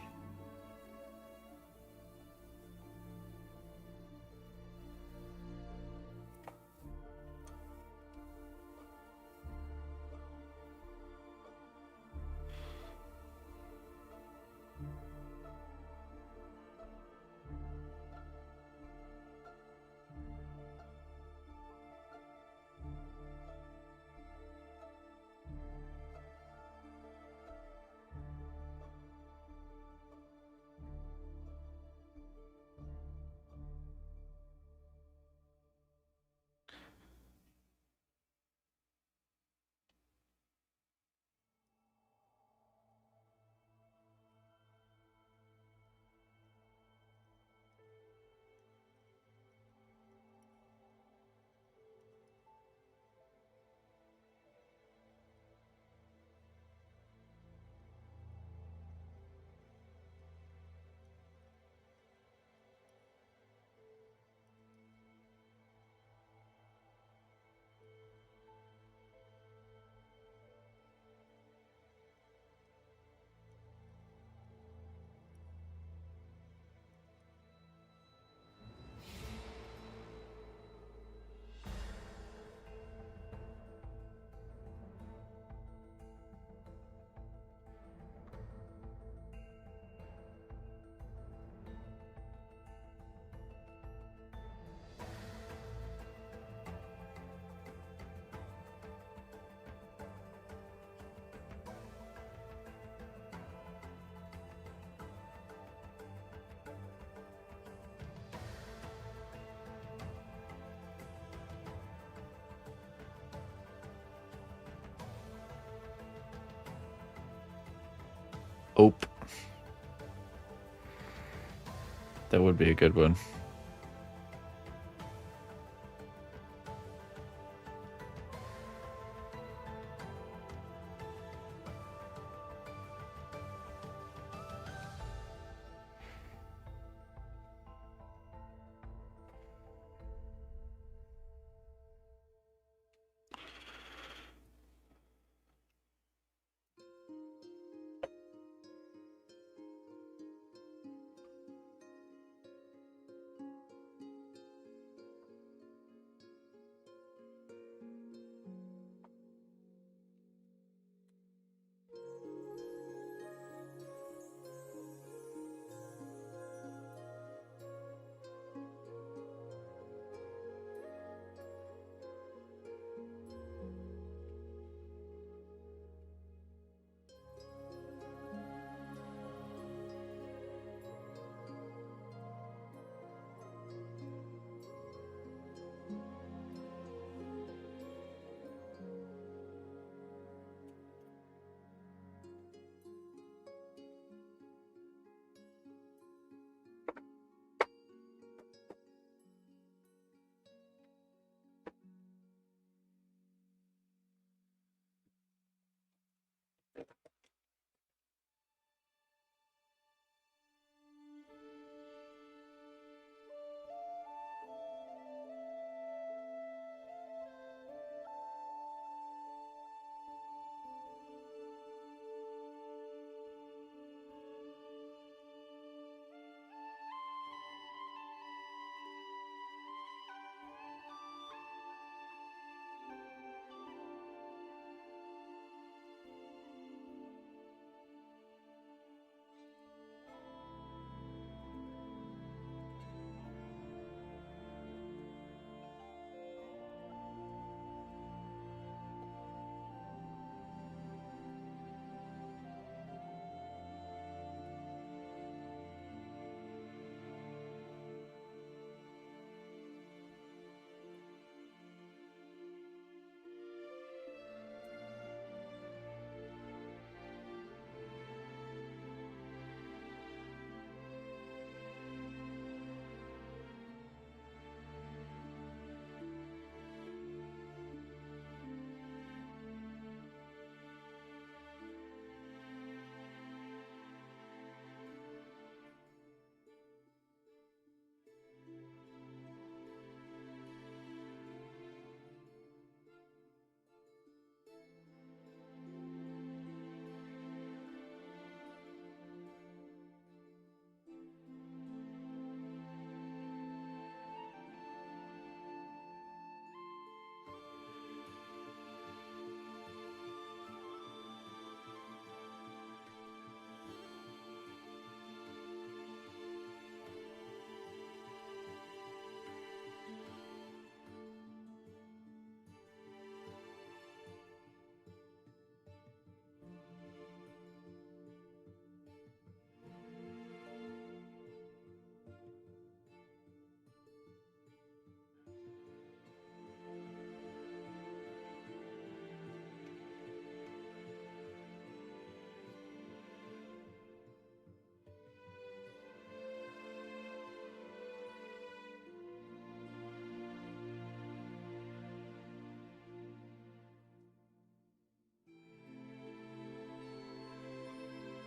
Ope. That would be a good one.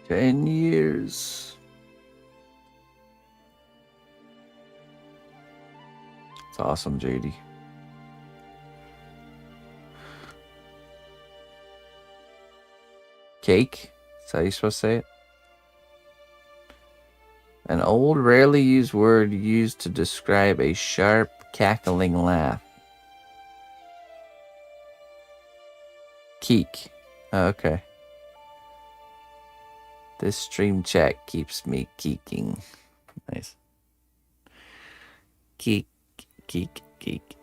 10 years. It's awesome, JD. Cake? Is that how you're supposed to say it? An old, rarely used word used to describe a sharp, cackling laugh. Keek. Oh, okay. This stream chat keeps me keeking. Nice. Keek, keek, keek.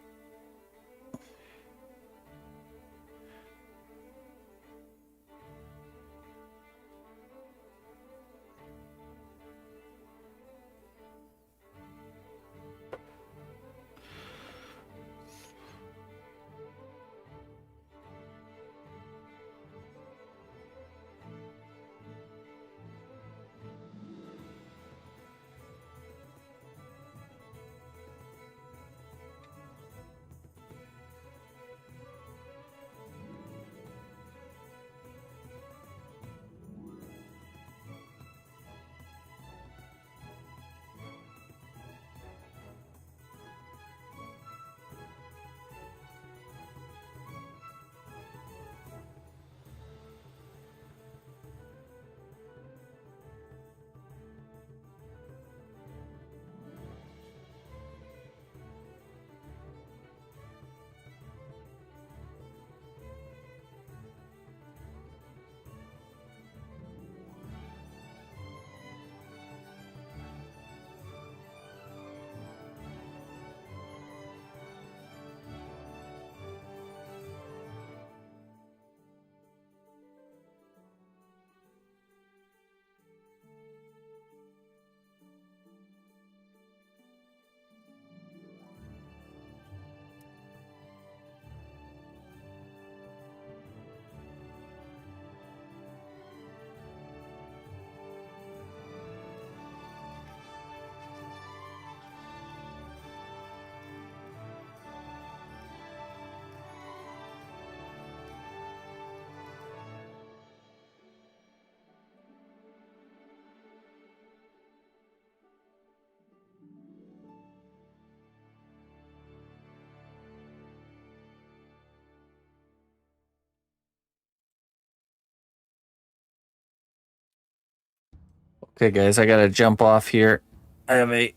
Okay, guys, I gotta jump off here. I have a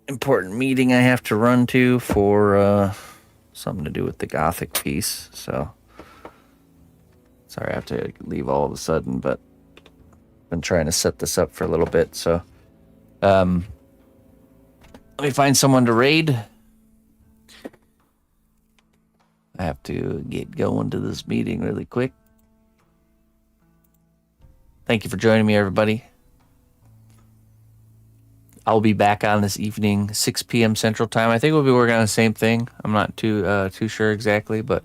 important meeting I have to run to for something to do with the Gothic piece. So, sorry I have to leave all of a sudden, but I've been trying to set this up for a little bit. So, let me find someone to raid. I have to get going to this meeting really quick. Thank you for joining me, everybody. I'll be back on this evening, 6 p.m. Central Time. I think we'll be working on the same thing. I'm not too sure exactly, but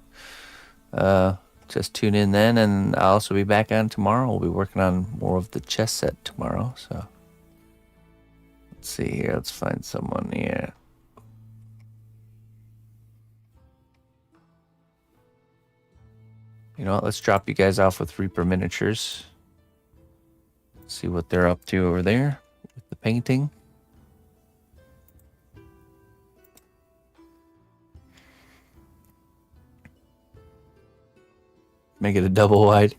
just tune in then. And I'll also be back on tomorrow. We'll be working on more of the chess set tomorrow. So let's see here. Let's find someone here. You know what? Let's drop you guys off with Reaper Miniatures. See what they're up to over there with the painting. Make it a double wide.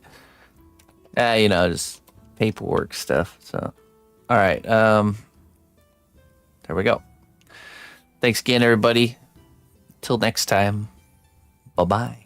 You know, just paperwork stuff. So, all right. There we go. Thanks again, everybody. Till next time. Bye-bye.